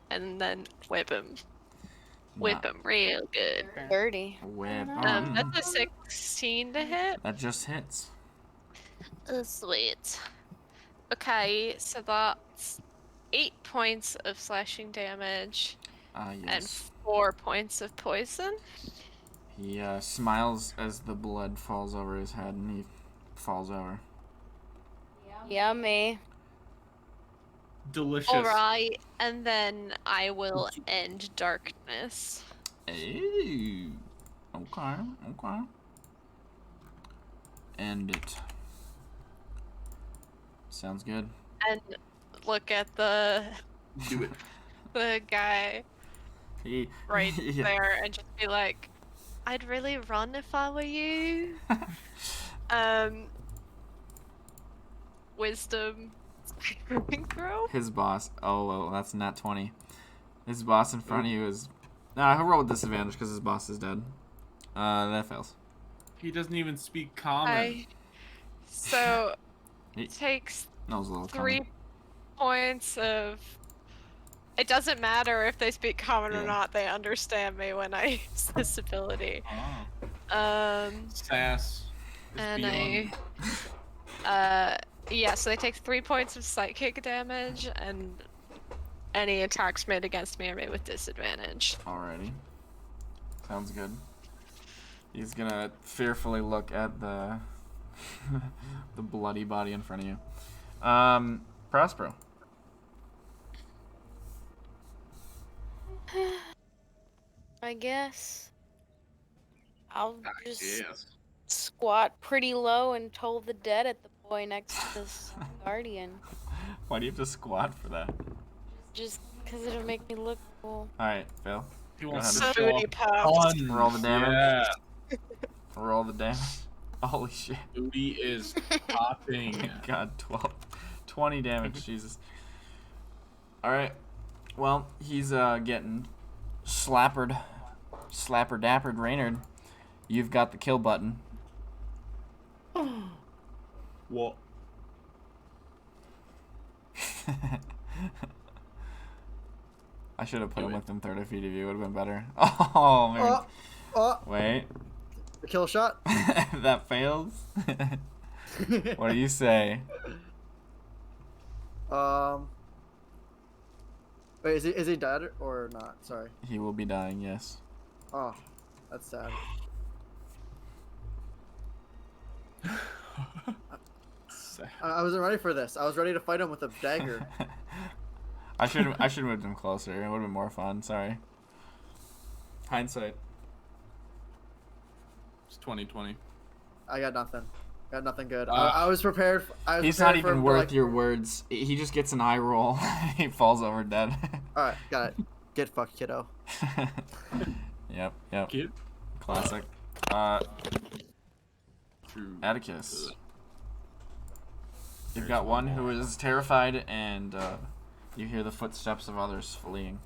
and then whip him real good. Dirty. Whip. That's a 16 to hit. That just hits. Oh, sweet. Okay, so that's 8 points of slashing damage and Yes. 4 points of poison. He smiles as the blood falls over his head and he falls over. Yummy. Delicious. Alright, and then I will end darkness. Hey. Okay. End it. Sounds good. And look at the Do it. the guy He, right yeah. there and just be like, I'd really run if I were you. Wisdom saving throw. His boss. Oh, well, that's not 20. His boss in front of you is. Nah, he'll roll with disadvantage because his boss is dead. That fails. He doesn't even speak common. So He- it takes That was a little 3 common. points of. It doesn't matter if they speak common or Yeah. not. They understand me when I use this ability. Oh. Sass. is And beyond. yeah, so they take 3 points of psychic damage, and any attacks made against me are made with disadvantage. Alrighty. Sounds good. He's gonna fearfully look at the the bloody body in front of you. Prospero. I guess. I'll just Yes. squat pretty low and toll the dead at the boy next to this guardian. Why do you have to squat for that? Just because it'll make me look cool. Alright, Phil. He Go wants ahead. to show Booty off puffed. fun. Roll the damage. Yeah. Roll the damage. Holy shit. Booty is popping. God, 20 damage, Jesus. Alright. Well, he's getting slapper dappered Raynard. You've got the kill button. What? I should have put Do him it. within 30 feet of you. Would have been better. Oh, man. Wait. The kill shot. That fails? What do you say? Wait, is he dead or not? Sorry. He will be dying, yes. Oh, that's sad. I wasn't ready for this. I was ready to fight him with a dagger. I should have moved him closer. It would have been more fun. Sorry. Hindsight. It's 2020. I got nothing. Got nothing good. Uh, I was prepared. He's not even worth your words. He just gets an eye roll. He falls over dead. All right, got it. Get fucked, kiddo. Yep. Kid? Classic. True. Atticus. You've got one who is terrified, and you hear the footsteps of others fleeing.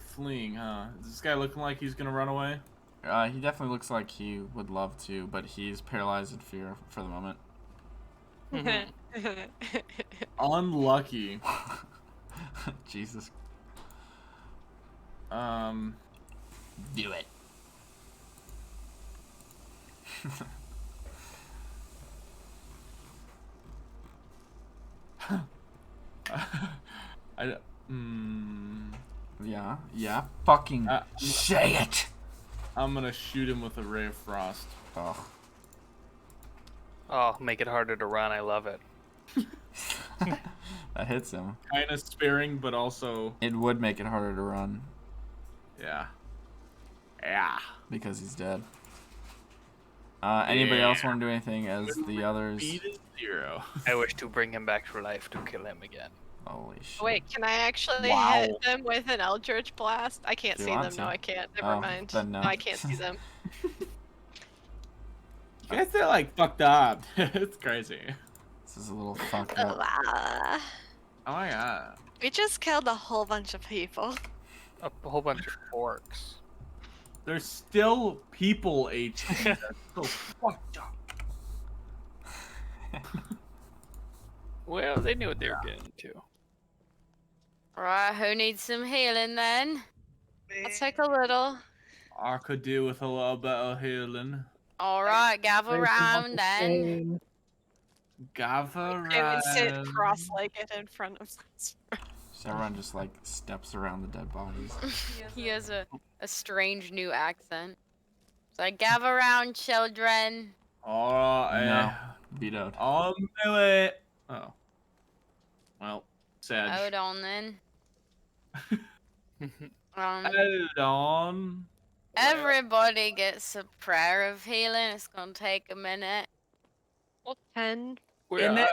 fleeing, huh? Is this guy looking like he's gonna run away? He definitely looks like he would love to, but he's paralyzed in fear for the moment. Unlucky. Jesus. Do it. Yeah, fucking say it. I'm gonna shoot him with a ray of frost. Oh. Oh, make it harder to run. I love it. That hits him. Kind of sparing, but also... It would make it harder to run. Yeah. Yeah. Because he's dead. Anybody else want to do anything as the others? Speed is 0. I wish to bring him back to life to kill him again. Holy shit. Wait, can I actually Wow. hit them with an Eldritch Blast? I can't Do you see want them. to? No, I can't. Never Oh, mind. then no. I can't see them. You guys are like fucked up. It's crazy. This is a little fucked Oh, up. wow. Oh my god. We just killed a whole bunch of people. A whole bunch of orcs. There's still people, H. That's so fucked up. Well, they knew what they were getting into. Right, who needs some healing then? I'll take a little. I could do with a little bit of healing. Alright, gather round then. Gather I would sit round. cross-legged in front of us. So everyone just like steps around the dead bodies. He has a strange new accent. So gather round, children. Alright. No. Vetoed. On my way. Oh. Well, sad. Hold on then. Hold on. Everybody gets a prayer of healing. It's gonna take a minute. Well, 10. Well,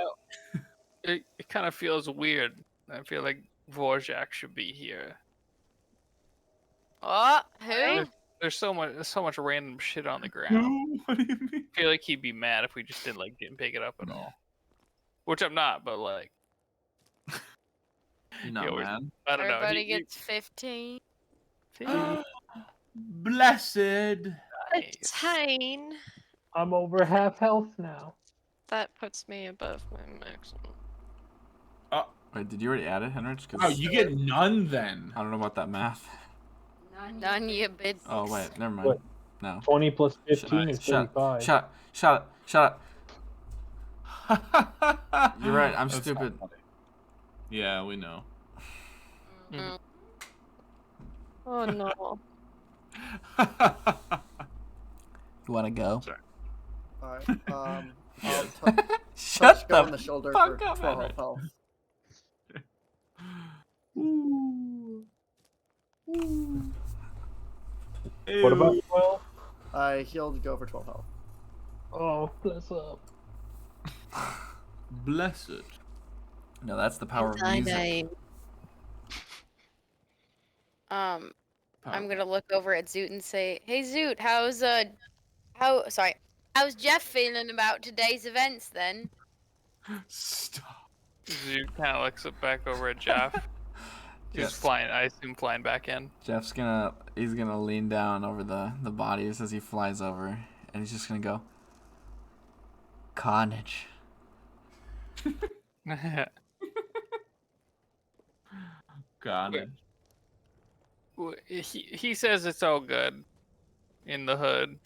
it kind of feels weird. I feel like Vorjak should be here. Oh, who? There's so much random shit on the ground. What do you mean? I feel like he'd be mad if we just didn't pick it up at all. Which I'm not, but like, No, Yeah, man. I don't know. Everybody gets 15. Blessed. Nice. 10. I'm over half health now. That puts me above my maximum. Wait, did you already add it, Henrich? 'Cause Oh, you get none then. I don't know about that math. None you bid. Oh, wait, never mind. What? No. 20 plus 15 is Shut 35. Shut up. You're right, I'm That's stupid. not funny. Yeah, we know. Mm. Oh no. You wanna go? Sorry. Alright, I'll Shut touch Go on the the shoulder fuck for up, 12 Henrich. health. What about 12? I healed Go for 12 health. Oh, bless up. Blessed. No, that's the power of music. I'm gonna look over at Zoot and say, "Hey Zoot, how's Jeff feeling about today's events then?" Stop. Zoot kind of looks back over at Jeff. He's Yes. flying. I assume flying back in. He's gonna lean down over the bodies as he flies over, and he's just gonna go, carnage. Got it. Well, he says it's all good in the hood.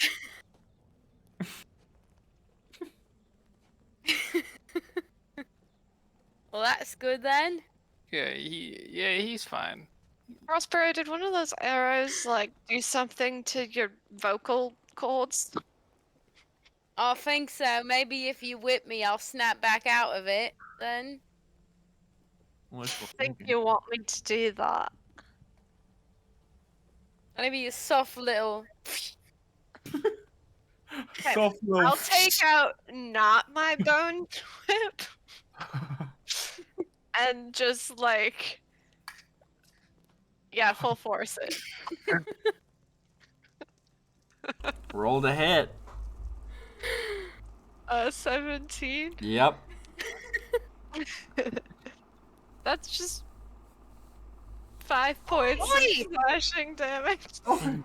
Well, that's good then. He's fine. Prospero, did one of those arrows like do something to your vocal cords? I think so. Maybe if you whip me, I'll snap back out of it then. Wishful I think thinking. you want me to do that. Maybe a soft little. Okay, Soft little- I'll take out not my bone whip and just like, yeah, full force it. Roll to hit. 17. Yep. That's just 5 points Oi! of slashing damage. Oi,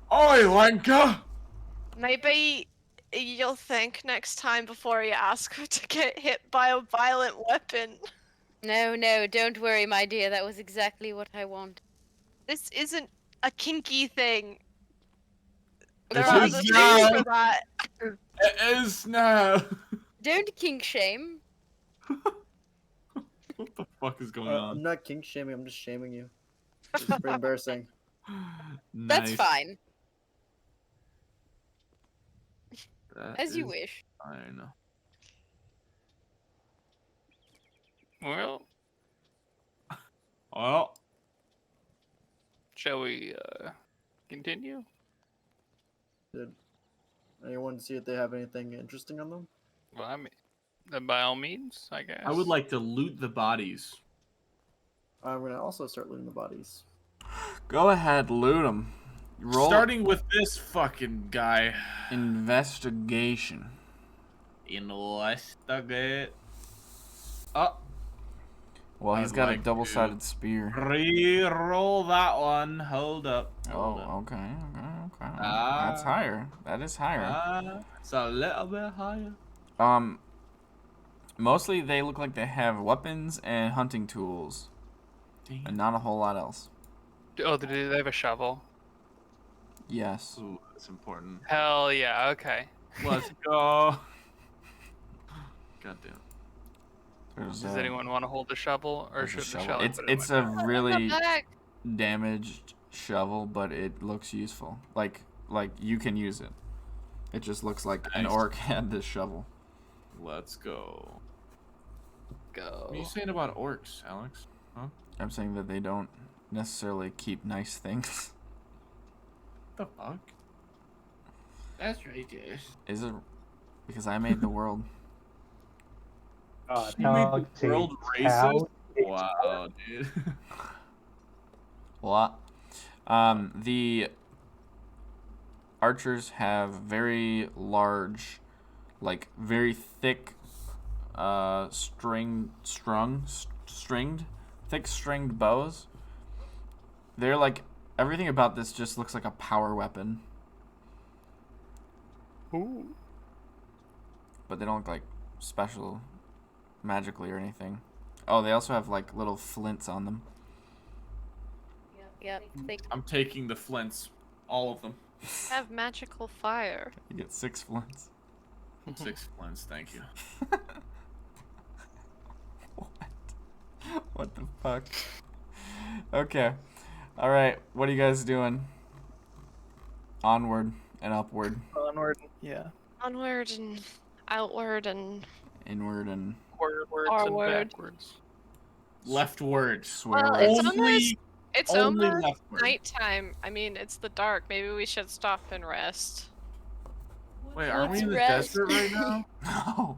wanker! Maybe you'll think next time before you ask her to get hit by a violent weapon. No, don't worry, my dear. That was exactly what I want. This isn't a kinky thing. It There are is other now. things for that. It is now. Don't kink shame. What the fuck is going I'm on? not kink shaming. I'm just shaming you. It's pretty embarrassing. That's Nice. fine. That As you is wish. fine. Well, Well, shall we continue? Did anyone see if they have anything interesting on them? Well, I mean, by all means, I guess. I would like to loot the bodies. I'm gonna also start looting the bodies. Go ahead, loot them. Roll Starting with this fucking guy. investigation. Investigate. Oh, Well, he's I'd got like a double-sided spear. re-roll that one. Hold up. Hold up. Oh, okay. Ah. That's higher. That is higher. It's a little bit higher. Mostly they look like they have weapons and hunting tools, and not a whole lot else. Oh, do they have a shovel? Yes. Ooh, that's important. Hell yeah, okay. Let's go. Goddamn. There's, Does anyone want to hold the shovel, or there's a should shovel. Shelly It's put it in it's my a bag? really Back. damaged shovel, but it looks useful. Like you can use it. It just looks like an Nice. orc had this shovel. Let's go. Go. What are you saying about orcs, Alex? I'm saying that they don't necessarily keep nice things. What the fuck? That's ridiculous. Is it? Because I made the world. You made the world racist? Wow, dude. What? The archers have very large, like very thick, thick stringed bows. They're like everything about this just looks like a power weapon, Ooh. but they don't look like special, magically or anything. Oh, they also have like little flints on them. Yep. I'm taking the flints. All of them. Have magical fire. You get 6 flints. 6 flints, thank you. What the fuck? Okay. Alright, what are you guys doing? Onward and upward. Onward. Yeah. Onward and outward and Inward and Forwards Forward. and backwards. Leftward. swear. Well, it's Only, almost it's only almost leftward. nighttime. I mean, it's the dark. Maybe we should stop and rest. Wait, are we Let's in the rest. desert right now? No.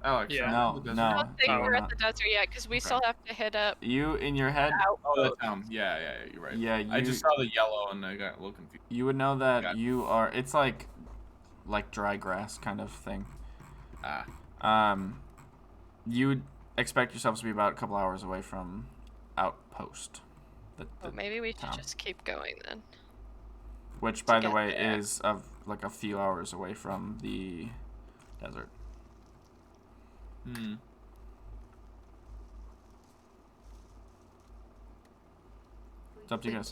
Alex, Yeah. are we in the No, desert? no. I don't think Oh, we're no. at the desert yet because we Okay. still have to hit up. You in your head, Oh, the town. Yeah, you're right. yeah, I you just saw the yellow and I got a little confused. you would know that Got it. you are. It's like dry grass kind of thing. Ah, You would expect yourselves to be about a couple hours away from Outpost, Well, maybe we should town. just keep going then. which, by the get way, there. is of like a few hours away from the desert. hmm. It's up to you guys.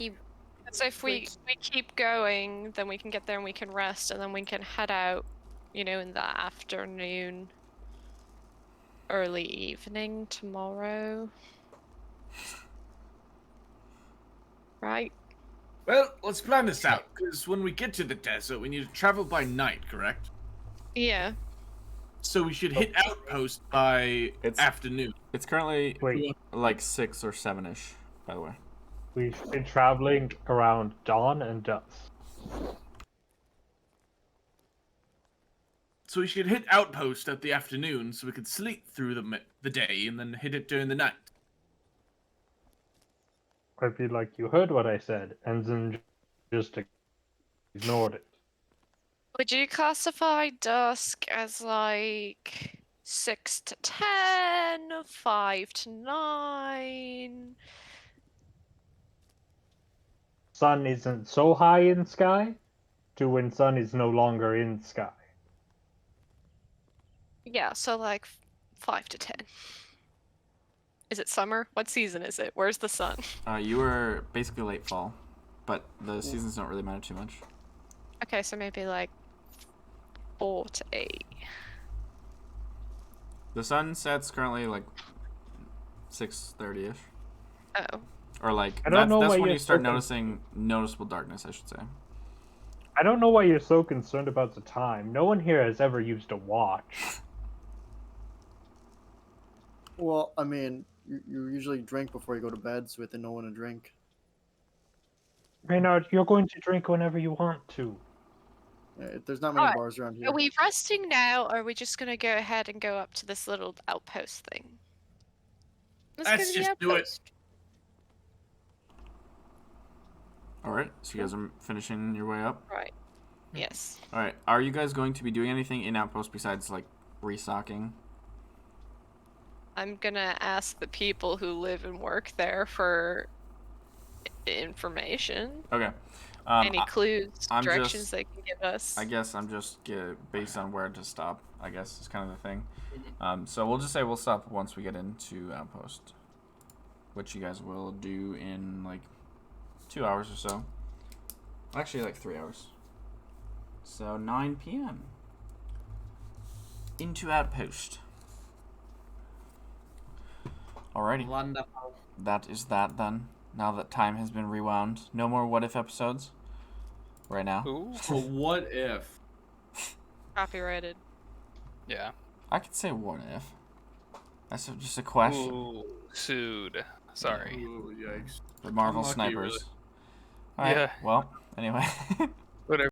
So if we keep going, then we can get there and we can rest, and then we can head out, in the afternoon, early evening tomorrow. Right? Well, let's plan this out, because when we get to the desert, we need to travel by night, correct? Yeah. So we should hit Outpost by It's- afternoon. It's currently Wait, like 6 or 7ish, by the way. we've been traveling around dawn and dusk. So we should hit Outpost at the afternoon, so we can sleep through the day and then hit it during the night. I feel like you heard what I said and then just ignored it. Would you classify dusk as like 6 to 10, 5 to 9. Sun isn't so high in sky to when sun is no longer in sky. Yeah, so like 5 to 10. Is it summer? What season is it? Where's the sun? You were basically late fall, but the seasons don't really matter too much. Okay, so maybe like 4 to 8. The sun sets currently like 6:30ish, Oh. or like I don't know that's why when you're you start so noticing noticeable darkness, I should say. I don't know why you're so concerned about the time. No one here has ever used a watch. Well, I mean, you usually drink before you go to bed, so with no one to drink. Maynard, you're going to drink whenever you want to. There's not many Alright, bars around here. Are we resting now, or are we just gonna go ahead and go up to this little outpost thing? Let's go Let's to the just do it. outpost. All right, so you guys are finishing your way up. Right. Yes. All right, are you guys going to be doing anything in Outpost besides like restocking? I'm gonna ask the people who live and work there for information. Okay. Any clues, I'm directions just- they can give us. I guess I'm just based on where to stop. I guess is kind of the thing. So we'll just say we'll stop once we get into Outpost, which you guys will do in like 2 hours or so. Actually, like 3 hours. So 9 p.m. into Outpost. Alrighty. Wonderful. That is that then. Now that time has been rewound. No more what if episodes. Right now. Ooh. So what if? Copyrighted. Yeah. I could say what if. That's just a question. Ooh, sued. Sorry. Ooh, yikes. The Marvel Unlucky, snipers. really. Alright, Yeah. well, anyway.